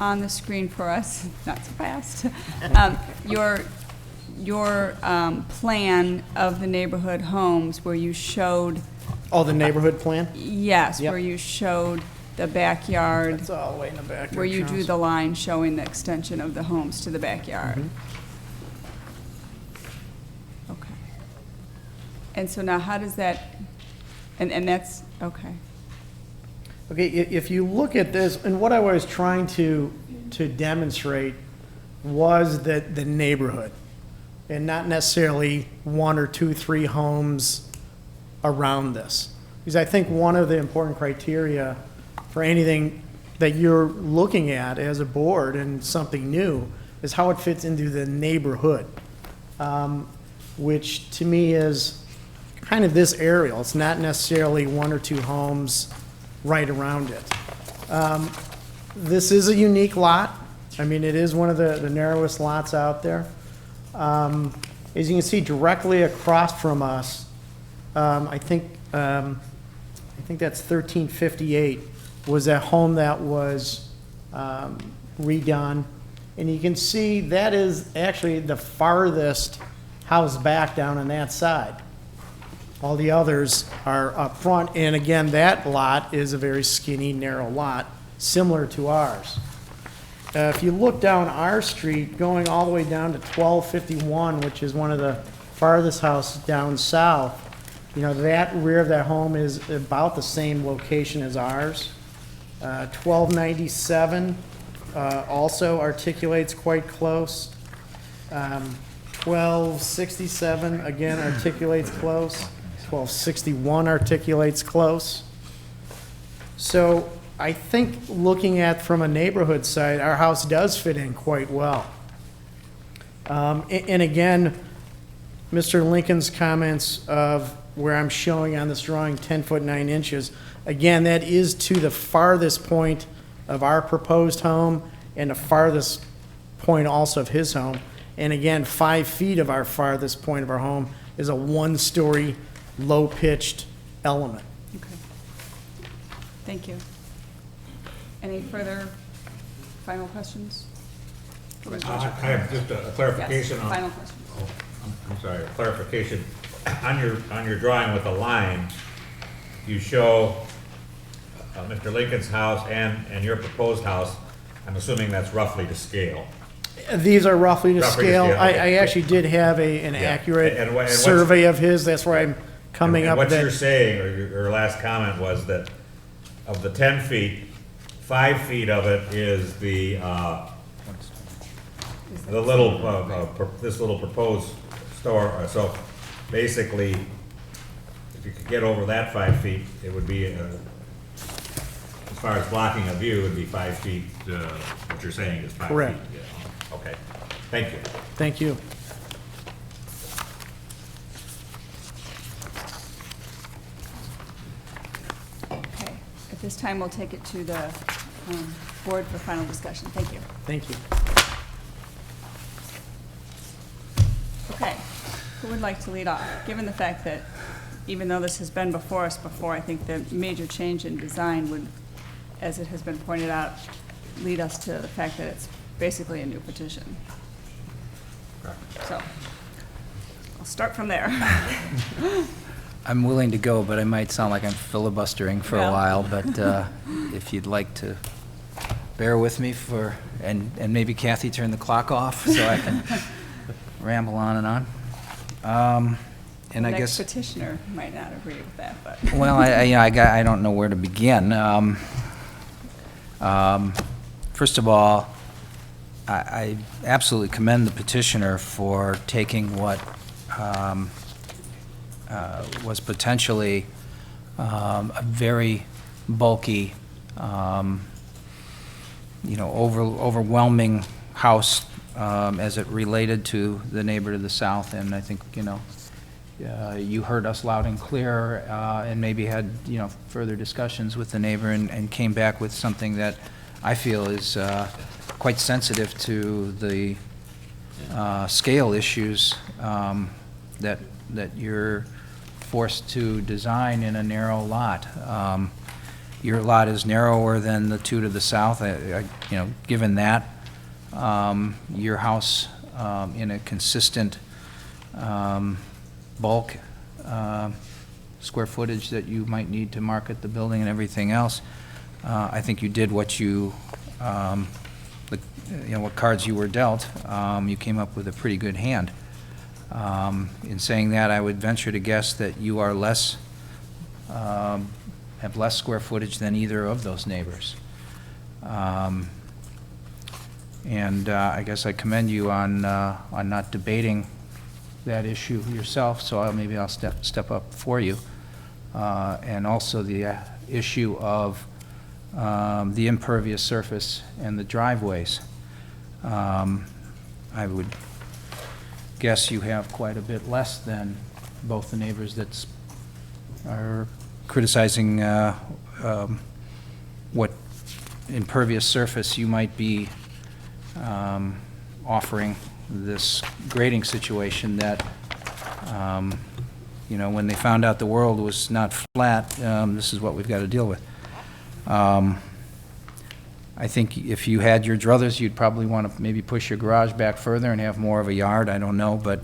Speaker 1: on the screen for us, not so fast, your plan of the neighborhood homes where you showed...
Speaker 13: Oh, the neighborhood plan?
Speaker 1: Yes,
Speaker 13: Yep.
Speaker 1: where you showed the backyard.
Speaker 13: It's all the way in the back there,
Speaker 1: Where you drew
Speaker 13: Charles.
Speaker 1: the line showing the extension of the homes to the backyard.
Speaker 13: Mhm.
Speaker 1: Okay. And so now how does that, and that's, okay.
Speaker 13: Okay, if you look at this, and what I was trying to demonstrate was that the neighborhood, and not necessarily 1 or 2, 3 homes around this. Because I think one of the important criteria for anything that you're looking at as a board and something new is how it fits into the neighborhood, which to me is kind of this aerial. It's not necessarily 1 or 2 homes right around it. This is a unique lot. I mean, it is one of the narrowest lots out there. As you can see, directly across from us, I think that's 1358, was a home that was redone. And you can see that is actually the farthest house back down on that side. All the others are up front, and again, that lot is a very skinny, narrow lot, similar to ours. If you look down our street, going all the way down to 1251, which is one of the farthest houses down south, you know, that rear of that home is about the same location as ours. 1297 also articulates quite close. 1267, again, articulates close. 1261 articulates close. So I think looking at from a neighborhood side, our house does fit in quite well. And again, Mr. Lincoln's comments of where I'm showing on this drawing 10 foot 9 inches, again, that is to the farthest point of our proposed home and the farthest point also of his home. And again, 5 feet of our farthest point of our home is a 1-story, low-pitched element.
Speaker 1: Okay. Thank you. Any further final questions?
Speaker 4: I have just a clarification
Speaker 1: Yes,
Speaker 4: on.
Speaker 1: final question.
Speaker 4: Oh, I'm sorry, a clarification. On your drawing with a line, you show Mr. Lincoln's house and your proposed house. I'm assuming that's roughly to scale.
Speaker 13: These are roughly to
Speaker 4: Roughly to
Speaker 13: scale.
Speaker 4: scale, okay.
Speaker 13: I actually did have an
Speaker 4: Yeah.
Speaker 13: accurate
Speaker 4: And what's-
Speaker 13: survey of his. That's where I'm coming
Speaker 4: And
Speaker 13: up
Speaker 4: what
Speaker 13: with
Speaker 4: you're
Speaker 13: that.
Speaker 4: saying, or your last comment was that of the 10 feet, 5 feet of it is the little, this little proposed store. So basically, if you could get over that 5 feet, it would be, as far as blocking a view, it would be 5 feet, what you're saying is 5 feet.
Speaker 13: Correct.
Speaker 4: Yeah. Okay, thank you.
Speaker 13: Thank you.
Speaker 1: Okay. At this time, we'll take it to the board for final discussion. Thank you.
Speaker 13: Thank you.
Speaker 1: Okay. Who would like to lead off? Given the fact that even though this has been before us before, I think the major change in design would, as it has been pointed out, lead us to the fact that it's basically a new petition. So, I'll start from there.
Speaker 6: I'm willing to go, but I might sound like I'm filibustering for a
Speaker 1: Well.
Speaker 6: while, but if you'd like to bear with me for, and maybe Kathy turn the clock off so I can ramble on and on. And I
Speaker 1: The
Speaker 6: guess,
Speaker 1: next petitioner might not agree with that, but.
Speaker 6: well, I don't know where to begin. First of all, I absolutely commend the petitioner for taking what was potentially a very bulky, overwhelming house as it related to the neighbor to the south. And I think, you heard us loud and clear and maybe had, further discussions with the neighbor and came back with something that I feel is quite sensitive to the scale issues that you're forced to design in a narrow lot. Your lot is narrower than the two to the south. Given that, your house in a consistent bulk square footage that you might need to market the building and everything else, I think you did what what cards you were dealt. You came up with a pretty good hand. In saying that, I would venture to guess that you are have less square footage than either of those neighbors. And I guess I commend you on not debating that issue yourself, so maybe I'll step up for you. And also the issue of the impervious surface and the driveways. I would guess you have quite a bit less than both the neighbors that are criticizing what impervious surface you might be offering this grading situation that, you know, when they found out the world was not flat, this is what we've got to deal with. I think if you had your druthers, you'd probably want to maybe push your garage back further and have more of a yard, I don't know, but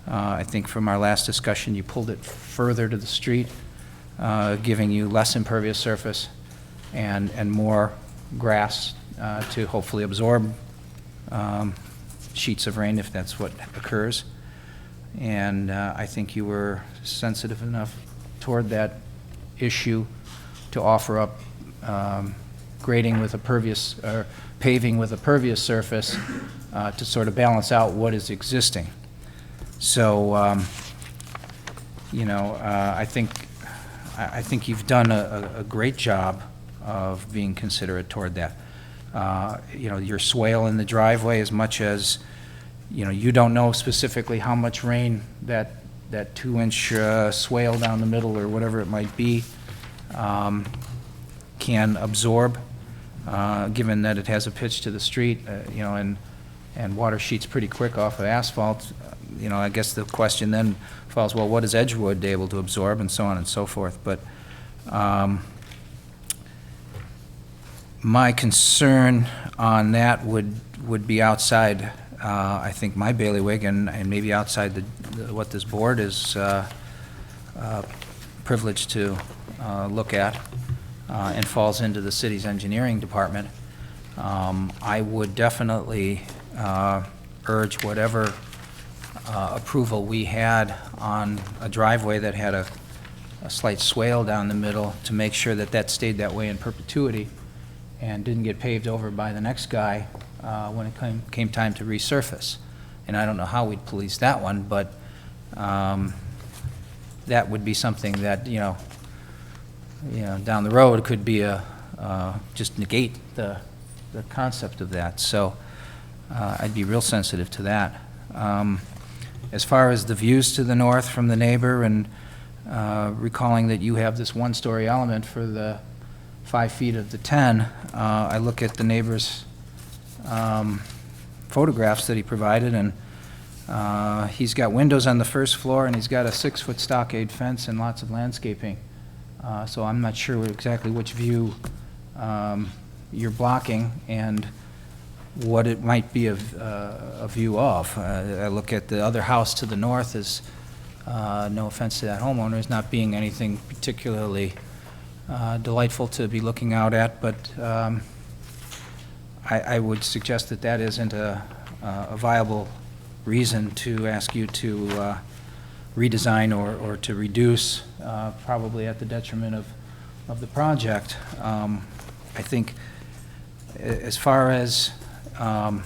Speaker 6: I think from our last discussion, you pulled it further to the street, giving you less impervious surface and more grass to hopefully absorb sheets of rain if that's what occurs. And I think you were sensitive enough toward that issue to offer up grading with a pervious, or paving with a pervious surface to sort of balance out what is existing. So, you know, I think you've done a great job of being considerate toward that. You know, your swale in the driveway, as much as, you know, you don't know specifically how much rain that 2-inch swale down the middle or whatever it might be can absorb, given that it has a pitch to the street, you know, and water sheets pretty quick off of asphalt. You know, I guess the question then falls, well, what is Edgewood able to absorb, and so on and so forth. But my concern on that would be outside, I think, my bailiwick, and maybe outside what this board is privileged to look at, and falls into the city's engineering department. I would definitely urge whatever approval we had on a driveway that had a slight swale down the middle to make sure that that stayed that way in perpetuity and didn't get paved over by the next guy when it came time to resurface. And I don't know how we'd police that one, but that would be something that, you know, down the road could be just negate the concept of that. So I'd be real sensitive to that. As far as the views to the north from the neighbor, and recalling that you have this one-story element for the 5 feet of the 10, I look at the neighbor's photographs that he provided, and he's got windows on the first floor, and he's got a 6-foot stockade fence and lots of landscaping. So I'm not sure exactly which view you're blocking and what it might be a view of. I look at the other house to the north as, no offense to that homeowner, as not being anything particularly delightful to be looking out at, but I would suggest that that isn't a viable reason to ask you to redesign or to reduce, probably at the detriment of the project. I think as far as, I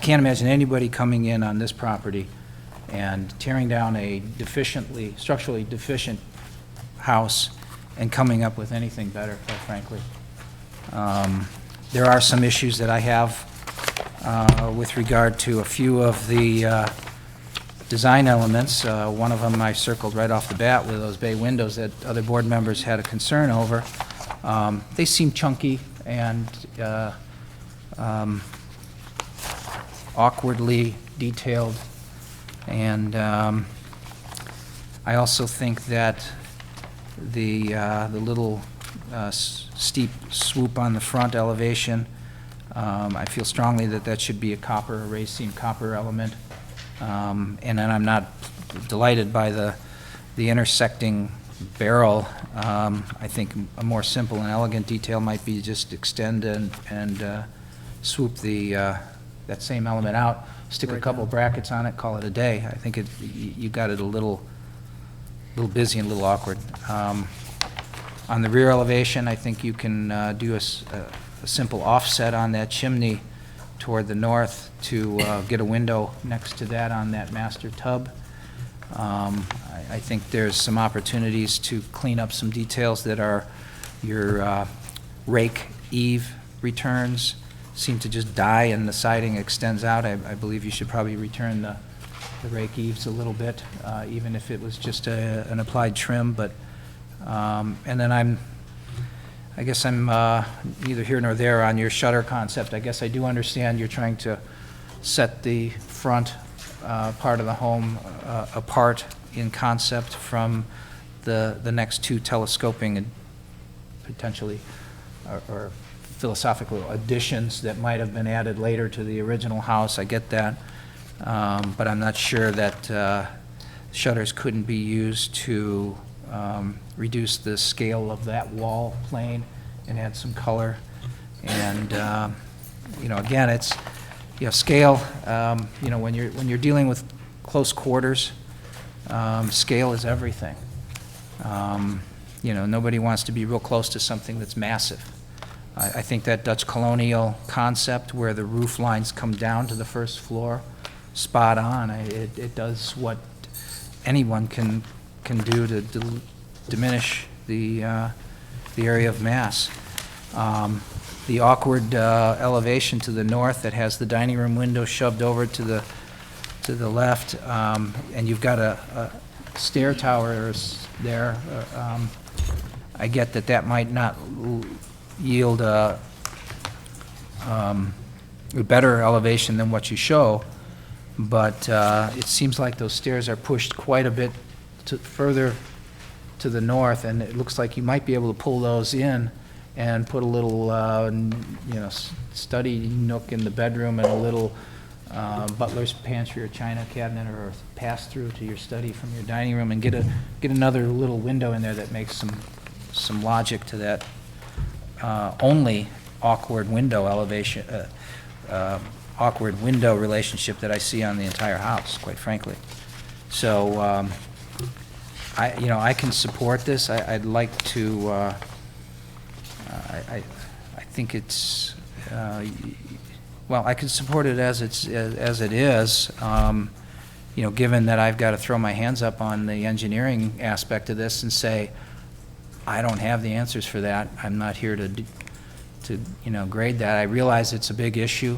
Speaker 6: can't imagine anybody coming in on this property and tearing down a structurally deficient house and coming up with anything better, quite frankly. There are some issues that I have with regard to a few of the design elements. One of them I circled right off the bat with those bay windows that other board members had a concern over. They seem chunky and awkwardly detailed, and I also think that the little steep swoop on the front elevation, I feel strongly that that should be a raised seam copper element. And then I'm not delighted by the intersecting barrel. I think a more simple and elegant detail might be just extend and swoop that same element out, stick a couple brackets on it, call it a day. I think you got it a little busy and a little awkward. On the rear elevation, I think you can do a simple offset on that chimney toward the north to get a window next to that on that master tub. I think there's some opportunities to clean up some details that are your rake eave returns seem to just die and the siding extends out. I believe you should probably return the rake eaves a little bit, even if it was just an applied trim. But and then I guess I'm neither here nor there on your shutter concept. I guess I do understand you're trying to set the front part of the home apart in concept from the next two telescoping and potentially or philosophical additions that might have been added later to the original house. I get that. But I'm not sure that shutters couldn't be used to reduce the scale of that wall plane and add some color. And, you know, again, it's, you know, scale, you know, when you're dealing with close quarters, scale is everything. You know, nobody wants to be real close to something that's massive. I think that Dutch colonial concept where the roof lines come down to the first floor, spot on. It does what anyone can do to diminish the area of mass. The awkward elevation to the north that has the dining room window shoved over to the left, and you've got a stair tower there. I get that might not yield a better elevation than what you show, but it seems like those stairs are pushed quite a bit further to the north, and it looks like you might be able to pull those in and put a little, you know, study nook in the bedroom and a little butler's pantry or china cabinet or pass-through to your study from your dining room, and get another little window in there that makes some logic to that only awkward window elevation, awkward window relationship that I see on the entire house, quite frankly. So, I can support this. I'd like to. I think it's. Well, I can support it as it is. You know, given that I've got to throw my hands up on the engineering aspect of this and say, I don't have the answers for that. I'm not here to you know, grade that. I realize it's a big issue.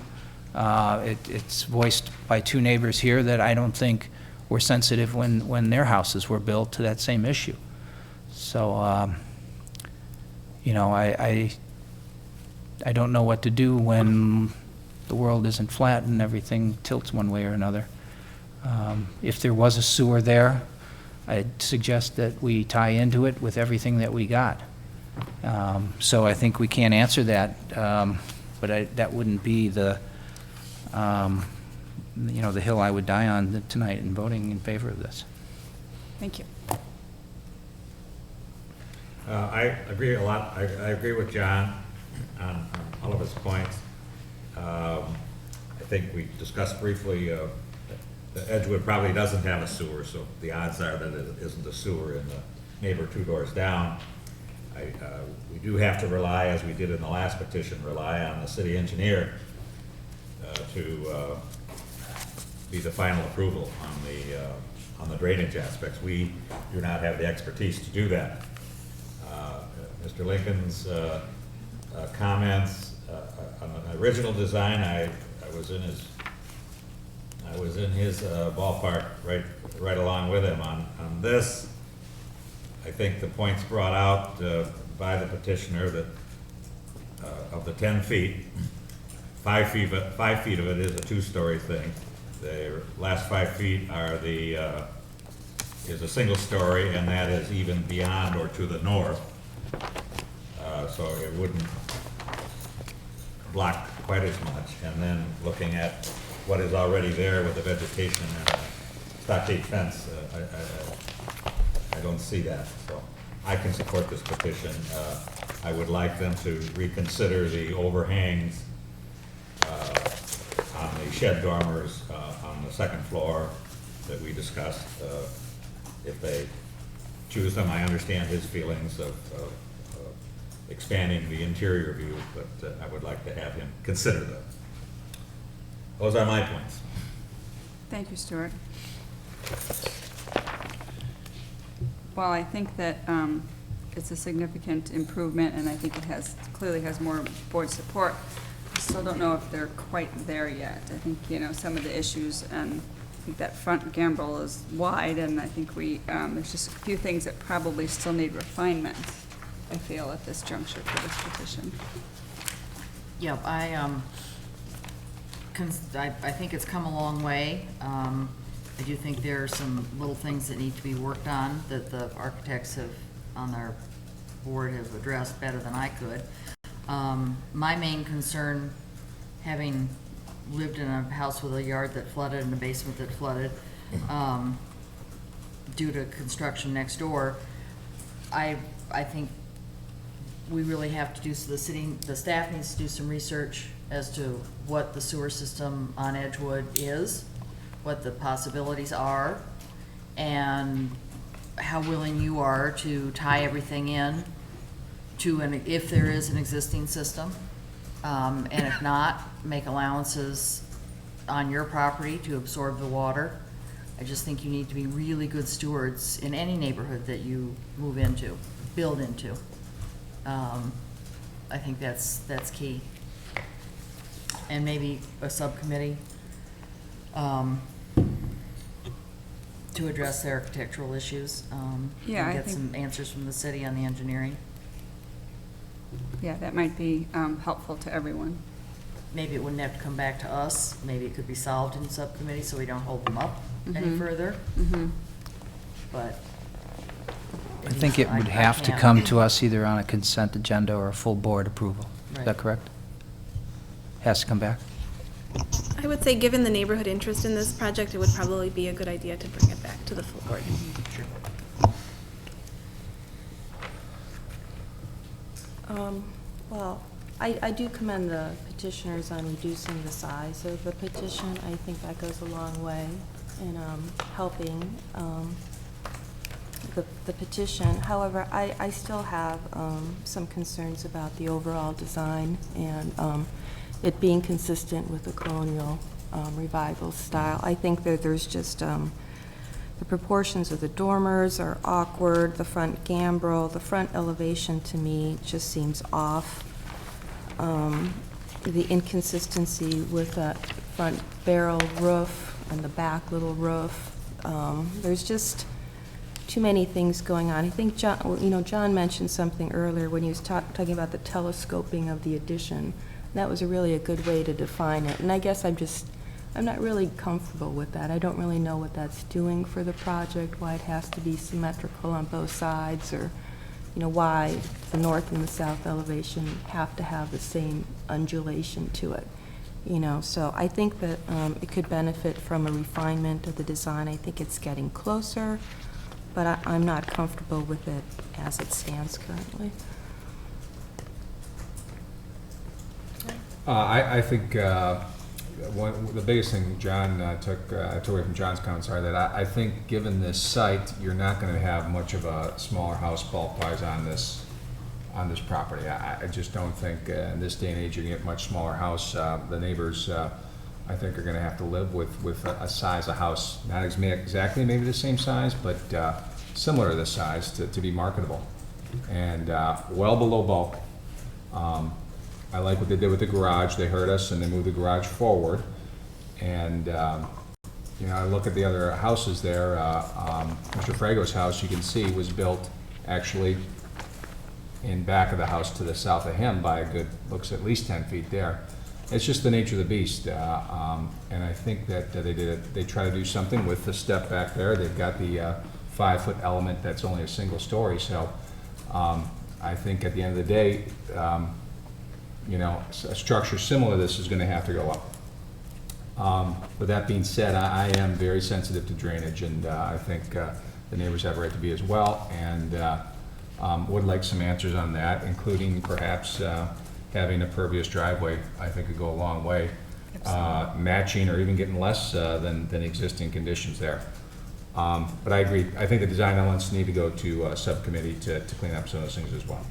Speaker 6: It's voiced by two neighbors here that I don't think were sensitive when their houses were built to that same issue. So, you know, I don't know what to do when the world isn't flat and everything tilts one way or another. If there was a sewer there, I'd suggest that we tie into it with everything that we got. So I think we can't answer that, but that wouldn't be the, you know, the hill I would die on tonight in voting in favor of this.
Speaker 1: Thank you.
Speaker 4: I agree a lot. I agree with John on all of his points. I think we discussed briefly that Edgewood probably doesn't have a sewer, so the odds are that it isn't a sewer in the neighbor two doors down. We do have to rely, as we did in the last petition, rely on the city engineer to be the final approval on the drainage aspects. We do not have the expertise to do that. Mr. Lincoln's comments on the original design, I was in his ballpark right along with him on this. I think the points brought out by the petitioner that of the 10 feet, 5 feet of it is a two-story thing. The last 5 feet are is a single story, and that is even beyond or to the north. So it wouldn't block quite as much. And then looking at what is already there with the vegetation and a stockade fence, I don't see that. So I can support this petition. I would like them to reconsider the overhangs on the shed dormers on the second floor that we discussed. If they choose them, I understand his feelings of expanding the interior view, but I would like to have him consider them. Those are my points.
Speaker 1: Thank you, Stewart. While I think that it's a significant improvement, and I think it clearly has more board support, I still don't know if they're quite there yet. I think, you know, some of the issues, and I think that front gambrel is wide, and I think there's just a few things that probably still need refinement. I feel, at this juncture for this petition.
Speaker 3: Yeah, I think it's come a long way. I do think there are some little things that need to be worked on that the architects have, on their board, have addressed better than I could. My main concern, having lived in a house with a yard that flooded and a basement that flooded, due to construction next door, I think we really have to do, so the staff needs to do some research as to what the sewer system on Edgewood is, what the possibilities are, and how willing you are to tie everything in to if there is an existing system. And if not, make allowances on your property to absorb the water. I just think you need to be really good stewards in any neighborhood that you move into, build into. I think that's key. And maybe a subcommittee to address the architectural issues.
Speaker 1: Yeah, I
Speaker 3: and get
Speaker 1: think-
Speaker 3: some answers from the city on the engineering.
Speaker 1: Yeah, that might be helpful to everyone.
Speaker 3: Maybe it wouldn't have to come back to us. Maybe it could be solved in subcommittee so we don't hold them up any further. But.
Speaker 6: I think it would have to come to us either on a consent agenda or a full board approval. Is
Speaker 3: Right.
Speaker 6: that correct? Has to come back?
Speaker 5: I would say, given the neighborhood interest in this project, it would probably be a good idea to bring it back to the full board.
Speaker 8: Well, I do commend the petitioners on reducing the size of the petition. I think that goes a long way in helping the petition. However, I still have some concerns about the overall design and it being consistent with the colonial revival style. I think that there's just the proportions of the dormers are awkward, the front gambrel, the front elevation to me just seems off. The inconsistency with that front barrel roof and the back little roof. There's just too many things going on. I think John mentioned something earlier when he was talking about the telescoping of the addition. That was really a good way to define it. And I guess I'm not really comfortable with that. I don't really know what that's doing for the project, why it has to be symmetrical on both sides, or why the north and the south elevation have to have the same undulation to it. So I think that it could benefit from a refinement of the design. I think it's getting closer, but I'm not comfortable with it as it stands currently.
Speaker 9: I think the biggest thing John took away from John's comments are that I think given this site, you're not going to have much of a smaller house bulk-wise on this property. I just don't think in this day and age you get much smaller house. The neighbors, I think, are going to have to live with a size of house, not exactly maybe the same size, but similar to this size to be marketable, and well below bulk. I like what they did with the garage. They heard us and they moved the garage forward. And, I look at the other houses there. Mr. Frago's house, you can see, was built actually in back of the house to the south of him by looks at least 10 feet there. It's just the nature of the beast. And I think that they try to do something with the step back there. They've got the 5-foot element that's only a single story. So I think at the end of the day, a structure similar to this is going to have to go up. With that being said, I am very sensitive to drainage, and I think the neighbors have a right to be as well, and would like some answers on that, including perhaps having a pervious driveway. I think could go a long way, matching or even getting less than existing conditions there. But I agree. I think the design elements need to go to a subcommittee to clean up some of those things as well.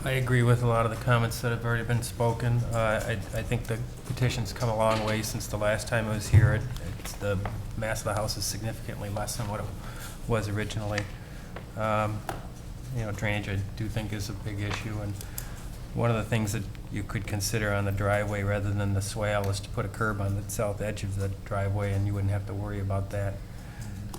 Speaker 2: I agree with a lot of the comments that have already been spoken. I think the petition's come a long way since the last time it was here. The mass of the house is significantly less than what it was originally. Drainage I do think is a big issue, and one of the things that you could consider on the driveway rather than the swale is to put a curb on the south edge of the driveway, and you wouldn't have to worry about that.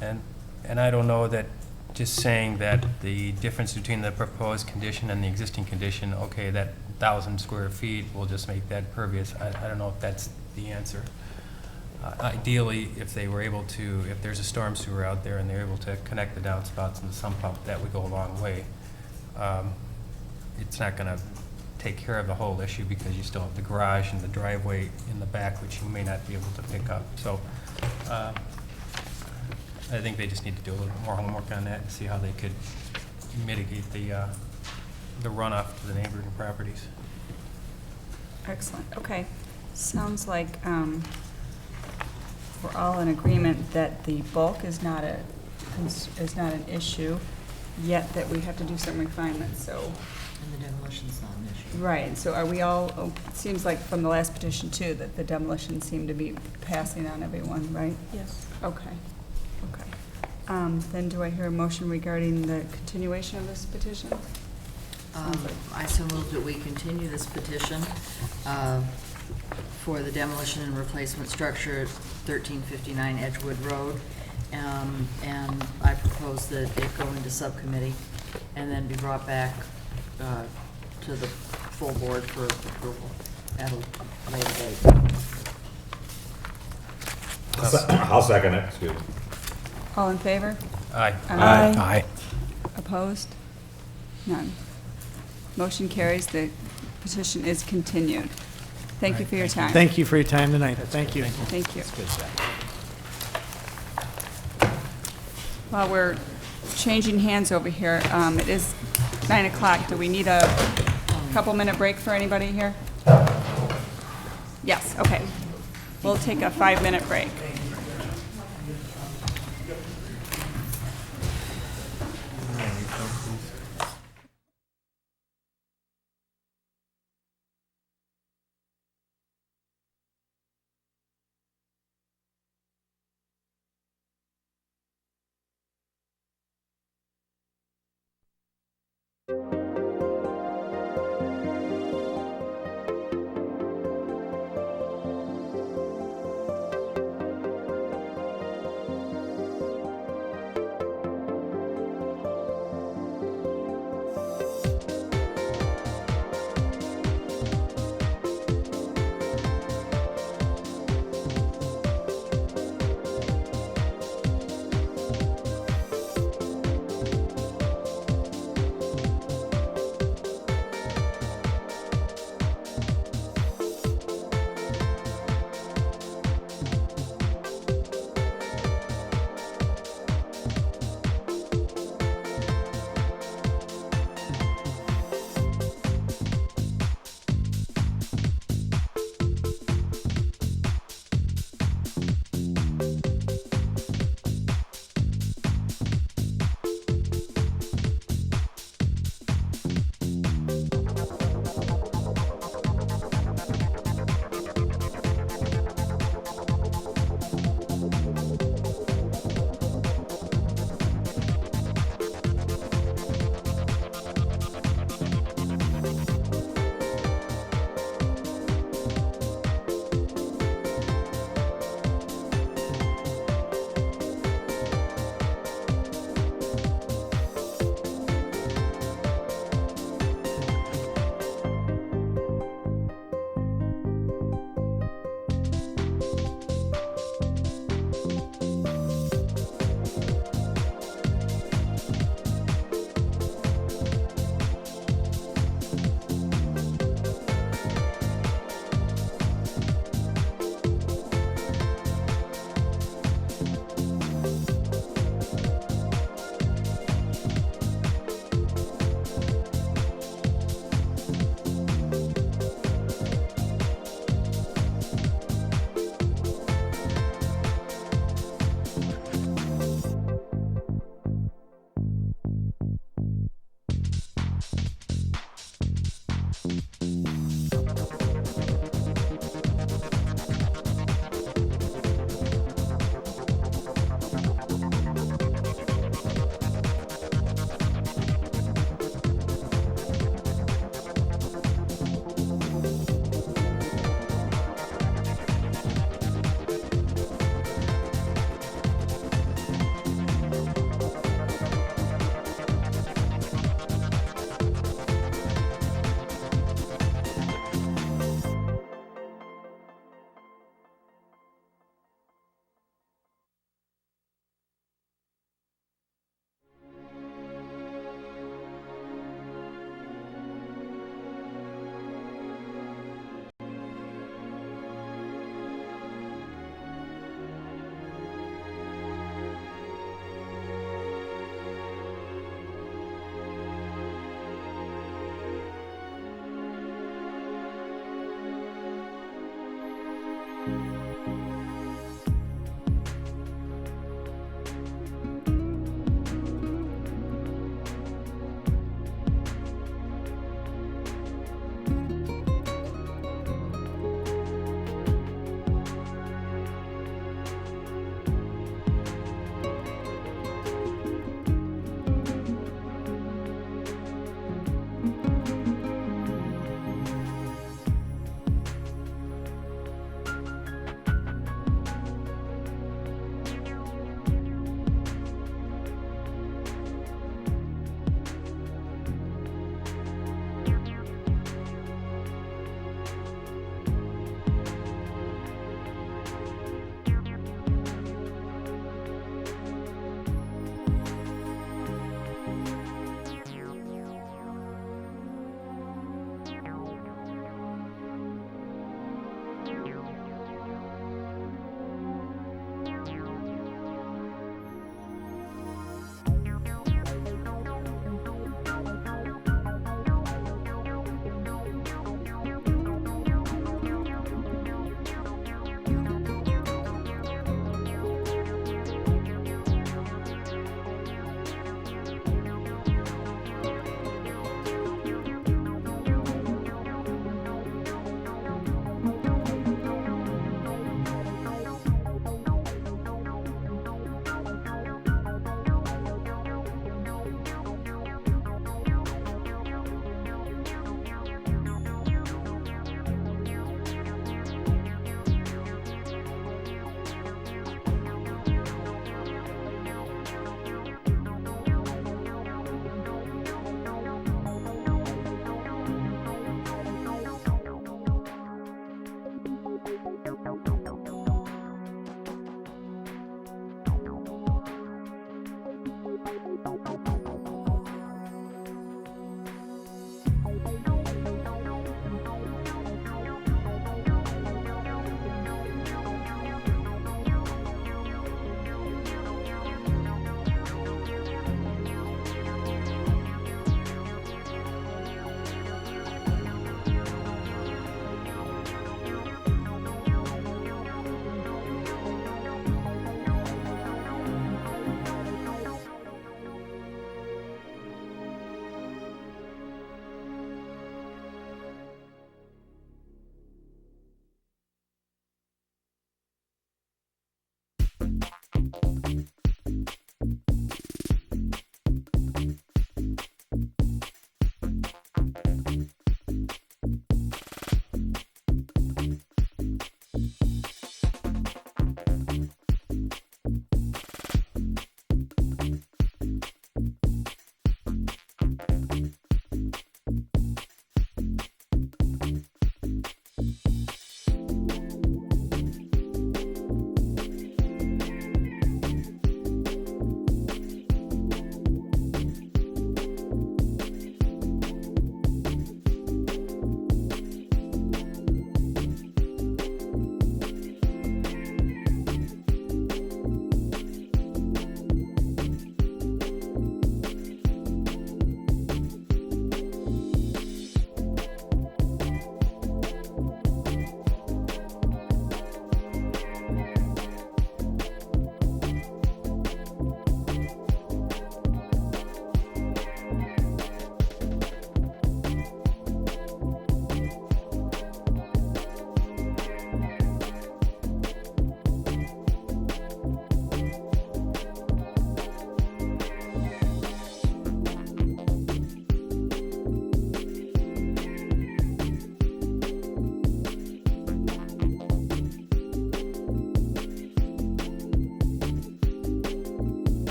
Speaker 2: And I don't know that just saying that the difference between the proposed condition and the existing condition, okay, that 1,000 square feet will just make that pervious. I don't know if that's the answer. Ideally, if they were able to, if there's a storm sewer out there and they're able to connect the downspouts and the sump pump, that would go a long way. It's not going to take care of the whole issue because you still have the garage and the driveway in the back, which you may not be able to pick up. So I think they just need to do a little bit more homework on that and see how they could mitigate the runoff to the neighboring properties.
Speaker 1: Excellent, okay. Sounds like we're all in agreement that the bulk is not an issue, yet that we have to do some refinements, so.
Speaker 3: And the demolition's not an issue.
Speaker 1: Right, so are we all, it seems like from the last petition too, that the demolition seemed to be passing on everyone, right?
Speaker 10: Yes.
Speaker 1: Okay, okay. Then do I hear a motion regarding the continuation of this petition?
Speaker 3: I so move that we continue this petition for the demolition and replacement structure at 1359 Edgewood Road. And I propose that it go into subcommittee and then be brought back to the full board for approval at a later date.
Speaker 4: I'll second it, excuse me.
Speaker 1: All in favor?
Speaker 2: Aye.
Speaker 6: Aye.
Speaker 1: Opposed? None. Motion carries. The petition is continued. Thank you for your time.
Speaker 13: Thank you for your time tonight. Thank you.
Speaker 1: Thank you. While we're changing hands over here, it is 9 o'clock. Do we need a couple-minute break for anybody here? Yes, okay. We'll take a 5-minute break.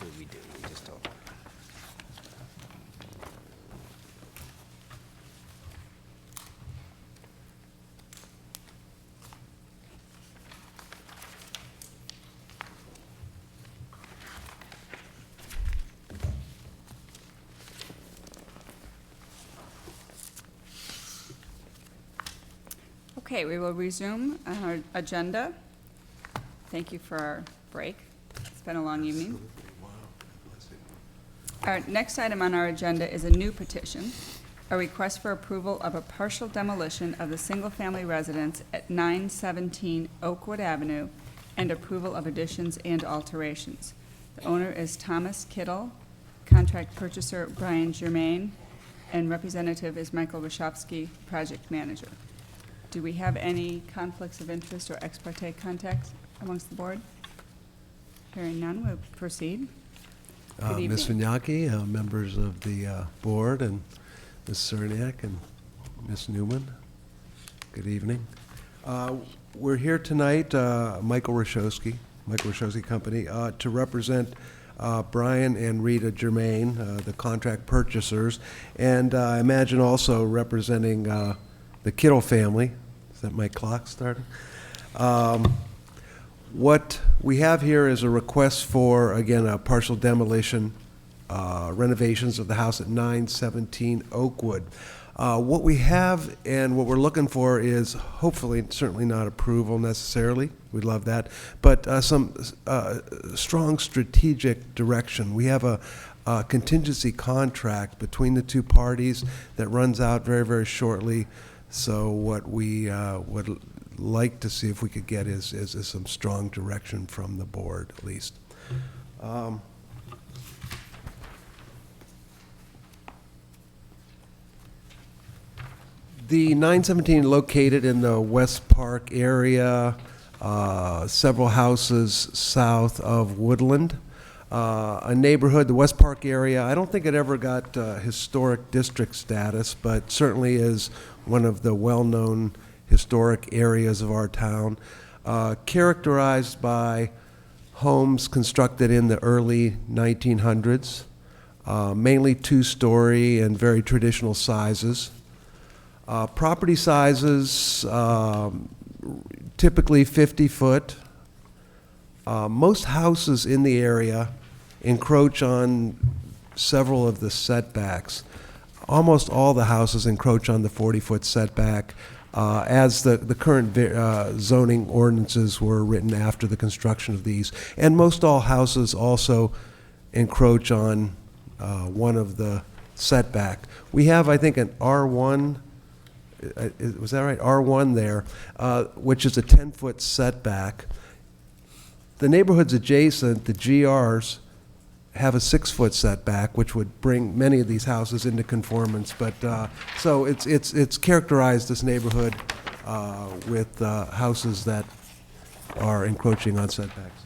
Speaker 6: Actually, we do, we just don't.
Speaker 1: Okay, we will resume our agenda. Thank you for our break. It's been a long evening. Our next item on our agenda is a new petition, a request for approval of a partial demolition of the single-family residence at 917 Oakwood Avenue and approval of additions and alterations. The owner is Thomas Kittle, contract purchaser Brian Germain, and representative is Michael Rashofsky, project manager. Do we have any conflicts of interest or ex parte contacts amongst the board? Hearing none, we'll proceed. Good evening.
Speaker 19: Ms. Vignocchi, members of the board, and Ms. Cernak and Ms. Newman, good evening. We're here tonight, Michael Rashofsky Company, to represent Brian and Rita Germain, the contract purchasers, and I imagine also representing the Kittle family. Is that my clock starting? What we have here is a request for, again, a partial demolition, renovations of the house at 917 Oakwood. What we have and what we're looking for is hopefully, certainly not approval necessarily, we'd love that, but some strong strategic direction. We have a contingency contract between the two parties that runs out very, very shortly. So what we would like to see if we could get is some strong direction from the board, at least. The 917 located in the West Park area, several houses south of Woodland. A neighborhood, the West Park area, I don't think it ever got historic district status, but certainly is one of the well-known historic areas of our town, characterized by homes constructed in the early 1900s, mainly two-story and very traditional sizes. Property sizes, typically 50-foot. Most houses in the area encroach on several of the setbacks. Almost all the houses encroach on the 40-foot setback, as the current zoning ordinances were written after the construction of these. And most all houses also encroach on one of the setback. We have, I think, an R1, was that right? R1 there, which is a 10-foot setback. The neighborhoods adjacent, the GRs, have a 6-foot setback, which would bring many of these houses into conformance. But so it's characterized, this neighborhood, with houses that are encroaching on setbacks.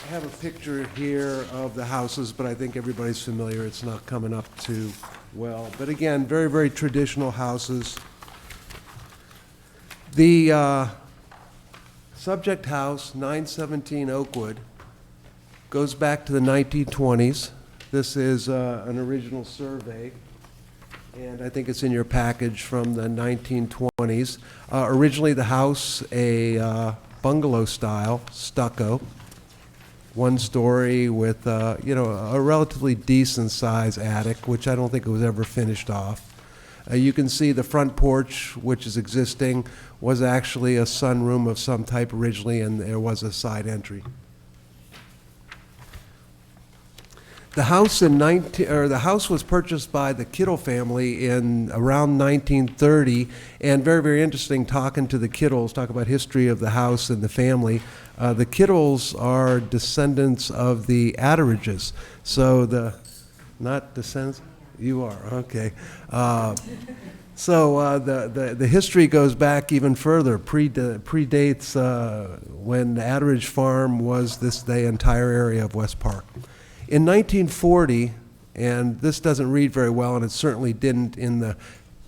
Speaker 19: I have a picture here of the houses, but I think everybody's familiar. It's not coming up too well. But again, very, very traditional houses. The subject house, 917 Oakwood, goes back to the 1920s. This is an original survey, and I think it's in your package from the 1920s. Originally, the house, a bungalow style, stucco, one story with a relatively decent size attic, which I don't think it was ever finished off. You can see the front porch, which is existing, was actually a sunroom of some type originally, and there was a side entry. The house the house was purchased by the Kittle family in around 1930, and very, very interesting talking to the Kittles, talk about history of the house and the family. The Kittles are descendants of the Atteridges, so not descendants. You are, okay. So the history goes back even further, predates when the Atteridge Farm was the entire area of West Park. In 1940, and this doesn't read very well, and it certainly didn't in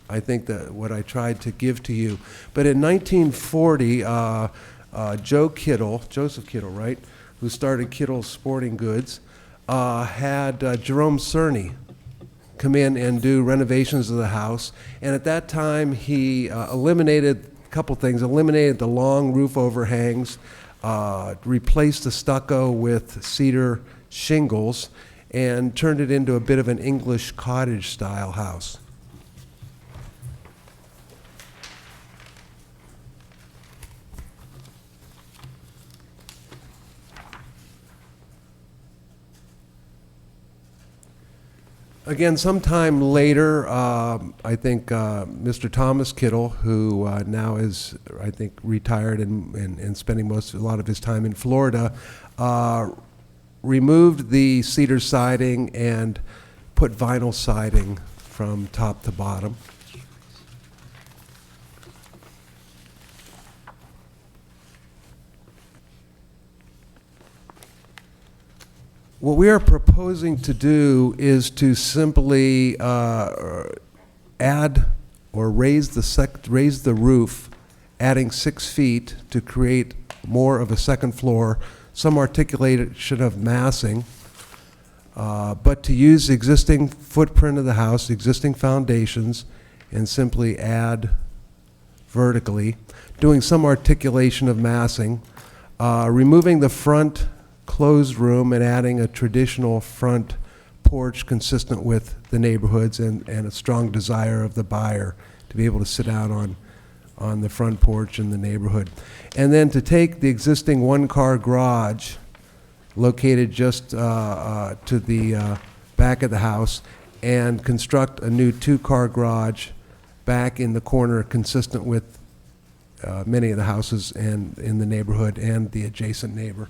Speaker 19: what I tried to give to you, but in 1940, Joseph Kittle, right, who started Kittle's Sporting Goods, had Jerome Cerny come in and do renovations of the house. And at that time, he eliminated a couple things, eliminated the long roof overhangs, replaced the stucco with cedar shingles, and turned it into a bit of an English cottage-style house. Again, sometime later, I think Mr. Thomas Kittle, who now is, I think, retired and spending a lot of his time in Florida, removed the cedar siding and put vinyl siding from top to bottom. What we are proposing to do is to simply add or raise the roof, adding 6 feet to create more of a second floor, some articulation of massing, but to use the existing footprint of the house, the existing foundations, and simply add vertically, doing some articulation of massing, removing the front closed room and adding a traditional front porch consistent with the neighborhoods and a strong desire of the buyer to be able to sit out on the front porch in the neighborhood. And then to take the existing one-car garage located just to the back of the house and construct a new 2-car garage back in the corner consistent with many of the houses in the neighborhood and the adjacent neighbor.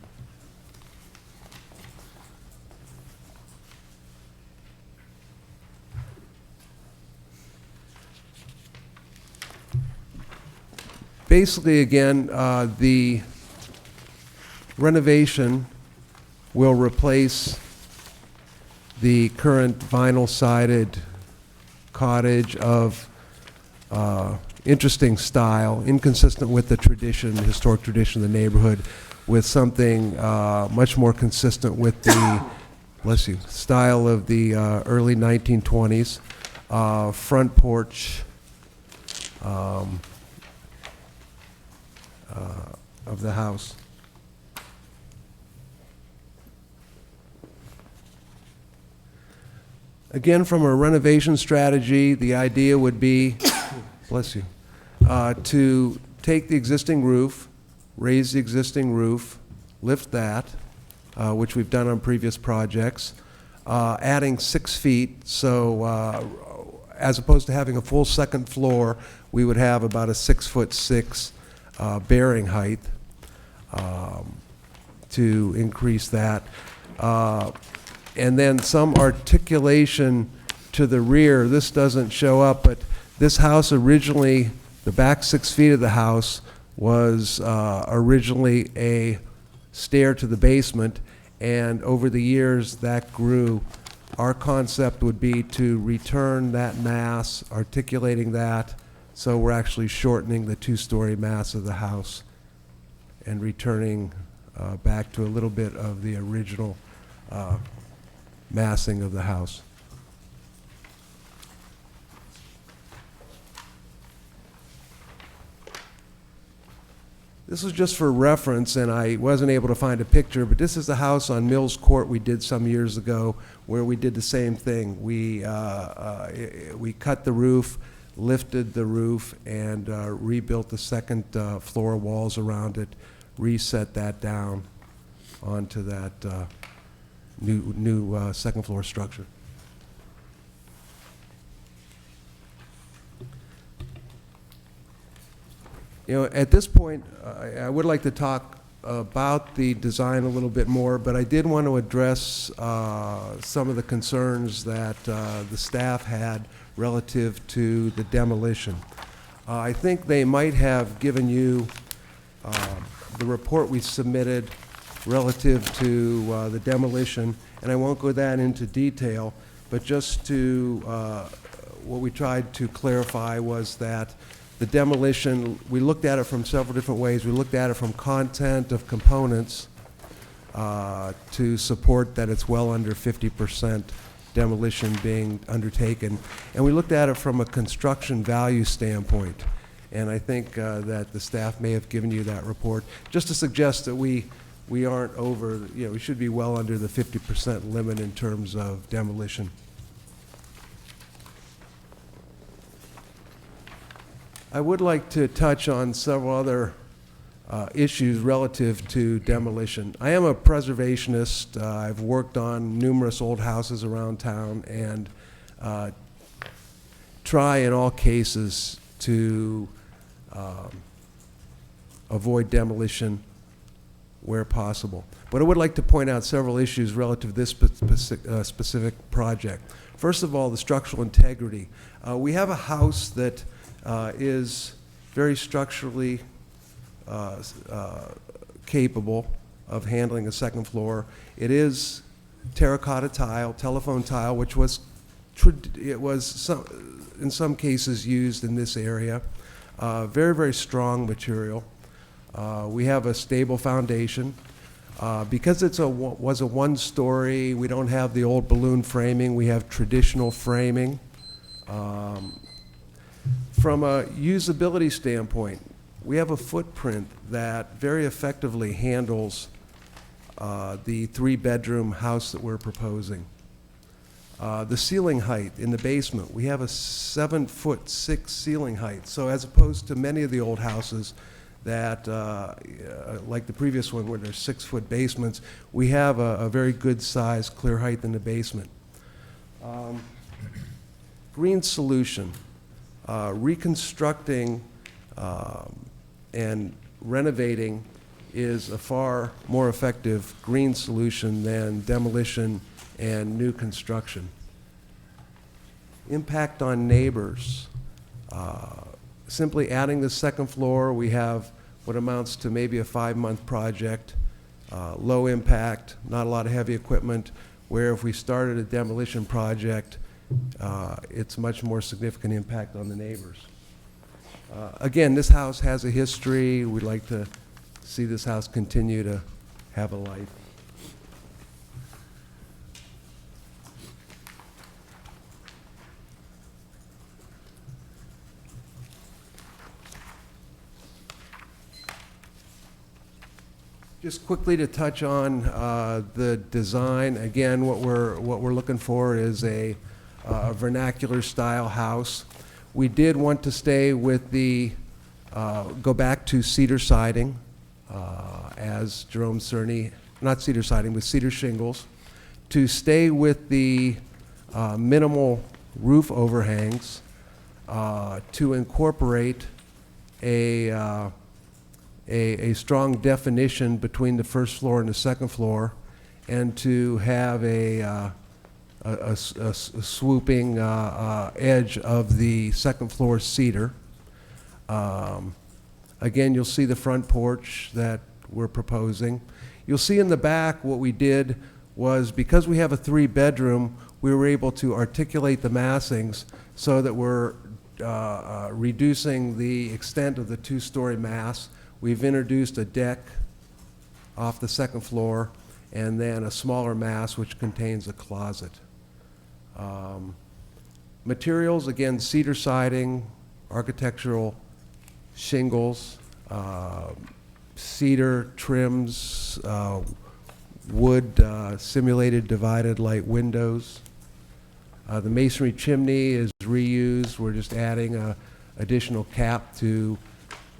Speaker 19: Basically, again, the renovation will replace the current vinyl-sided cottage of interesting style, inconsistent with the tradition, the historic tradition of the neighborhood, with something much more consistent with the, bless you, style of the early 1920s, front porch, of the house. Again, from a renovation strategy, the idea would be, bless you, to take the existing roof, raise the existing roof, lift that, which we've done on previous projects, adding 6 feet, so as opposed to having a full second floor, we would have about a 6'6" bearing height to increase that. And then some articulation to the rear. This doesn't show up, but this house originally, the back 6 feet of the house was originally a stair to the basement, and over the years that grew. Our concept would be to return that mass, articulating that, so we're actually shortening the 2-story mass of the house and returning back to a little bit of the original massing of the house. This was just for reference, and I wasn't able to find a picture, but this is the house on Mills Court we did some years ago where we did the same thing. We cut the roof, lifted the roof, and rebuilt the second floor walls around it, reset that down onto that new second floor structure. You know, at this point, I would like to talk about the design a little bit more, but I did want to address some of the concerns that the staff had relative to the demolition. I think they might have given you the report we submitted relative to the demolition, and I won't go that into detail, but just to what we tried to clarify was that the demolition, we looked at it from several different ways. We looked at it from content of components to support that it's well under 50% demolition being undertaken. And we looked at it from a construction value standpoint. And I think that the staff may have given you that report, just to suggest that we aren't over, we should be well under the 50% limit in terms of demolition. I would like to touch on several other issues relative to demolition. I am a preservationist. I've worked on numerous old houses around town and try in all cases to avoid demolition where possible. But I would like to point out several issues relative to this specific project. First of all, the structural integrity. We have a house that is very structurally capable of handling a second floor. It is terracotta tile, telephone tile, which was in some cases used in this area. Very, very strong material. We have a stable foundation. Because it was a one-story, we don't have the old balloon framing. We have traditional framing. From a usability standpoint, we have a footprint that very effectively handles the three-bedroom house that we're proposing. The ceiling height in the basement, we have a 7'6" ceiling height. So as opposed to many of the old houses that, like the previous one where there's 6-foot basements, we have a very good size clear height in the basement. Green solution. Reconstructing and renovating is a far more effective green solution than demolition and new construction. Impact on neighbors. Simply adding the second floor, we have what amounts to maybe a 5-month project, low impact, not a lot of heavy equipment, where if we started a demolition project, it's much more significant impact on the neighbors. Again, this house has a history. We'd like to see this house continue to have a life. Just quickly to touch on the design. Again, what we're looking for is a vernacular style house. We did want to stay with the go back to cedar siding, as Jerome Cerny, not cedar siding, but cedar shingles, to stay with the minimal roof overhangs, to incorporate a strong definition between the first floor and the second floor, and to have a swooping edge of the second floor cedar. Again, you'll see the front porch that we're proposing. You'll see in the back what we did was, because we have a 3-bedroom, we were able to articulate the massings so that we're reducing the extent of the 2-story mass. We've introduced a deck off the second floor and then a smaller mass which contains a closet. Materials, again, cedar siding, architectural shingles, cedar trims, wood simulated divided light windows. The masonry chimney is reused. We're just adding an additional cap to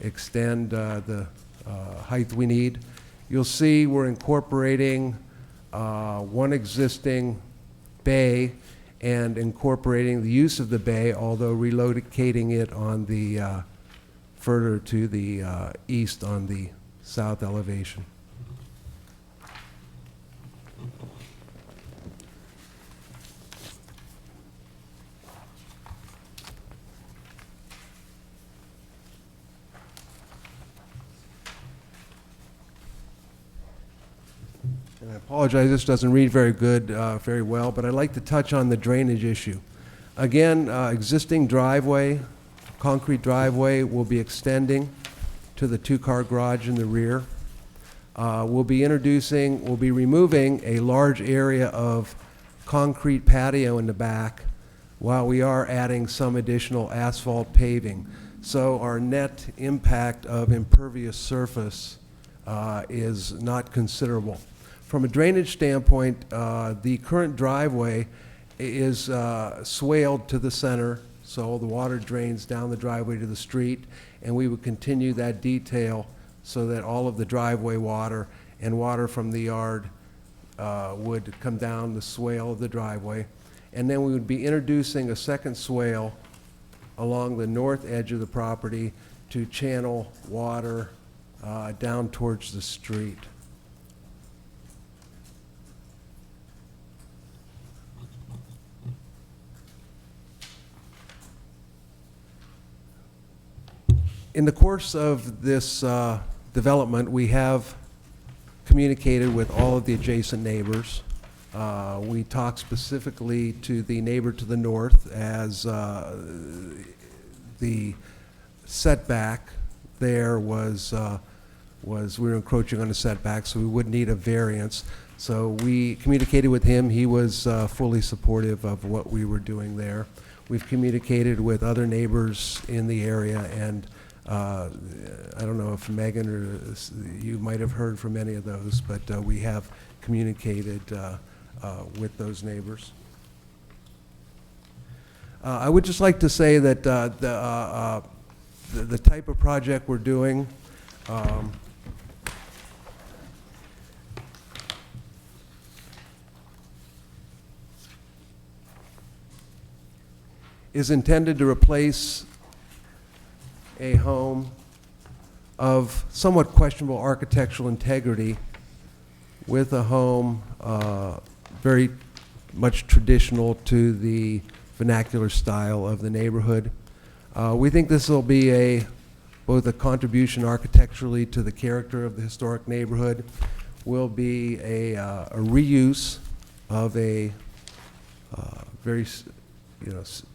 Speaker 19: extend the height we need. You'll see we're incorporating one existing bay and incorporating the use of the bay, although relocating it on the further to the east on the south elevation. And I apologize, this doesn't read very good, very well, but I'd like to touch on the drainage issue. Again, existing driveway, concrete driveway will be extending to the two-car garage in the rear. We'll be removing a large area of concrete patio in the back, while we are adding some additional asphalt paving. So our net impact of impervious surface is not considerable. From a drainage standpoint, the current driveway is swaled to the center, so the water drains down the driveway to the street, and we would continue that detail so that all of the driveway water and water from the yard would come down the swale of the driveway. And then we would be introducing a second swale along the north edge of the property to channel water down towards the street. In the course of this development, we have communicated with all of the adjacent neighbors. We talked specifically to the neighbor to the north as the setback there was we were encroaching on the setback, so we would need a variance. So we communicated with him. He was fully supportive of what we were doing there. We've communicated with other neighbors in the area, and I don't know if Megan or you might have heard from any of those, but we have communicated with those neighbors. I would just like to say that the type of project we're doing is intended to replace a home of somewhat questionable architectural integrity with a home very much traditional to the vernacular style of the neighborhood. We think this will be both a contribution architecturally to the character of the historic neighborhood, will be a reuse of a very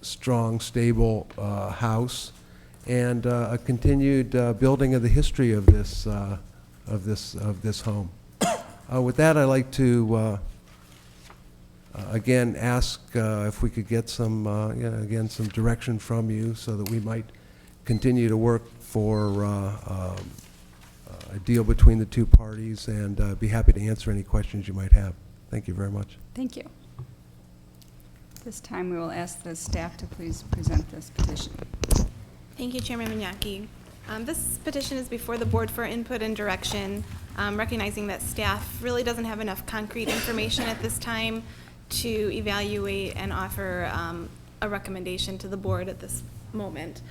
Speaker 19: strong, stable house, and a continued building of the history of this home. With that, I'd like to again ask if we could get some some direction from you so that we might continue to work for a deal between the two parties, and be happy to answer any questions you might have. Thank you very much.
Speaker 1: Thank you. This time, we will ask the staff to please present this petition.
Speaker 5: Thank you, Chairman Vignocchi. This petition is before the board for input and direction, recognizing that staff really doesn't have enough concrete information at this time to evaluate and offer a recommendation to the board at this moment.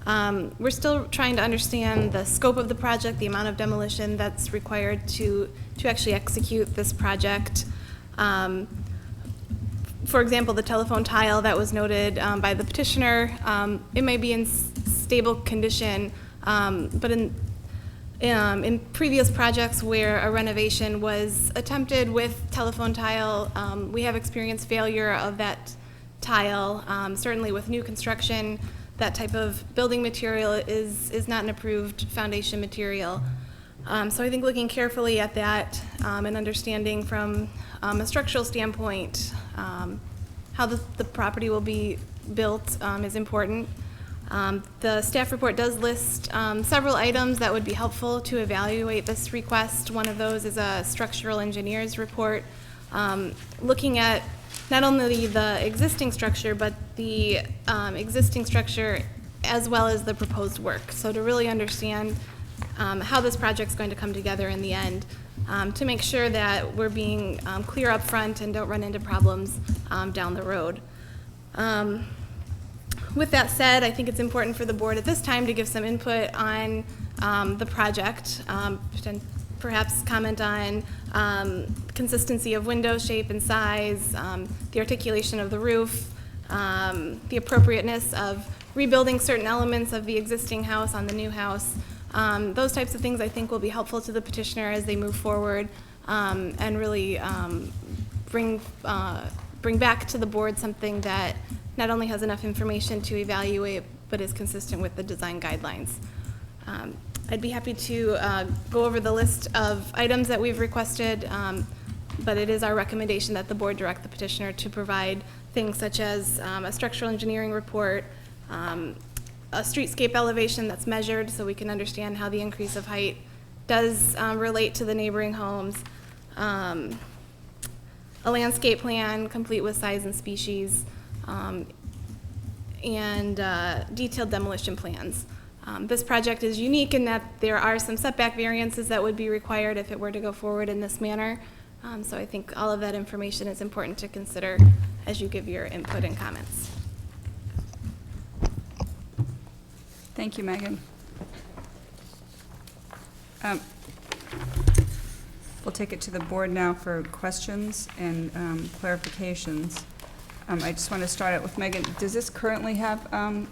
Speaker 5: We're still trying to understand the scope of the project, the amount of demolition that's required to actually execute this project. For example, the telephone tile that was noted by the petitioner, it may be in stable condition, but in previous projects where a renovation was attempted with telephone tile, we have experienced failure of that tile. Certainly with new construction, that type of building material is not an approved foundation material. So I think looking carefully at that and understanding from a structural standpoint how the property will be built is important. The staff report does list several items that would be helpful to evaluate this request. One of those is a structural engineer's report looking at not only the existing structure, but the existing structure as well as the proposed work. So to really understand how this project's going to come together in the end, to make sure that we're being clear up front and don't run into problems down the road. With that said, I think it's important for the board at this time to give some input on the project, and perhaps comment on consistency of window shape and size, the articulation of the roof, the appropriateness of rebuilding certain elements of the existing house on the new house. Those types of things I think will be helpful to the petitioner as they move forward and really bring back to the board something that not only has enough information to evaluate but is consistent with the design guidelines. I'd be happy to go over the list of items that we've requested, but it is our recommendation that the board direct the petitioner to provide things such as a structural engineering report, a streetscape elevation that's measured so we can understand how the increase of height does relate to the neighboring homes, a landscape plan complete with size and species, and detailed demolition plans. This project is unique in that there are some setback variances that would be required if it were to go forward in this manner. So I think all of that information is important to consider as you give your input and comments.
Speaker 1: Thank you, Megan. We'll take it to the board now for questions and clarifications. I just want to start out with Megan. Does this currently have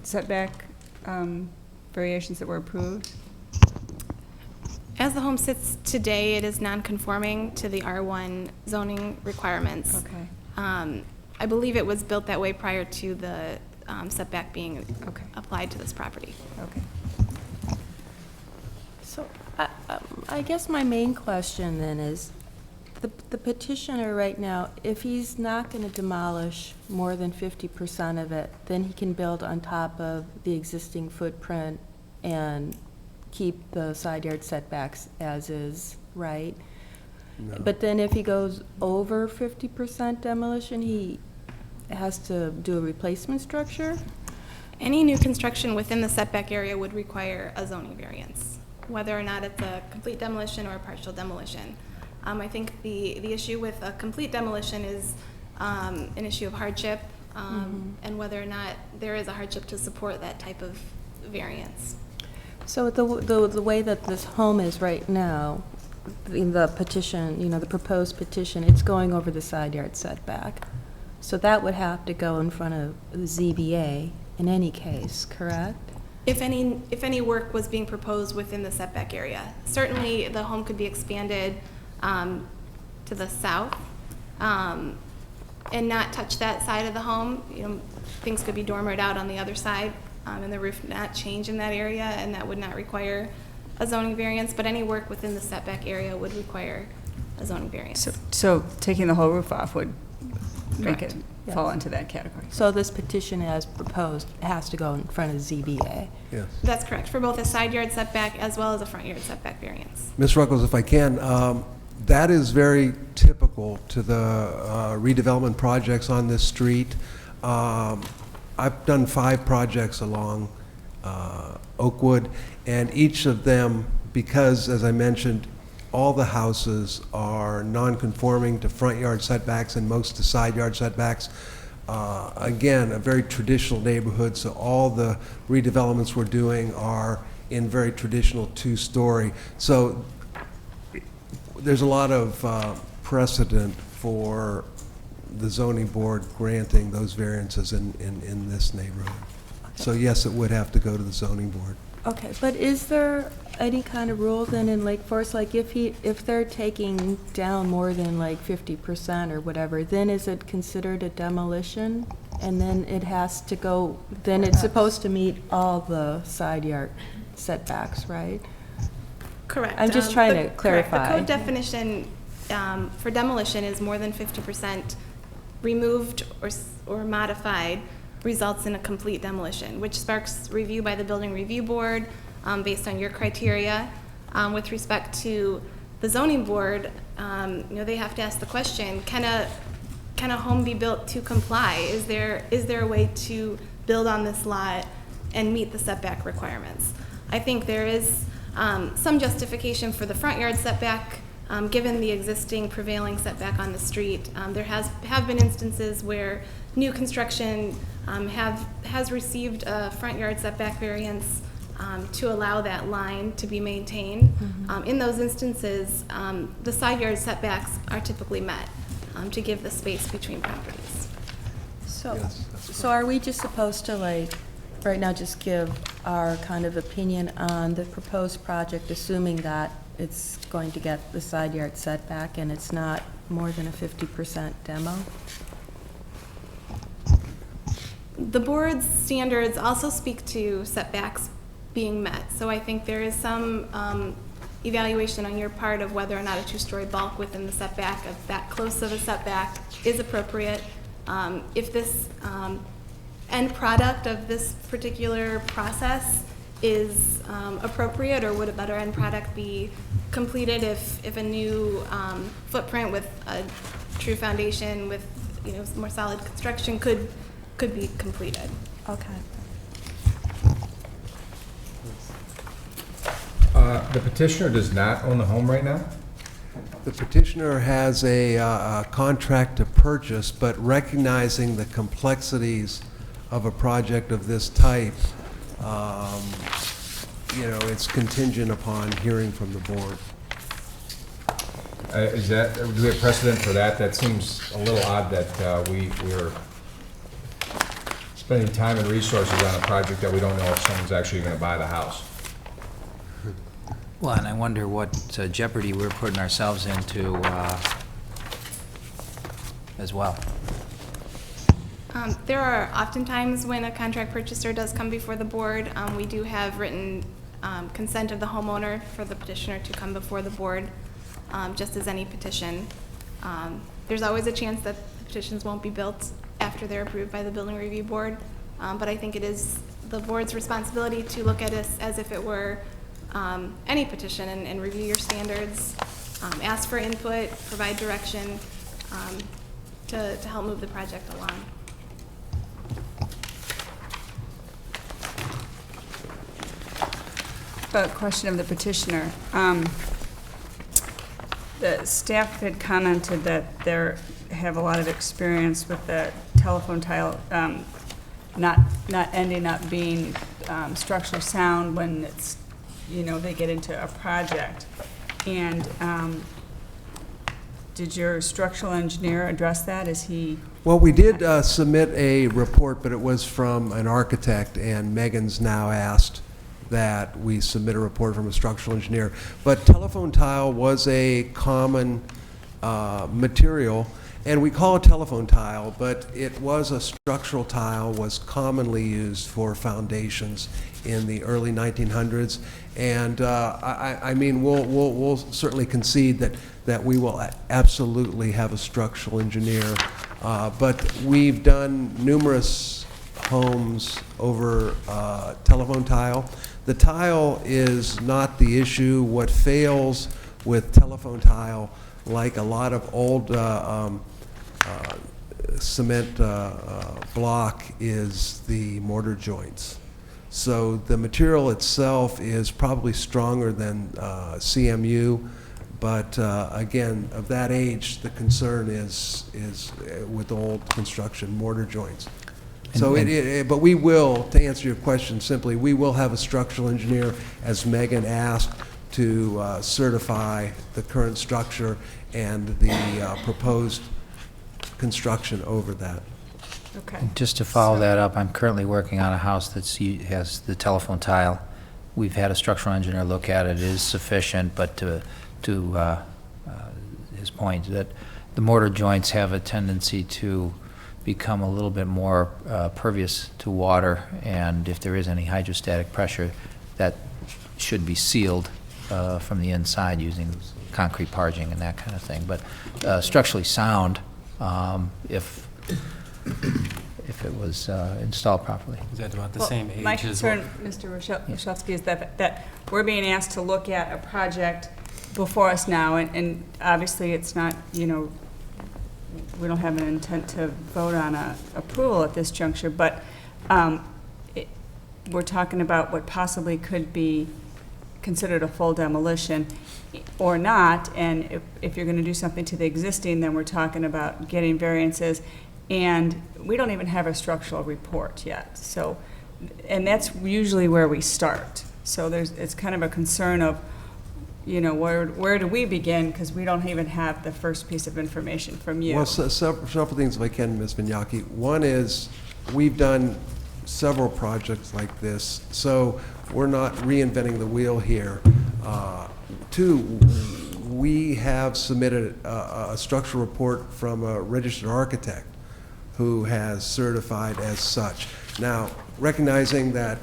Speaker 1: setback variations that were approved?
Speaker 5: As the home sits today, it is non-conforming to the R1 zoning requirements.
Speaker 1: Okay.
Speaker 5: I believe it was built that way prior to the setback being applied to this property.
Speaker 1: Okay.
Speaker 8: So I guess my main question then is, the petitioner right now, if he's not going to demolish more than 50% of it, then he can build on top of the existing footprint and keep the side yard setbacks as is, right?
Speaker 19: No.
Speaker 8: But then if he goes over 50% demolition, he has to do a replacement structure?
Speaker 5: Any new construction within the setback area would require a zoning variance, whether or not it's a complete demolition or a partial demolition. I think the issue with a complete demolition is an issue of hardship, and whether or not there is a hardship to support that type of variance.
Speaker 8: So the way that this home is right now, in the petition, the proposed petition, it's going over the side yard setback. So that would have to go in front of the ZBA in any case, correct?
Speaker 5: If any work was being proposed within the setback area, certainly the home could be expanded to the south and not touch that side of the home. Things could be dormered out on the other side, and the roof not change in that area, and that would not require a zoning variance, but any work within the setback area would require a zoning variance.
Speaker 1: So taking the whole roof off would make
Speaker 5: Correct.
Speaker 1: it fall into that category?
Speaker 8: So this petition as proposed has to go in front of ZBA?
Speaker 19: Yes.
Speaker 5: That's correct, for both a side yard setback as well as a front yard setback variance.
Speaker 19: Ms. Ruggles, if I can, that is very typical to the redevelopment projects on this street. I've done 5 projects along Oakwood, and each of them, because, as I mentioned, all the houses are non-conforming to front yard setbacks and most to side yard setbacks. Again, a very traditional neighborhood, so all the redevelopments we're doing are in very traditional 2-story. So there's a lot of precedent for the zoning board granting those variances in this neighborhood. So yes, it would have to go to the zoning board.
Speaker 8: Okay, but is there any kind of rule then in Lake Forest, like if they're taking down more than like 50% or whatever, then is it considered a demolition? And then it has to go, then it's supposed to meet all the side yard setbacks, right?
Speaker 5: Correct.
Speaker 8: I'm just trying to
Speaker 5: correct.
Speaker 8: clarify.
Speaker 5: The code definition for demolition is more than 50% removed or modified results in a complete demolition, which sparks review by the Building Review Board based on your criteria. With respect to the zoning board, they have to ask the question, can a home be built to comply? Is there a way to build on this lot and meet the setback requirements? I think there is some justification for the front yard setback, given the existing prevailing setback on the street. There have been instances where new construction has received a front yard setback variance to allow that line to be maintained. In those instances, the side yard setbacks are typically met to give the space between properties.
Speaker 8: So are we just supposed to, like, right now just give our kind of opinion on the proposed project, assuming that it's going to get the side yard setback and it's not more than a 50% demo?
Speaker 5: The board's standards also speak to setbacks being met, so I think there is some evaluation on your part of whether or not a two-story bulk within the setback of that close of a setback is appropriate. If this end product of this particular process is appropriate, or would a better end product be completed if a new footprint with a true foundation with, you know, more solid construction could be completed.
Speaker 8: Okay.
Speaker 9: The petitioner does not own the home right now?
Speaker 19: The petitioner has a contract to purchase, but recognizing the complexities of a project of this type, you know, it's contingent upon hearing from the board.
Speaker 9: Do we have precedent for that? That seems a little odd that we're spending time and resources on a project that we don't know if someone's actually going to buy the house.
Speaker 6: Well, and I wonder what jeopardy we're putting ourselves into as well.
Speaker 5: There are oftentimes when a contract purchaser does come before the board, we do have written consent of the homeowner for the petitioner to come before the board, just as any petition. There's always a chance that the petitions won't be built after they're approved by the building review board, but I think it is the board's responsibility to look at it as if it were any petition and review your standards, ask for input, provide direction to help move the project along.
Speaker 1: A question of the petitioner. The staff had commented that they have a lot of experience with the telephone tile not ending up being structurally sound when it's, you know, they get into a project. And did your structural engineer address that? Is he?
Speaker 19: Well, we did submit a report, but it was from an architect, and Megan's now asked that we submit a report from a structural engineer. But telephone tile was a common material, and we call it telephone tile, but it was a structural tile, was commonly used for foundations in the early 1900s. And I mean, we'll certainly concede that we will absolutely have a structural engineer. But we've done numerous homes over telephone tile. The tile is not the issue. What fails with telephone tile, like a lot of old cement block, is the mortar joints. So the material itself is probably stronger than CMU, but again, of that age, the concern is with old construction mortar joints. So, but we will, to answer your question simply, we will have a structural engineer, as Megan asked, to certify the current structure and the proposed construction over that.
Speaker 1: Okay.
Speaker 6: Just to follow that up, I'm currently working on a house that has the telephone tile. We've had a structural engineer look at it. It is sufficient, but to his point, that the mortar joints have a tendency to become a little bit more pervious to water, and if there is any hydrostatic pressure, that should be sealed from the inside using concrete parging and that kind of thing. But structurally sound, if it was installed properly.
Speaker 2: Is that about the same age
Speaker 1: My
Speaker 2: as
Speaker 1: concern, Mr. Rashevsky, is that we're being asked to look at a project before us now, and obviously it's not, you know, we don't have an intent to vote on approval at this juncture, but we're talking about what possibly could be considered a full demolition or not, and if you're going to do something to the existing, then we're talking about getting variances, and we don't even have a structural report yet. So, and that's usually where we start. So it's kind of a concern of, you know, where do we begin, because we don't even have the first piece of information from you.
Speaker 19: Well, several things, if I can, Ms. Vignocchi. One is, we've done several projects like this, so we're not reinventing the wheel here. Two, we have submitted a structural report from a registered architect who has certified as such. Now, recognizing that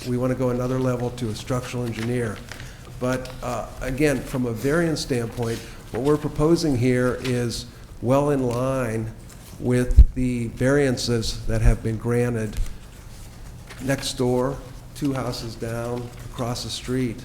Speaker 19: we want to go another level to a structural engineer, but again, from a variance standpoint, what we're proposing here is well in line with the variances that have been granted next door, 2 houses down, across the street,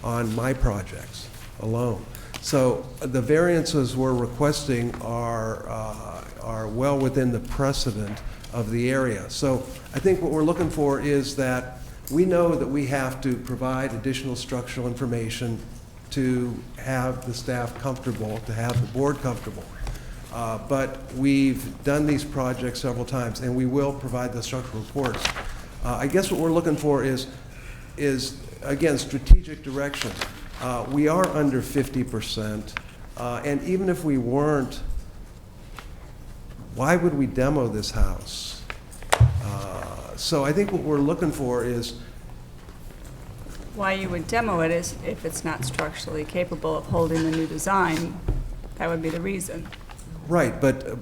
Speaker 19: on my projects alone. So the variances we're requesting are well within the precedent of the area. So I think what we're looking for is that we know that we have to provide additional structural information to have the staff comfortable, to have the board comfortable. But we've done these projects several times, and we will provide the structural reports. I guess what we're looking for is again, strategic direction. We are under 50%, and even if we weren't, why would we demo this house? So I think what we're looking for is
Speaker 1: Why you would demo it is if it's not structurally capable of holding the new design. That would be the reason.
Speaker 19: right, but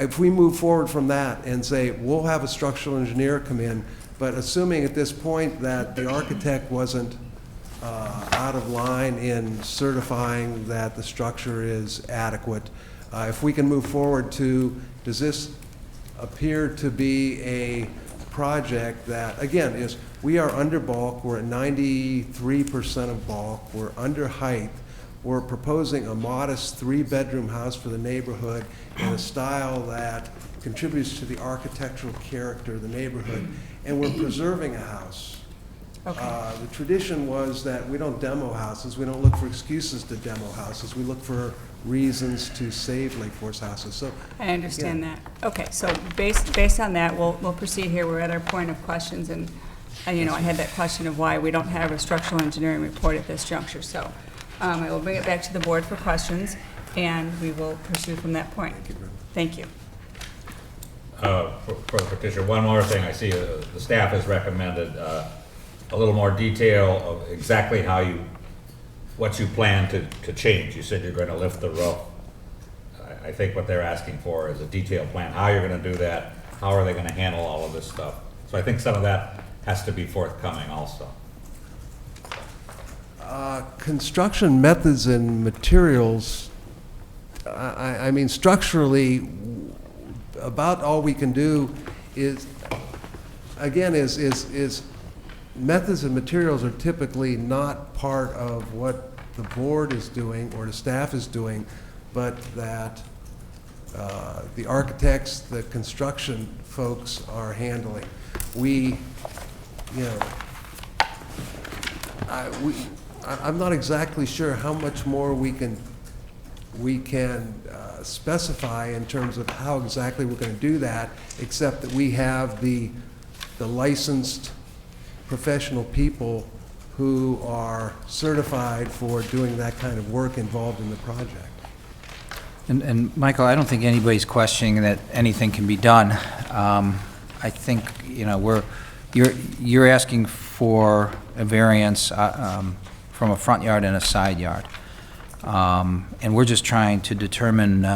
Speaker 19: if we move forward from that and say, we'll have a structural engineer come in, but assuming at this point that the architect wasn't out of line in certifying that the structure is adequate, if we can move forward to, does this appear to be a project that, again, is, we are under bulk, we're at 93% of bulk, we're under height, we're proposing a modest 3-bedroom house for the neighborhood in a style that contributes to the architectural character of the neighborhood, and we're preserving a house.
Speaker 1: Okay.
Speaker 19: The tradition was that we don't demo houses, we don't look for excuses to demo houses, we look for reasons to save Lake Forest houses. So
Speaker 1: I understand
Speaker 19: yeah.
Speaker 1: that. Okay, so based on that, we'll proceed here. We're at our point of questions, and you know, I had that question of why we don't have a structural engineering report at this juncture. So I will bring it back to the board for questions, and we will pursue from that point. Thank you.
Speaker 4: For the petitioner, one more thing, I see the staff has recommended a little more detail of exactly how what you plan to change. You said you're going to lift the roof. I think what they're asking for is a detailed plan, how you're going to do that, how are they going to handle all of this stuff. So I think some of that has to be forthcoming also.
Speaker 19: Construction methods and materials, I mean, structurally, about all we can do is, again, is methods and materials are typically not part of what the board is doing or the staff is doing, but that the architects, the construction folks are handling. We, you know, I'm not exactly sure how much more we can specify in terms of how exactly we're going to do that, except that we have the licensed professional people who are certified for doing that kind of work involved in the project.
Speaker 6: And Michael, I don't think anybody's questioning that anything can be done. I think, you know, you're asking for a variance from a front yard and a side yard. And we're just trying to determine,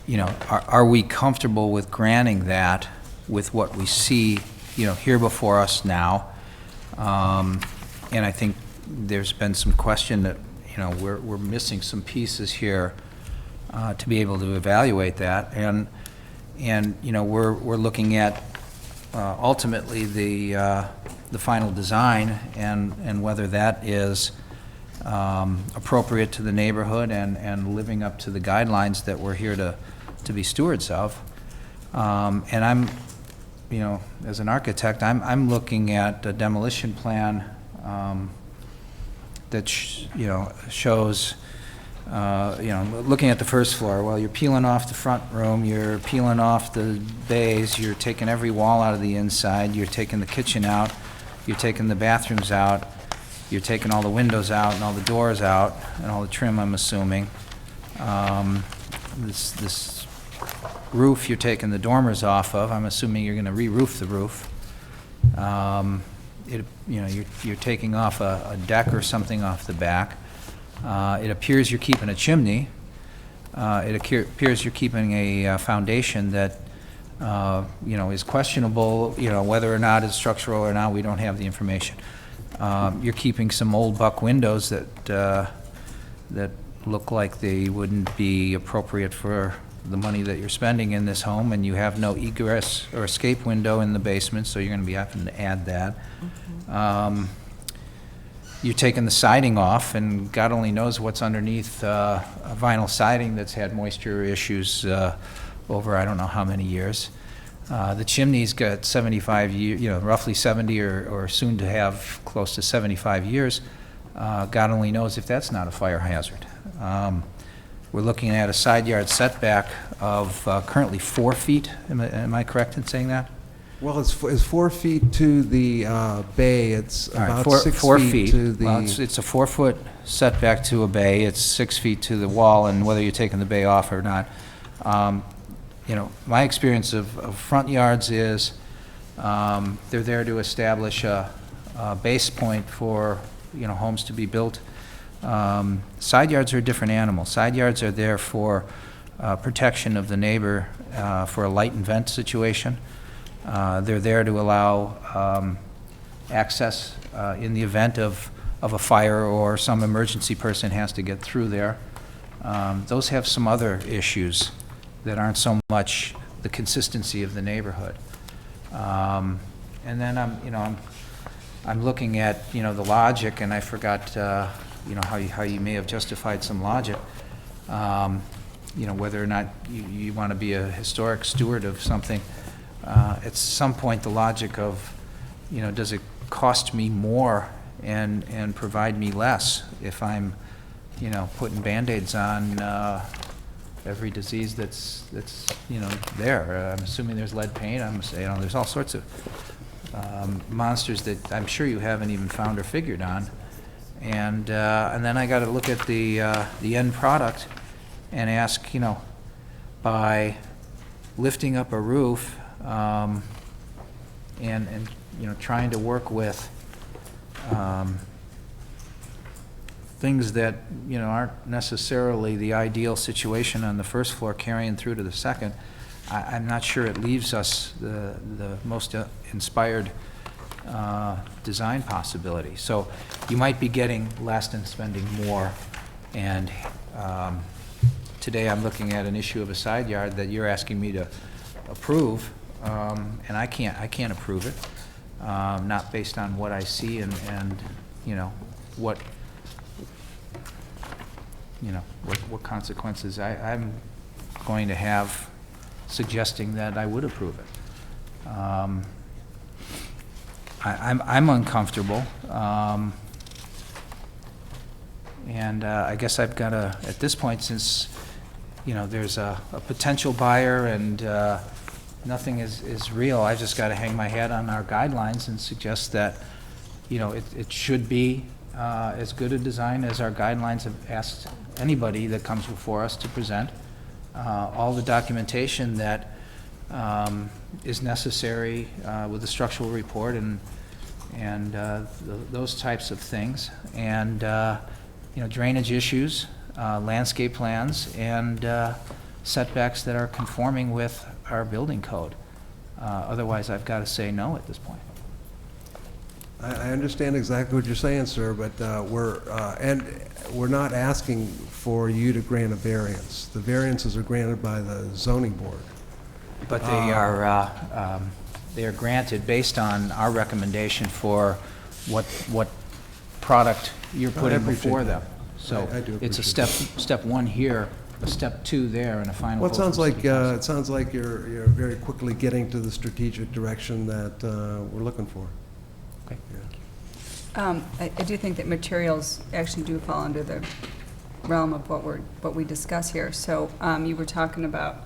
Speaker 6: you know, are we comfortable with granting that with what we see, you know, here before us now? And I think there's been some question that, you know, we're missing some pieces here to be able to evaluate that. And you know, we're looking at ultimately the final design and whether that is appropriate to the neighborhood and living up to the guidelines that we're here to be stewards of. And I'm, you know, as an architect, I'm looking at a demolition plan that shows, you know, looking at the first floor. Well, you're peeling off the front room, you're peeling off the bays, you're taking every wall out of the inside, you're taking the kitchen out, you're taking the bathrooms out, you're taking all the windows out and all the doors out and all the trim, I'm assuming. This roof, you're taking the dormers off of. I'm assuming you're going to re-roof the roof. You know, you're taking off a deck or something off the back. It appears you're keeping a chimney. It appears you're keeping a foundation that is questionable, whether or not it's structural or not, we don't have the information. You're keeping some old buck windows that look like they wouldn't be appropriate for the money that you're spending in this home, and you have no egress or escape window in the basement, so you're going to be having to add that. You're taking the siding off, and God only knows what's underneath a vinyl siding that's had moisture issues over I don't know how many years. The chimney's got 75 years, roughly 70 or soon to have close to 75 years. God only knows if that's not a fire hazard. We're looking at a side yard setback of currently 4 feet. Am I correct in saying that?
Speaker 19: Well, it's 4 feet to the bay. It's
Speaker 6: All right,
Speaker 19: about 6
Speaker 6: 4
Speaker 19: feet to the...
Speaker 6: Well, it's a 4-foot setback to a bay. It's 6 feet to the wall, and whether you're taking the bay off or not. My experience of front yards is they're there to establish a base point for, homes to be built. Side yards are a different animal. Side yards are there for protection of the neighbor for a light and vent situation. They're there to allow access in the event of a fire or some emergency person has to get through there. Those have some other issues that aren't so much the consistency of the neighborhood. And then I'm looking at, the logic, and I forgot, how you may have justified some logic. Whether or not you want to be a historic steward of something. At some point, the logic of, does it cost me more and provide me less if I'm, putting Band-Aids on every disease that's there. I'm assuming there's lead paint. There's all sorts of monsters that I'm sure you haven't even found or figured on. And then I got to look at the end product and ask, by lifting up a roof and trying to work with things that aren't necessarily the ideal situation on the first floor carrying through to the second, I'm not sure it leaves us the most inspired design possibility. So you might be getting less and spending more, and today I'm looking at an issue of a side yard that you're asking me to approve, and I can't approve it, not based on what I see and what consequences I'm going to have suggesting that I would approve it. I'm uncomfortable, and I guess I've got to, at this point, since there's a potential buyer and nothing is real, I've just got to hang my hat on our guidelines and suggest that it should be as good a design as our guidelines have asked anybody that comes before us to present. All the documentation that is necessary with the structural report and those types of things, and drainage issues, landscape plans, and setbacks that are conforming with our building code. Otherwise, I've got to say no at this point.
Speaker 19: I understand exactly what you're saying, sir, but we're not asking for you to grant a variance. The variances are granted by the zoning board.
Speaker 6: But they are granted based on our recommendation for what product you're putting before them. So
Speaker 19: I do
Speaker 6: it's a
Speaker 19: appreciate
Speaker 6: step one here, a step two there, and a final.
Speaker 19: Well, it
Speaker 6: vote
Speaker 19: sounds
Speaker 6: from
Speaker 19: like
Speaker 6: city council.
Speaker 19: you're very quickly getting to the strategic direction that we're looking for.
Speaker 6: Okay.
Speaker 1: I do think that materials actually do fall under the realm of what we discuss here. So you were talking about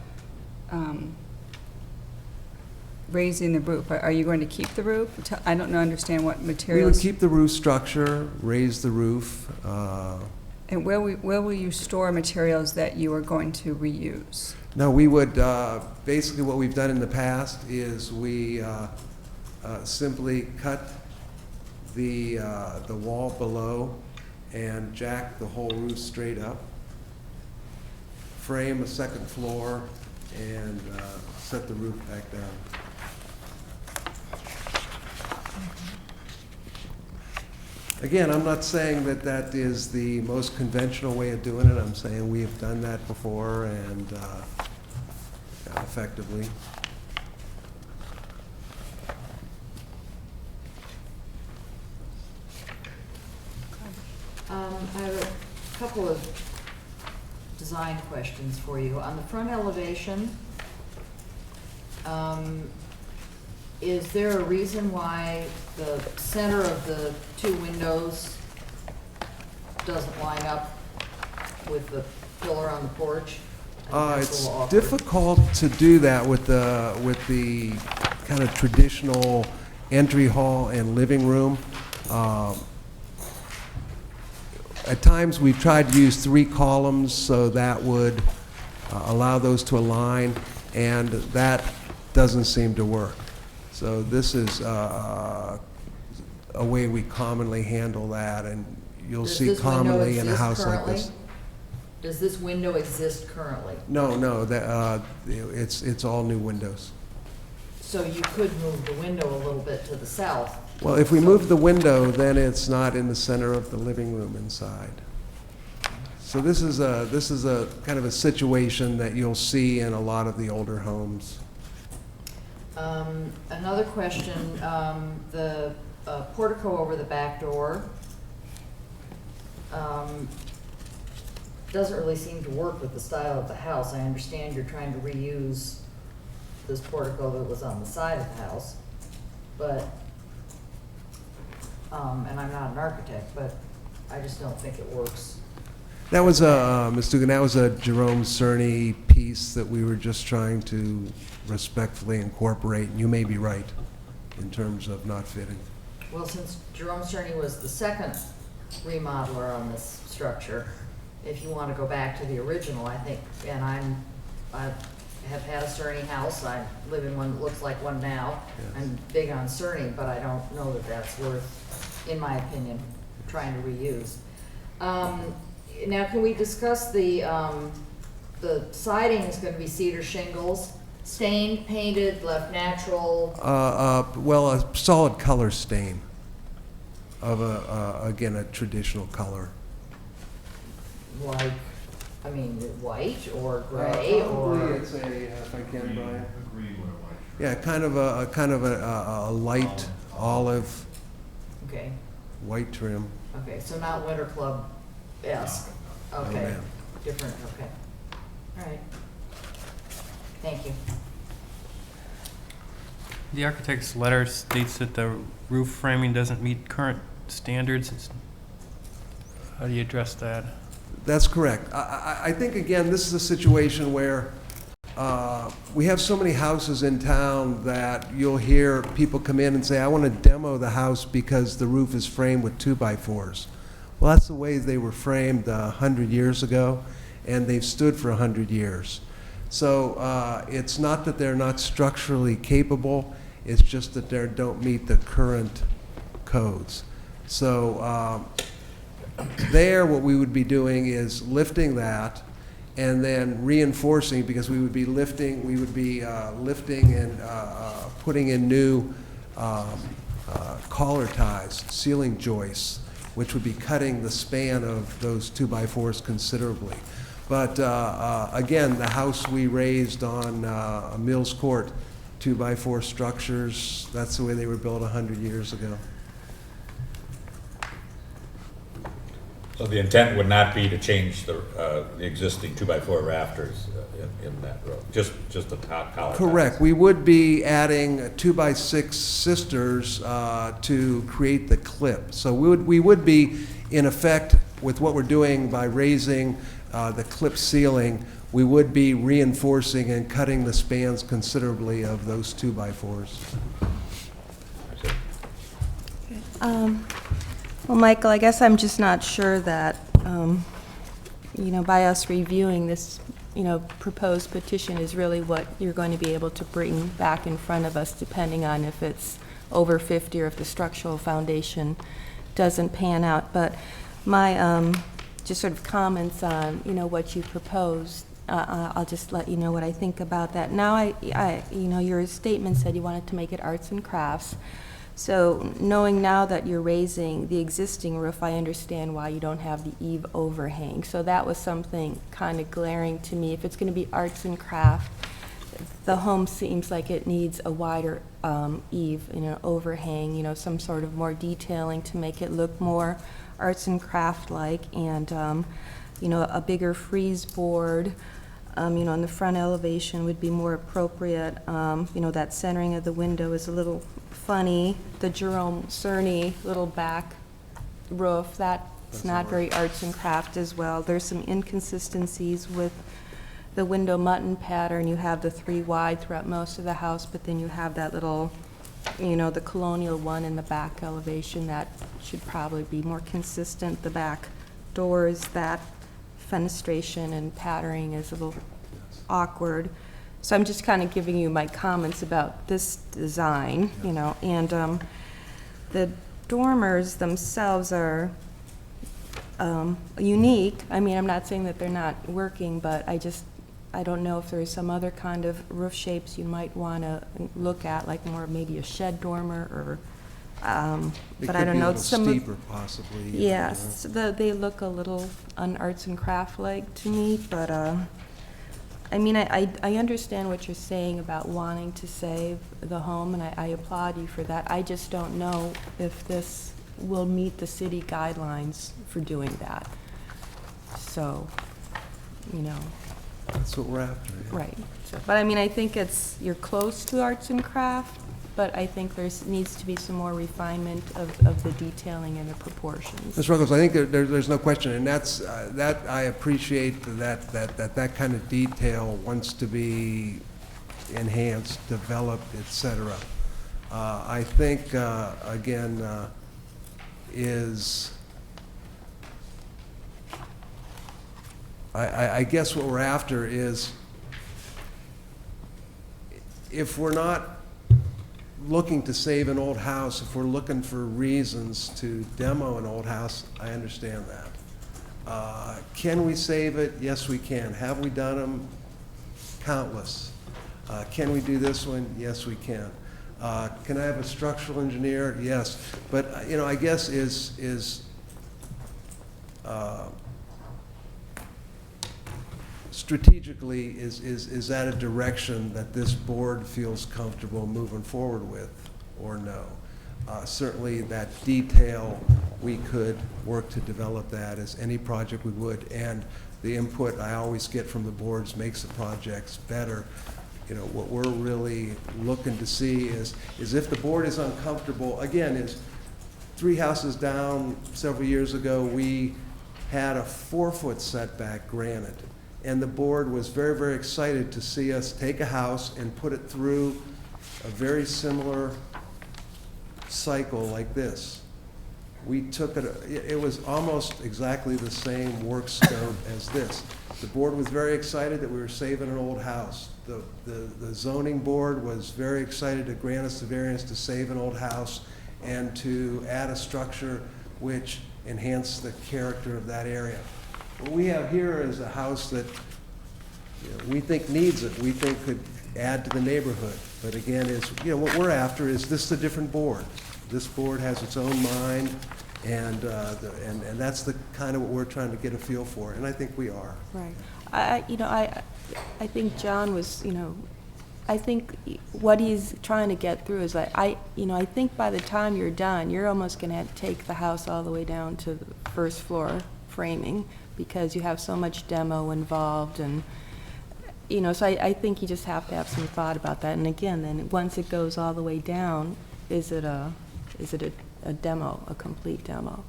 Speaker 1: raising the roof. Are you going to keep the roof? I don't understand what
Speaker 19: We
Speaker 1: materials.
Speaker 19: would keep the roof structure, raise the roof.
Speaker 1: And where will you store materials that you are going to reuse?
Speaker 19: No, we would, basically what we've done in the past is we simply cut the wall below and jack the whole roof straight up, frame a second floor, and set the roof back down. Again, I'm not saying that that is the most conventional way of doing it. I'm saying we have done that before and effectively.
Speaker 3: I have a couple of design questions for you. On the front elevation, is there a reason why the center of the two windows doesn't line up with the pillar on the porch? I think that's a
Speaker 19: It's
Speaker 3: little awkward.
Speaker 19: difficult to do that with the kind of traditional entry hall and living room. At times, we've tried to use 3 columns, so that would allow those to align, and that doesn't seem to work. So this is a way we commonly handle that, and you'll
Speaker 3: Does
Speaker 19: see
Speaker 3: this window
Speaker 19: commonly in a
Speaker 3: exist
Speaker 19: house like
Speaker 3: currently?
Speaker 19: this.
Speaker 3: Does this window exist currently?
Speaker 19: No, it's all new windows.
Speaker 3: So you could move the window a little bit to the south.
Speaker 19: Well, if we move the window, then it's not in the center of the living room inside. So this is a kind of a situation that you'll see in a lot of the older homes.
Speaker 3: Another question, the portico over the back door doesn't really seem to work with the style of the house. I understand you're trying to reuse this portico that was on the side of the house, but, and I'm not an architect, but I just don't think it works.
Speaker 19: That was Ms. Dugan, that was a Jerome Cerny piece that we were just trying to respectfully incorporate, and you may be right in terms of not fitting.
Speaker 3: Well, since Jerome Cerny was the second remodeler on this structure, if you want to go back to the original, I think, and I have had a Cerny house, I live in one that looks like one now.
Speaker 19: Yes.
Speaker 3: I'm big on Cerny, but I don't know that that's worth, in my opinion, trying to reuse. Now, can we discuss the siding is going to be cedar shingles, stained, painted, left natural?
Speaker 19: Well, a solid color stain of again, a traditional color.
Speaker 3: Like, I mean, white or gray or?
Speaker 19: Probably it's a, if I can, Brian. Yeah, kind of a light olive.
Speaker 3: Okay.
Speaker 19: White trim.
Speaker 3: Okay, so not Winter Club-esque. Okay,
Speaker 19: ma'am.
Speaker 3: different, okay. All right. Thank you.
Speaker 2: The architect's letter states that the roof framing doesn't meet current standards. How do you address that?
Speaker 19: That's correct. I think, again, this is a situation where we have so many houses in town that you'll hear people come in and say, I want to demo the house because the roof is framed with 2x4s. Well, that's the way they were framed 100 years ago, and they've stood for 100 years. So it's not that they're not structurally capable, it's just that they don't meet the current codes. So there, what we would be doing is lifting that and then reinforcing, because we would be lifting and putting in new collar ties, ceiling joists, which would be cutting the span of those 2x4s considerably. But again, the house we raised on Mills Court, 2x4 structures, that's the way they were built 100 years ago.
Speaker 4: So the intent would not be to change the existing 2x4 rafters in that row, just the top collar.
Speaker 19: Correct. We would be adding 2x6 sisters to create the clip. So we would be, in effect, with what we're doing by raising the clip ceiling, we would be reinforcing and cutting the spans considerably of those 2x4s.
Speaker 8: Well, Michael, I guess I'm just not sure that, by us reviewing this, proposed petition is really what you're going to be able to bring back in front of us, depending on if it's over 50 or if the structural foundation doesn't pan out. But my just sort of comments on, what you proposed, I'll just let you know what I think about that. Now, your statement said you wanted to make it arts and crafts. So knowing now that you're raising the existing roof, I understand why you don't have the eave overhang. So that was something kind of glaring to me. If it's going to be arts and craft, the home seems like it needs a wider eave, overhang, some sort of more detailing to make it look more arts and craft-like, and, a bigger frieze board, on the front elevation would be more appropriate. That centering of the window is a little funny. The Jerome Cerny little back roof, that's not very arts and craft as well. There's some inconsistencies with the window mutton pattern. You have the 3 wide throughout most of the house, but then you have that little, the colonial one in the back elevation that should probably be more consistent. The back doors, that fenestration and patterning is a little awkward. So I'm just kind of giving you my comments about this design, and the dormers themselves are unique. I mean, I'm not saying that they're not working, but I don't know if there's some other kind of roof shapes you might want to look at, like more maybe a shed dormer, or but I don't know.
Speaker 19: Some steeper, possibly.
Speaker 8: Yes, they look a little un-arts and craft-like to me, but I mean, I understand what you're saying about wanting to save the home, and I applaud you for that. I just don't know if this will meet the city guidelines for doing that. So,
Speaker 19: That's what we're after. Yeah.
Speaker 8: Right. So, but I mean, I think you're close to arts and craft, but I think needs to be some more refinement of the detailing and the proportions.
Speaker 19: Ms. Ruggles, I think there's no question, and that I appreciate that kind of detail wants to be enhanced, developed, et cetera. I think, again, I guess what we're after is, if we're not looking to save an old house, if we're looking for reasons to demo an old house, I understand that. Can we save it? Yes, we can. Have we done them? Countless. Can we do this one? Yes, we can. Can I have a structural engineer? Yes. But, I guess strategically, is that a direction that this board feels comfortable moving forward with, or no? Certainly that detail, we could work to develop that as any project we would, and the input I always get from the boards makes the projects better. What we're really looking to see is if the board is uncomfortable, again, is 3 houses down several years ago, we had a 4-foot setback granted. And the board was very, very excited to see us take a house and put it through a very similar cycle like this. We took it was almost exactly the same work scope as this. The board was very excited that we were saving an old house. The zoning board was very excited to grant us the variance to save an old house and to add a structure which enhanced the character of that area. What we have here is a house that we think needs it, we think could add to the neighborhood. But again, what we're after is this is a different board. This board has its own mind, and that's the kind of what we're trying to get a feel for, and I think we are.
Speaker 8: Right. I think John was, I think what he's trying to get through is that I think by the time you're done, you're almost going to take the house all the way down to the first floor framing, because you have so much demo involved, and so I think you just have to have some thought about that. And again, then once it goes all the way down, is it a demo, a complete demo?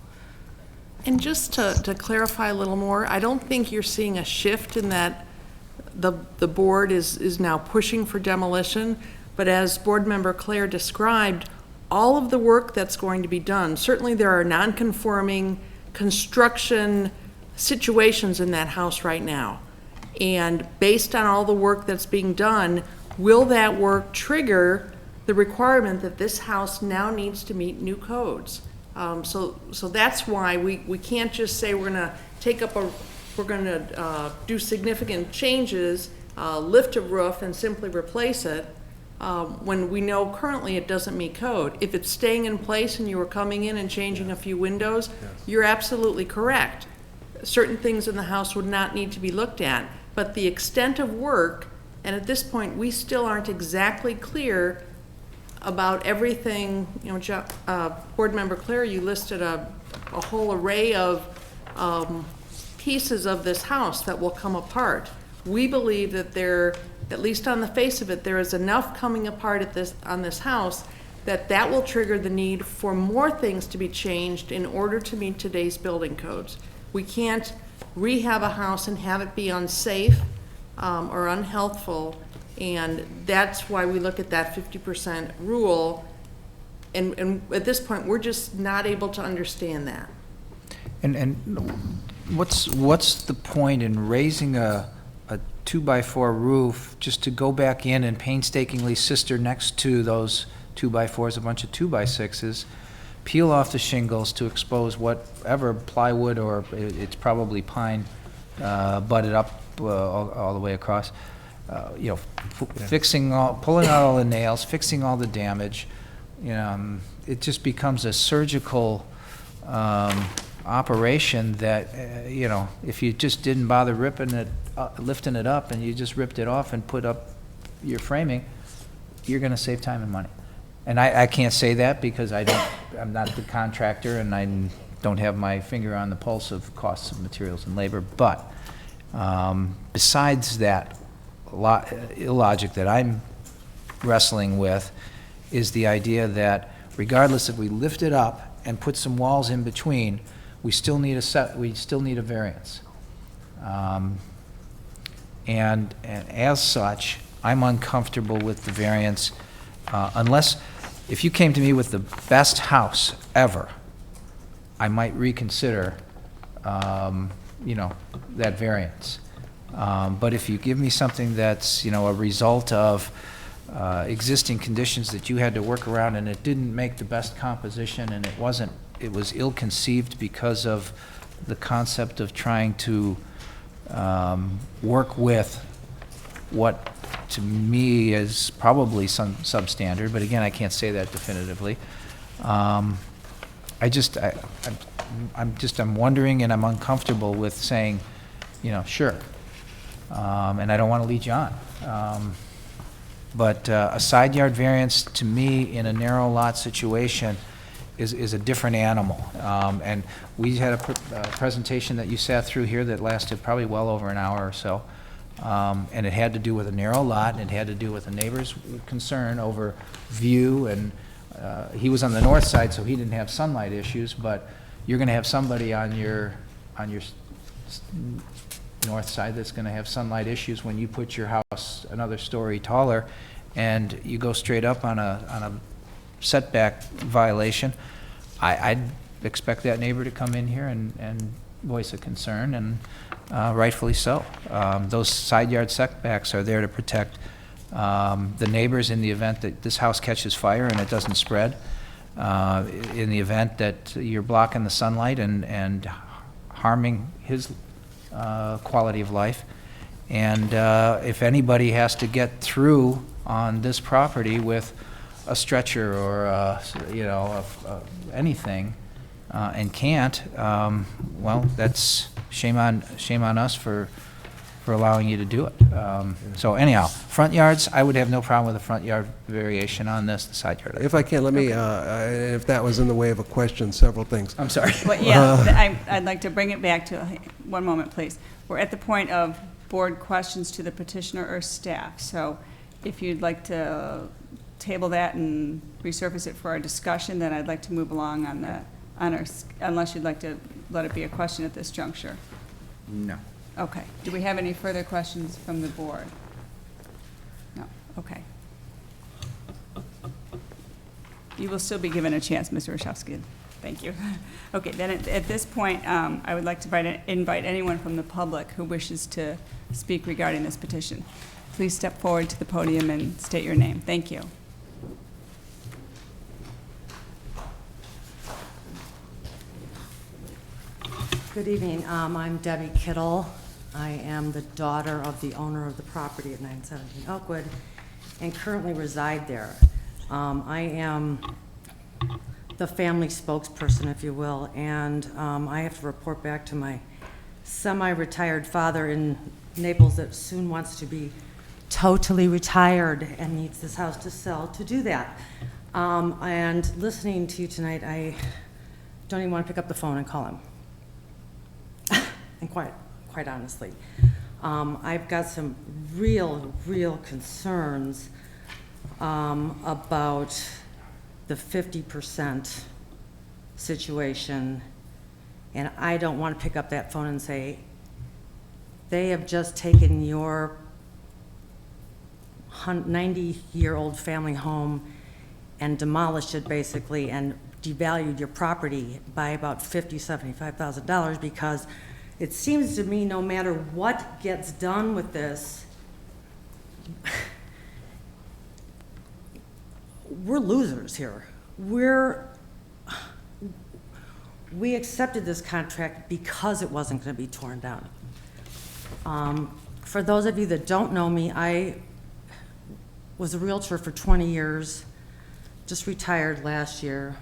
Speaker 10: And just to clarify a little more, I don't think you're seeing a shift in that the board is now pushing for demolition, but as board member Clair described, all of the work that's going to be done, certainly there are non-conforming construction situations in that house right now. And based on all the work that's being done, will that work trigger the requirement that this house now needs to meet new codes? So that's why we can't just say we're going to take up we're gonna do significant changes, lift a roof and simply replace it, when we know currently it doesn't meet code. If it's staying in place and you were coming in and changing a few windows, you're absolutely correct. Certain things in the house would not need to be looked at, but the extent of work, and at this point, we still aren't exactly clear about everything. You know, Board Member Clair, you listed a whole array of pieces of this house that will come apart. We believe that there, at least on the face of it, there is enough coming apart on this house that will trigger the need for more things to be changed in order to meet today's building codes. We can't rehab a house and have it be unsafe or unhealthful, and that's why we look at that 50% rule. And at this point, we're just not able to understand that.
Speaker 6: And what's the point in raising a 2x4 roof just to go back in and painstakingly sister next to those 2x4s a bunch of 2x6s, peel off the shingles to expose whatever plywood, or it's probably pine, butted up all the way across, you know, pulling out all the nails, fixing all the damage. You know, it just becomes a surgical operation that, you know, if you just didn't bother lifting it up and you just ripped it off and put up your framing, you're going to save time and money. And I can't say that because I'm not the contractor and I don't have my finger on the pulse of costs of materials and labor. But besides that illogic that I'm wrestling with is the idea that regardless if we lift it up and put some walls in between, we still need a variance. And as such, I'm uncomfortable with the variance unless, if you came to me with the best house ever, I might reconsider, you know, that variance. But if you give me something that's, you know, a result of existing conditions that you had to work around and it didn't make the best composition and it was ill-conceived because of the concept of trying to work with what to me is probably some substandard, but again, I can't say that definitively. I'm wondering and I'm uncomfortable with saying, you know, sure. And I don't want to lead you on. But a side yard variance, to me, in a narrow lot situation, is a different animal. And we had a presentation that you sat through here that lasted probably well over an hour or so. And it had to do with a narrow lot, and it had to do with a neighbor's concern over view. And he was on the north side, so he didn't have sunlight issues, but you're going to have somebody on your north side that's going to have sunlight issues when you put your house another story taller and you go straight up on a setback violation. I'd expect that neighbor to come in here and voice a concern, and rightfully so. Those side yard setbacks are there to protect the neighbors in the event that this house catches fire and it doesn't spread, in the event that you're blocking the sunlight and harming his quality of life. And if anybody has to get through on this property with a stretcher or you know, anything, and can't, well, that's shame on us for allowing you to do it. So anyhow, front yards, I would have no problem with a front yard variation on this. The side yard,
Speaker 19: If I can, let me, if that was in the way of a question, several things.
Speaker 6: I'm sorry.
Speaker 1: Well, yeah, I'd like to bring it back to, one moment, please. We're at the point of board questions to the petitioner or staff. So if you'd like to table that and resurface it for our discussion, then I'd like to move along on that, unless you'd like to let it be a question at this juncture.
Speaker 6: No.
Speaker 1: Okay. Do we have any further questions from the board? No. Okay. You will still be given a chance, Mr. Rashevsky. Thank you. Okay, then at this point, I would like to invite anyone from the public who wishes to speak regarding this petition. Please step forward to the podium and state your name. Thank you.
Speaker 20: Good evening. I'm Debbie Kittle. I am the daughter of the owner of the property at 917 Oakwood and currently reside there. I am the family spokesperson, if you will, and I have to report back to my semi-retired father in Naples that soon wants to be totally retired and needs this house to sell to do that. And listening to you tonight, I don't even want to pick up the phone and call him. And quite honestly, I've got some real concerns about the 50% situation, and I don't want to pick up that phone and say, they have just taken your 90-year-old family home and demolished it basically and devalued your property by about $50,000, $75,000 because it seems to me no matter what gets done with this, we're losers here. We accepted this contract because it wasn't going to be torn down. For those of you that don't know me, I was a realtor for 20 years, just retired last year,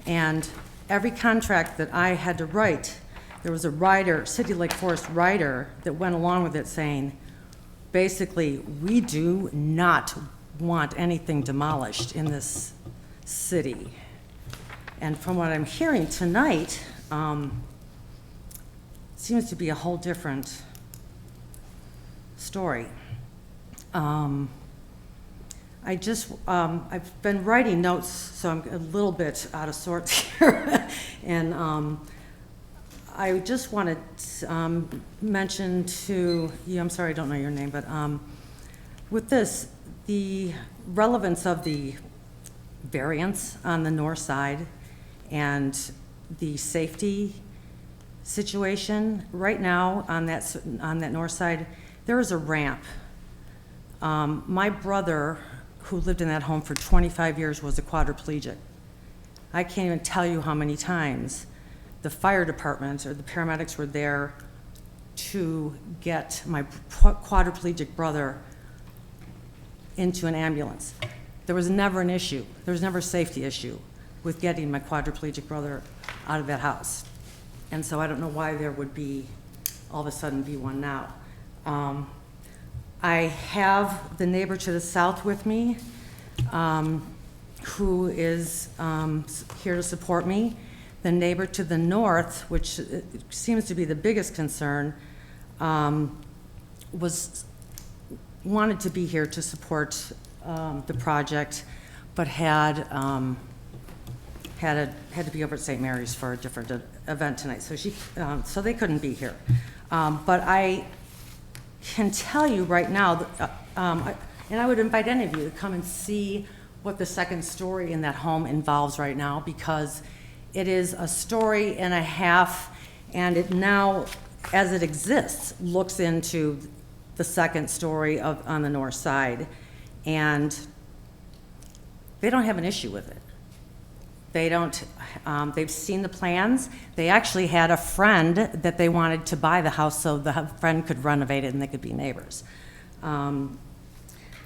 Speaker 20: and every contract that I had to write, there was a rider, City Lake Forest rider, that went along with it saying, basically, we do not want anything demolished in this city. And from what I'm hearing tonight, seems to be a whole different story. I've been writing notes, so I'm a little bit out of sorts here. And I just wanted to mention to you, I'm sorry I don't know your name, but with this, the relevance of the variance on the north side and the safety situation. Right now on that north side, there is a ramp. My brother, who lived in that home for 25 years, was a quadriplegic. I can't even tell you how many times the fire department or the paramedics were there to get my quadriplegic brother into an ambulance. There was never an issue. There was never a safety issue with getting my quadriplegic brother out of that house. And so I don't know why there would be, all of a sudden, be one now. I have the neighbor to the south with me, who is here to support me. The neighbor to the north, which seems to be the biggest concern, wanted to be here to support the project, but had to be over at St. Mary's for a different event tonight, so they couldn't be here. But I can tell you right now, and I would invite any of you to come and see what the second story in that home involves right now, because it is a story and a half, and it now, as it exists, looks into the second story on the north side, and they don't have an issue with it. They don't, they've seen the plans. They actually had a friend that they wanted to buy the house so the friend could renovate it and they could be neighbors.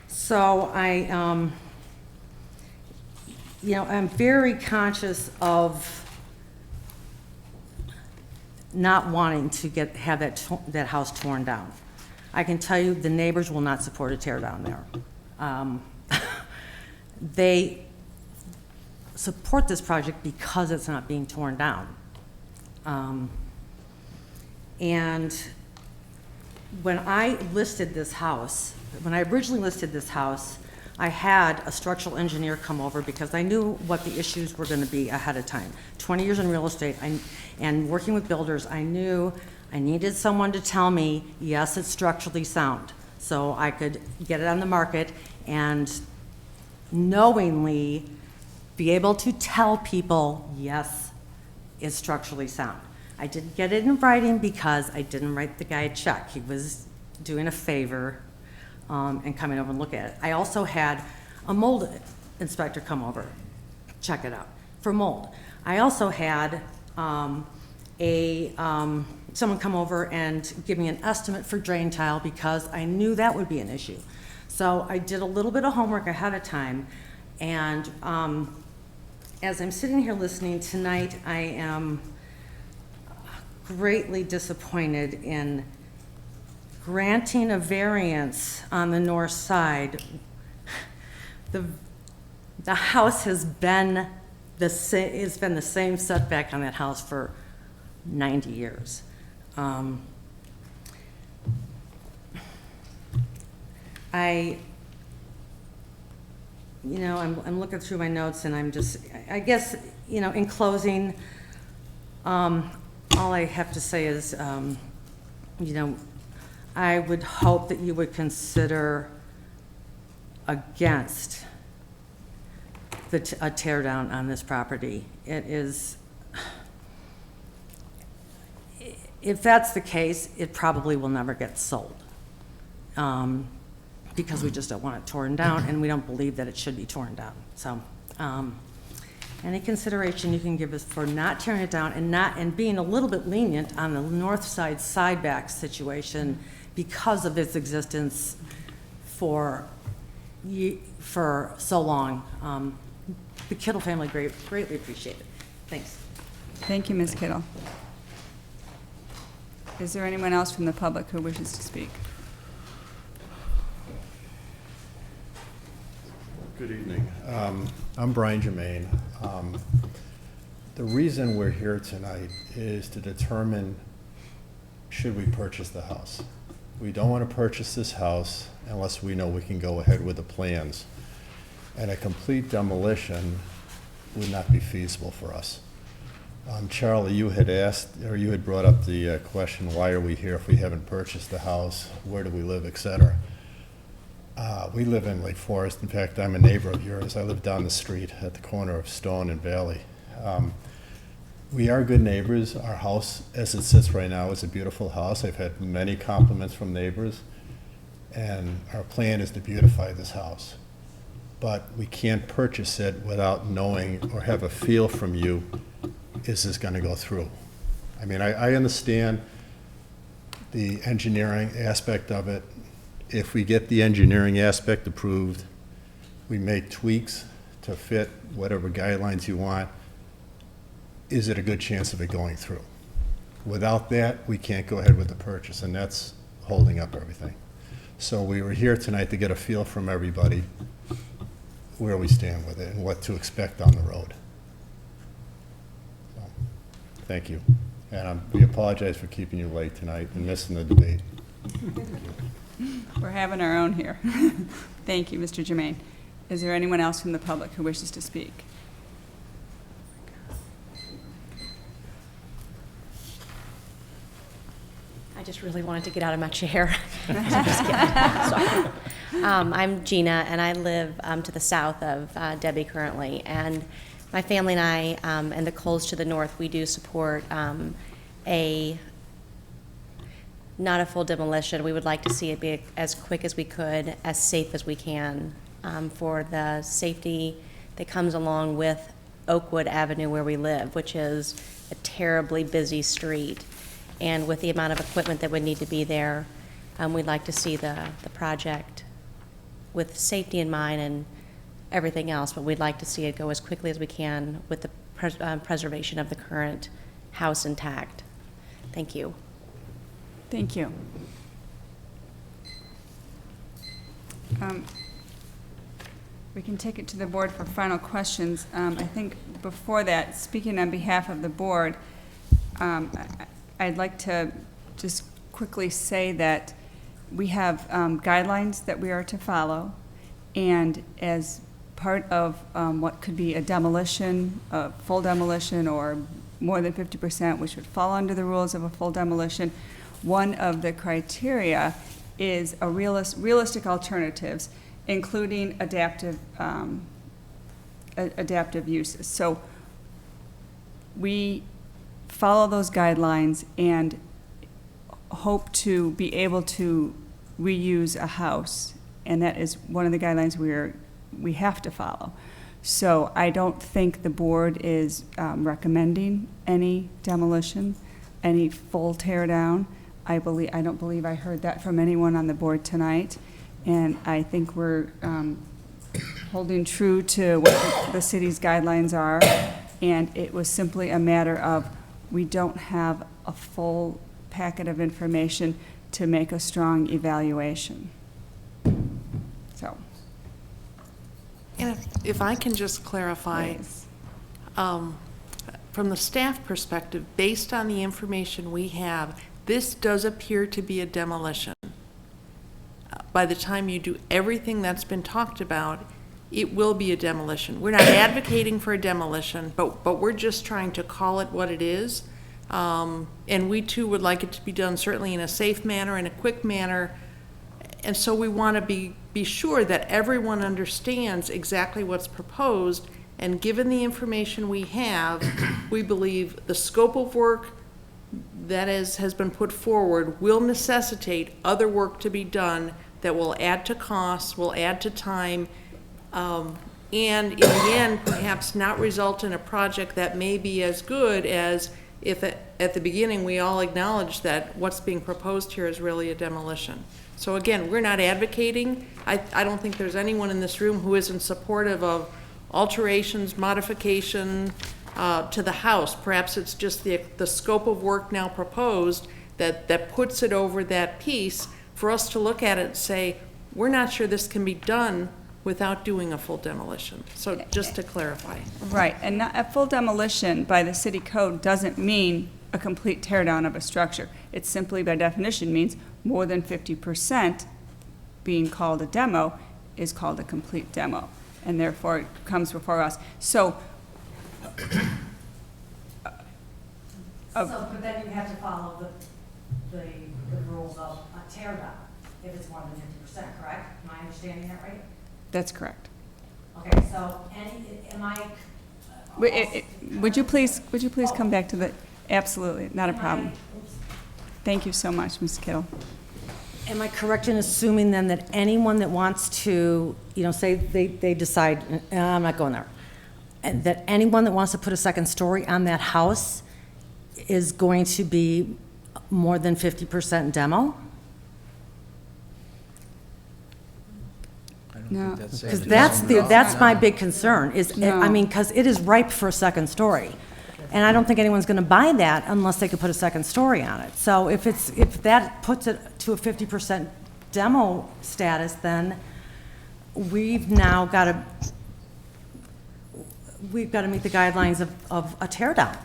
Speaker 20: So I'm very conscious of not wanting to have that house torn down. I can tell you the neighbors will not support a tear down there. They support this project because it's not being torn down. And when I listed this house, when I originally listed this house, I had a structural engineer come over because I knew what the issues were going to be ahead of time. 20 years in real estate and working with builders, I knew I needed someone to tell me, yes, it's structurally sound, so I could get it on the market and knowingly be able to tell people, yes, it's structurally sound. I didn't get it in writing because I didn't write the guy a check. He was doing a favor and coming over and look at it. I also had a mold inspector come over, check it out, for mold. I also had someone come over and give me an estimate for drain tile because I knew that would be an issue. So I did a little bit of homework ahead of time, and as I'm sitting here listening tonight, I am greatly disappointed in granting a variance on the north side. The house has been the same setback on that house for 90 years. I'm looking through my notes, and I guess, in closing, all I have to say is, I would hope that you would consider against a tear down on this property. If that's the case, it probably will never get sold, because we just don't want it torn down, and we don't believe that it should be torn down. So, any consideration you can give us for not tearing it down and being a little bit lenient on the north side sideback situation because of its existence for so long. The Kittle family greatly appreciate it. Thanks.
Speaker 1: Thank you, Ms. Kittle. Is there anyone else from the public who wishes to speak?
Speaker 21: Good evening. I'm Brian Germain. The reason we're here tonight is to determine should we purchase the house. We don't want to purchase this house unless we know we can go ahead with the plans. And a complete demolition would not be feasible for us. Charlie, you had brought up the question, why are we here if we haven't purchased the house? Where do we live, et cetera? We live in Lake Forest. In fact, I'm a neighbor of yours. I live down the street at the corner of Stone and Valley. We are good neighbors. Our house, as it sits right now, is a beautiful house. I've had many compliments from neighbors, and our plan is to beautify this house. But we can't purchase it without knowing or have a feel from you, is this going to go through? I mean, I understand the engineering aspect of it. If we get the engineering aspect approved, we make tweaks to fit whatever guidelines you want. Is it a good chance of it going through? Without that, we can't go ahead with the purchase, and that's holding up everything. So we were here tonight to get a feel from everybody where we stand with it and what to expect on the road. So, thank you. And we apologize for keeping you late tonight and missing the debate.
Speaker 1: We're having our own here. Thank you, Mr. Germain. Is there anyone else from the public who wishes to speak?
Speaker 22: I just really wanted to get out of my chair. I'm just kidding. Sorry. I'm Gina, and I live to the south of Debbie currently. And my family and I, and the Coles to the north, we do support not a full demolition. We would like to see it be as quick as we could, as safe as we can, for the safety that comes along with Oakwood Avenue where we live, which is a terribly busy street. And with the amount of equipment that would need to be there, we'd like to see the project with safety in mind and everything else, but we'd like to see it go as quickly as we can with the preservation of the current house intact. Thank you.
Speaker 1: Thank you. We can take it to the board for final questions. I think before that, speaking on behalf of the board, I'd like to just quickly say that we have guidelines that we are to follow, and as part of what could be a demolition, a full demolition, or more than 50%, which would fall under the rules of a full demolition, one of the criteria is a realistic alternatives, including adaptive uses. So we follow those guidelines and hope to be able to reuse a house, and that is one of the guidelines we have to follow. So I don't think the board is recommending any demolition. any full tear down. I don't believe I heard that from anyone on the board tonight. And I think we're holding true to what the city's guidelines are. And it was simply a matter of, we don't have a full packet of information to make a strong evaluation. So.
Speaker 10: And if I can just clarify,
Speaker 1: Please.
Speaker 10: From the staff perspective, based on the information we have, this does appear to be a demolition. By the time you do everything that's been talked about, it will be a demolition. We're not advocating for a demolition, but we're just trying to call it what it is. And we too would like it to be done certainly in a safe manner, in a quick manner. And so we want to be sure that everyone understands exactly what's proposed. And given the information we have, we believe the scope of work that has been put forward will necessitate other work to be done that will add to costs, will add to time, and in the end, perhaps not result in a project that may be as good as if at the beginning we all acknowledge that what's being proposed here is really a demolition. So again, we're not advocating. I don't think there's anyone in this room who isn't supportive of alterations, modification to the house. Perhaps it's just the scope of work now proposed that puts it over that piece for us to look at it and say, we're not sure this can be done without doing a full demolition. So just to clarify.
Speaker 1: Right, and a full demolition by the city code doesn't mean a complete tear down of a structure. It simply, by definition, means more than 50% being called a demo is called a complete demo, and therefore it comes before us. So,
Speaker 20: But then you have to follow the rules of a tear down if it's more than 50%, correct? Am I understanding that right?
Speaker 1: that's correct.
Speaker 20: Okay, so am I?
Speaker 1: Would you please come back to the, absolutely, not a problem. Thank you so much, Ms. Kittle.
Speaker 20: Am I correct in assuming then that anyone that wants to, say they decide, I'm not going there, and that anyone that wants to put a second story on that house is going to be more than 50% demo?
Speaker 1: No.
Speaker 20: Because that's my big concern, is, I mean, because it is ripe for a second story. And I don't think anyone's going to buy that unless they could put a second story on it. So if that puts it to a 50% demo status, then we've now got to meet the guidelines of a tear down.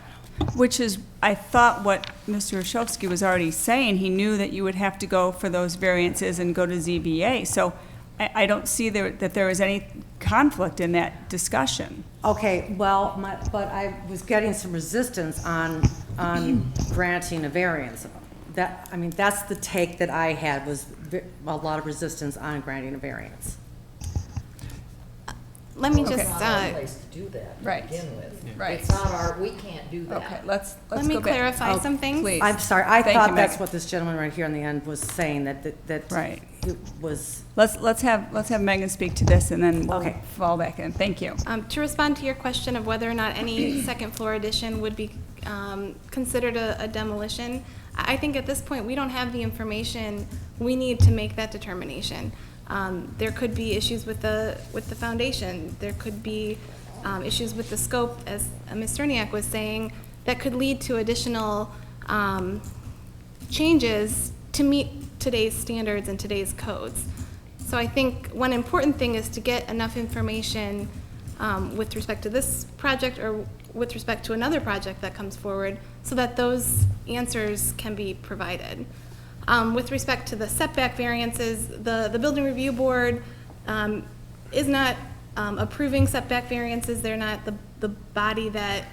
Speaker 1: Which is, I thought, what Mr. Rashofsky was already saying. He knew that you would have to go for those variances and go to ZBA. So I don't see that there is any conflict in that discussion.
Speaker 20: Okay, well, but I was getting some resistance on granting a variance. That's the take that I had, was a lot of resistance on granting a variance.
Speaker 5: Let me
Speaker 1: Okay.
Speaker 5: just,
Speaker 7: It's not our place to do that to
Speaker 1: Right.
Speaker 7: begin with.
Speaker 1: Right.
Speaker 7: It's not we can't do that.
Speaker 1: Okay, let's
Speaker 5: let me
Speaker 1: go back.
Speaker 5: clarify some things.
Speaker 1: Please.
Speaker 20: I'm sorry, I
Speaker 1: Thank
Speaker 20: thought
Speaker 1: you,
Speaker 20: that's
Speaker 1: Meg.
Speaker 20: what this gentleman right here in the end was saying, that
Speaker 1: Right.
Speaker 20: it was.
Speaker 1: Let's have Megan speak to this, and then we'll
Speaker 20: Okay.
Speaker 1: fall back in. Thank you.
Speaker 5: To respond to your question of whether or not any second floor addition would be considered a demolition, I think at this point we don't have the information we need to make that determination. There could be issues with the foundation. There could be issues with the scope, as Ms. Cerniak was saying, that could lead to additional changes to meet today's standards and today's codes. So I think one important thing is to get enough information with respect to this project or with respect to another project that comes forward so that those answers can be provided. With respect to the setback variances, the Building Review Board is not approving setback variances. They're not the body that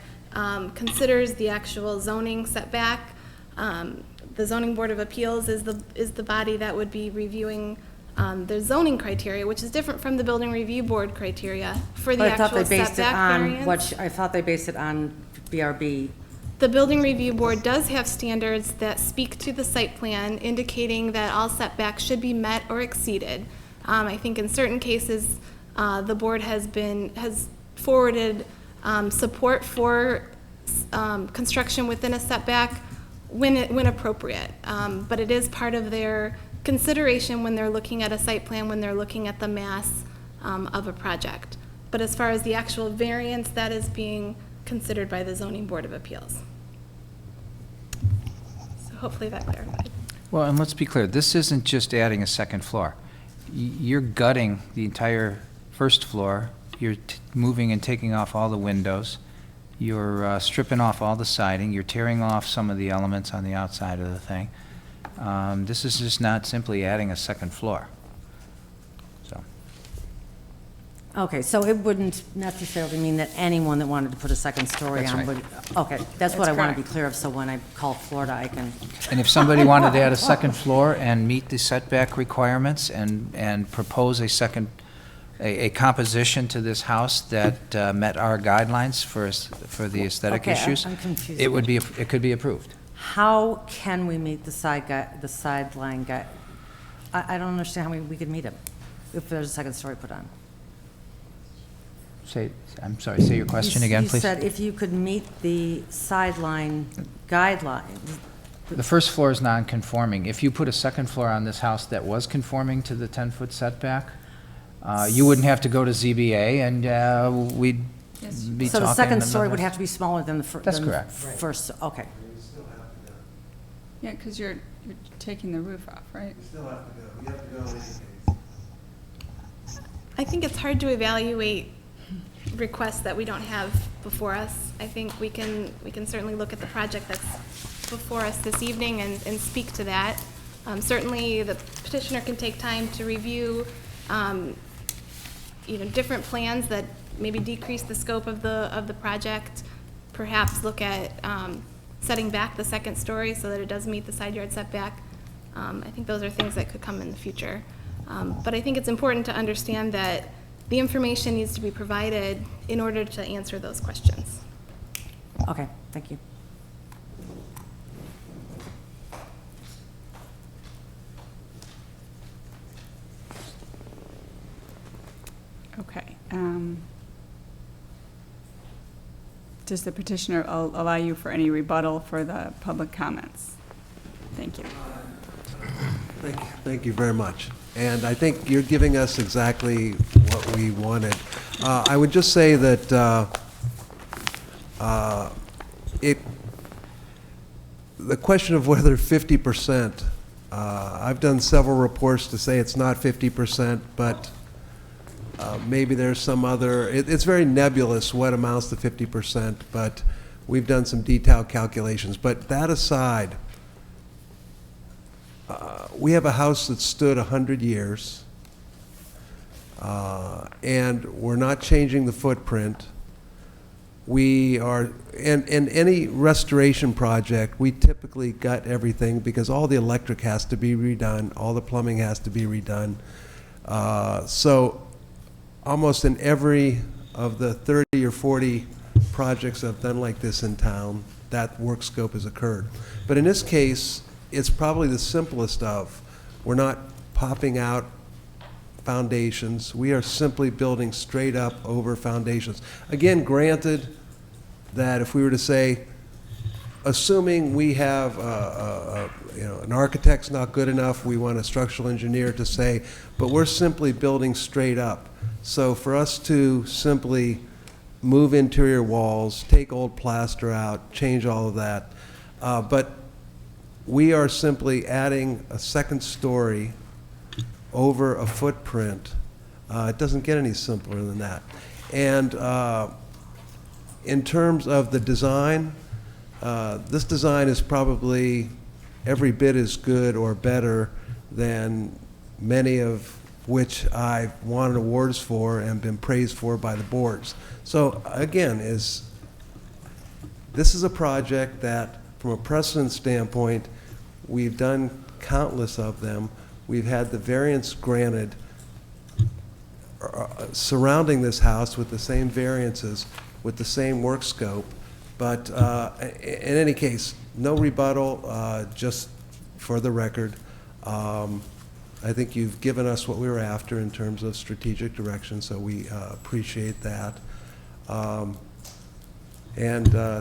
Speaker 5: considers the actual zoning setback. The Zoning Board of Appeals is the body that would be reviewing the zoning criteria, which is different from the Building Review Board criteria for the actual setback variance.
Speaker 20: I thought they based it on BRB.
Speaker 5: The Building Review Board does have standards that speak to the site plan, indicating that all setbacks should be met or exceeded. I think in certain cases, the board has forwarded support for construction within a setback, when appropriate. But it is part of their consideration when they're looking at a site plan, when they're looking at the mass of a project. But as far as the actual variance, that is being considered by the Zoning Board of Appeals. So hopefully that clarified.
Speaker 6: Well, and let's be clear, this isn't just adding a second floor. You're gutting the entire first floor, you're moving and taking off all the windows, you're stripping off all the siding, you're tearing off some of the elements on the outside of the thing. This is just not simply adding a second floor. So,
Speaker 20: Okay, so it wouldn't necessarily mean that anyone that wanted to put a second story
Speaker 6: That's
Speaker 20: on
Speaker 6: right.
Speaker 20: would, okay, that's what
Speaker 1: That's
Speaker 20: I want to be
Speaker 1: correct.
Speaker 20: clear of, so when I call Florida, I can,
Speaker 6: and if somebody wanted to add a second floor and meet the setback requirements and propose a second, a composition to this house that met our guidelines for the aesthetic
Speaker 20: Okay,
Speaker 6: issues,
Speaker 20: I'm confused.
Speaker 6: it could be approved.
Speaker 20: how can we meet the sideline guy? I don't understand how we could meet it if there's a second story put on.
Speaker 6: I'm sorry, say your question again, please.
Speaker 20: You said if you could meet the sideline guidelines.
Speaker 6: The first floor is non-conforming. If you put a second floor on this house that was conforming to the 10-foot setback, you wouldn't have to go to ZBA, and we'd be talking.
Speaker 20: So the second story
Speaker 6: another-
Speaker 20: would have to be smaller than the first.
Speaker 6: That's correct.
Speaker 20: First, okay.
Speaker 1: Yeah, because you're taking the roof off, right?
Speaker 15: You still have to go, you have to go in case.
Speaker 5: I think it's hard to evaluate requests that we don't have before us. I think we can certainly look at the project that's before us this evening and speak to that. Certainly, the petitioner can take time to review, different plans that maybe decrease the scope of the project. Perhaps look at setting back the second story so that it does meet the side yard setback. I think those are things that could come in the future. But I think it's important to understand that the information needs to be provided in order to answer those questions.
Speaker 20: Okay, thank you.
Speaker 1: Okay. Does the petitioner allow you for any rebuttal for the public comments? Thank you.
Speaker 19: Thank you very much. And I think you're giving us exactly what we wanted. I would just say that the question of whether 50%, I've done several reports to say it's not 50%, but maybe there's some other, it's very nebulous what amounts to 50%, but we've done some detailed calculations. But that aside, we have a house that stood 100 years, and we're not changing the footprint. We are, in any restoration project, we typically gut everything because all the electric has to be redone, all the plumbing has to be redone. So almost in every of the 30 or 40 projects I've done like this in town, that work scope has occurred. But in this case, it's probably the simplest of. We're not popping out foundations. We are simply building straight up over foundations. Again, granted that if we were to say, assuming we have an architect's not good enough, we want a structural engineer to say, but we're simply building straight up. So for us to simply move interior walls, take old plaster out, change all of that, but we are simply adding a second story over a footprint. It doesn't get any simpler than that. And in terms of the design, this design is probably every bit as good or better than many of which I've won awards for and been praised for by the boards. So again, this is a project that, from a precedent standpoint, we've done countless of them. We've had the variance granted surrounding this house with the same variances, with the same work scope. But in any case, no rebuttal, just for the record. I think you've given us what we were after in terms of strategic direction, so we appreciate that. And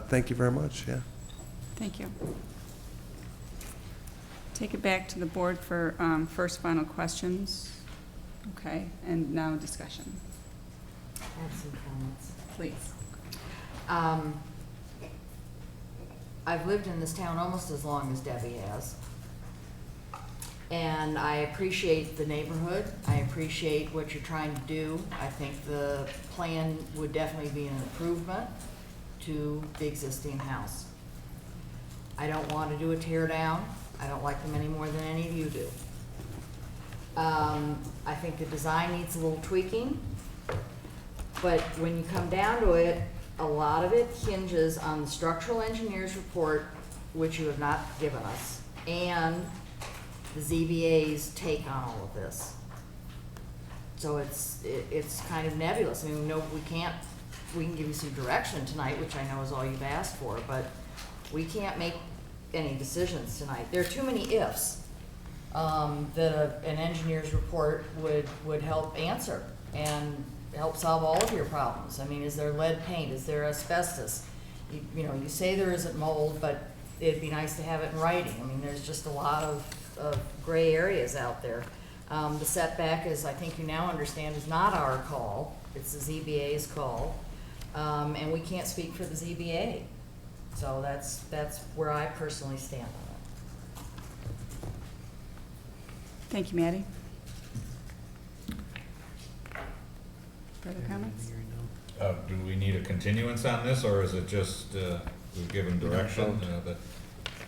Speaker 19: thank you very much, yeah.
Speaker 1: Thank you. Take it back to the board for first final questions. Okay, and now discussion.
Speaker 7: I have some comments.
Speaker 1: Please.
Speaker 7: I've lived in this town almost as long as Debbie has. And I appreciate the neighborhood. I appreciate what you're trying to do. I think the plan would definitely be an improvement to the existing house. I don't want to do a tear down. I don't like them any more than any of you do. I think the design needs a little tweaking. But when you come down to it, a lot of it hinges on the structural engineer's report, which you have not given us, and the ZBA's take on all of this. So it's kind of nebulous. I mean, no, we can give you some direction tonight, which I know is all you've asked for, but we can't make any decisions tonight. There are too many ifs that an engineer's report would help answer and help solve all of your problems. I mean, is there lead paint? Is there asbestos? You know, you say there isn't mold, but it'd be nice to have it in writing. I mean, there's just a lot of gray areas out there. The setback, as I think you now understand, is not our call. It's the ZBA's call. And we can't speak for the ZBA. So that's where I personally stand on it.
Speaker 1: Thank you, Maddie. Further comments?
Speaker 4: Do we need a continuance on this, or is it just, we've given direction that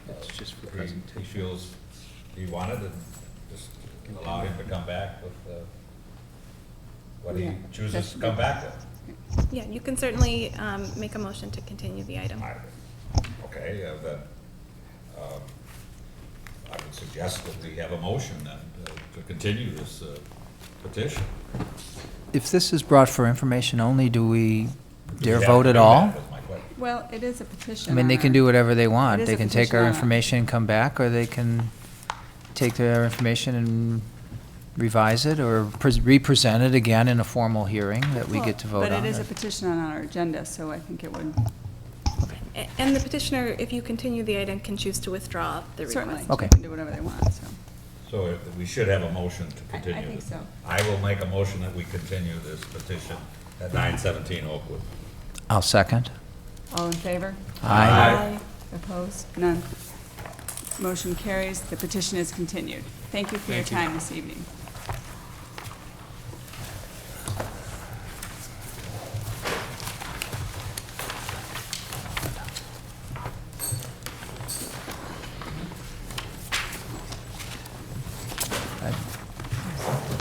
Speaker 6: It's just for
Speaker 4: he feels he wanted, and just allow him to come back with what he chooses to come back with?
Speaker 5: Yeah, you can certainly make a motion to continue the item.
Speaker 4: Okay, then I would suggest that we have a motion then to continue this petition.
Speaker 6: If this is brought for information only, do we dare
Speaker 4: have
Speaker 6: vote
Speaker 4: to
Speaker 6: at
Speaker 4: do
Speaker 6: all?
Speaker 4: that, is my question.
Speaker 1: Well, it is a petition.
Speaker 6: I mean, they can do whatever they want.
Speaker 1: It is
Speaker 6: They
Speaker 1: a
Speaker 6: can take
Speaker 1: petition
Speaker 6: our
Speaker 1: on it.
Speaker 6: information and come back, or they can take their information and revise it, or re-present it again in a formal hearing that we get to vote on.
Speaker 1: But it is
Speaker 6: or-
Speaker 1: a petition on our agenda, so I think it would.
Speaker 5: And the petitioner, if you continue the item, can choose to withdraw the request.
Speaker 1: Certainly.
Speaker 6: Okay.
Speaker 1: They can do whatever they want, so.
Speaker 4: So we should have a motion to continue.
Speaker 1: I think
Speaker 4: this.
Speaker 1: so.
Speaker 4: I will make a motion that we continue this petition at 917 Oakwood.
Speaker 6: I'll second.
Speaker 1: All in favor?
Speaker 6: Aye.
Speaker 1: Opposed? None. Motion carries. The petition is continued. Thank you for your time this evening.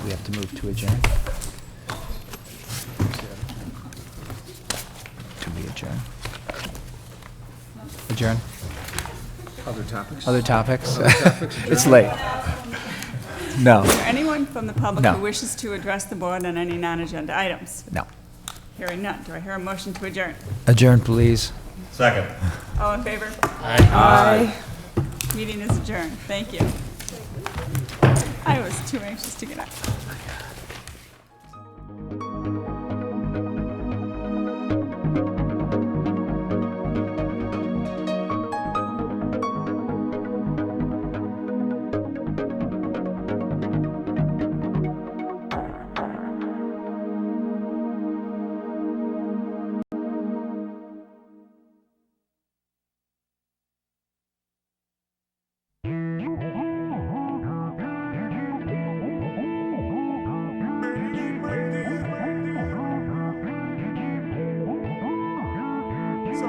Speaker 6: We have to move to adjourn. Do we adjourn? Adjourn?
Speaker 9: Other topics?
Speaker 6: Other topics?
Speaker 9: Other topics,
Speaker 6: It's
Speaker 9: adjourn?
Speaker 6: late. No.
Speaker 1: Is there anyone from the public
Speaker 6: No.
Speaker 1: who wishes to address the board on any non-agenda items?
Speaker 6: No.
Speaker 1: Hearing none. Do I hear a motion to adjourn?
Speaker 6: Adjourn, please.
Speaker 4: Second.
Speaker 1: All in favor?
Speaker 6: Aye.
Speaker 1: Meeting is adjourned. Thank you. I was too anxious to get up.
Speaker 11: So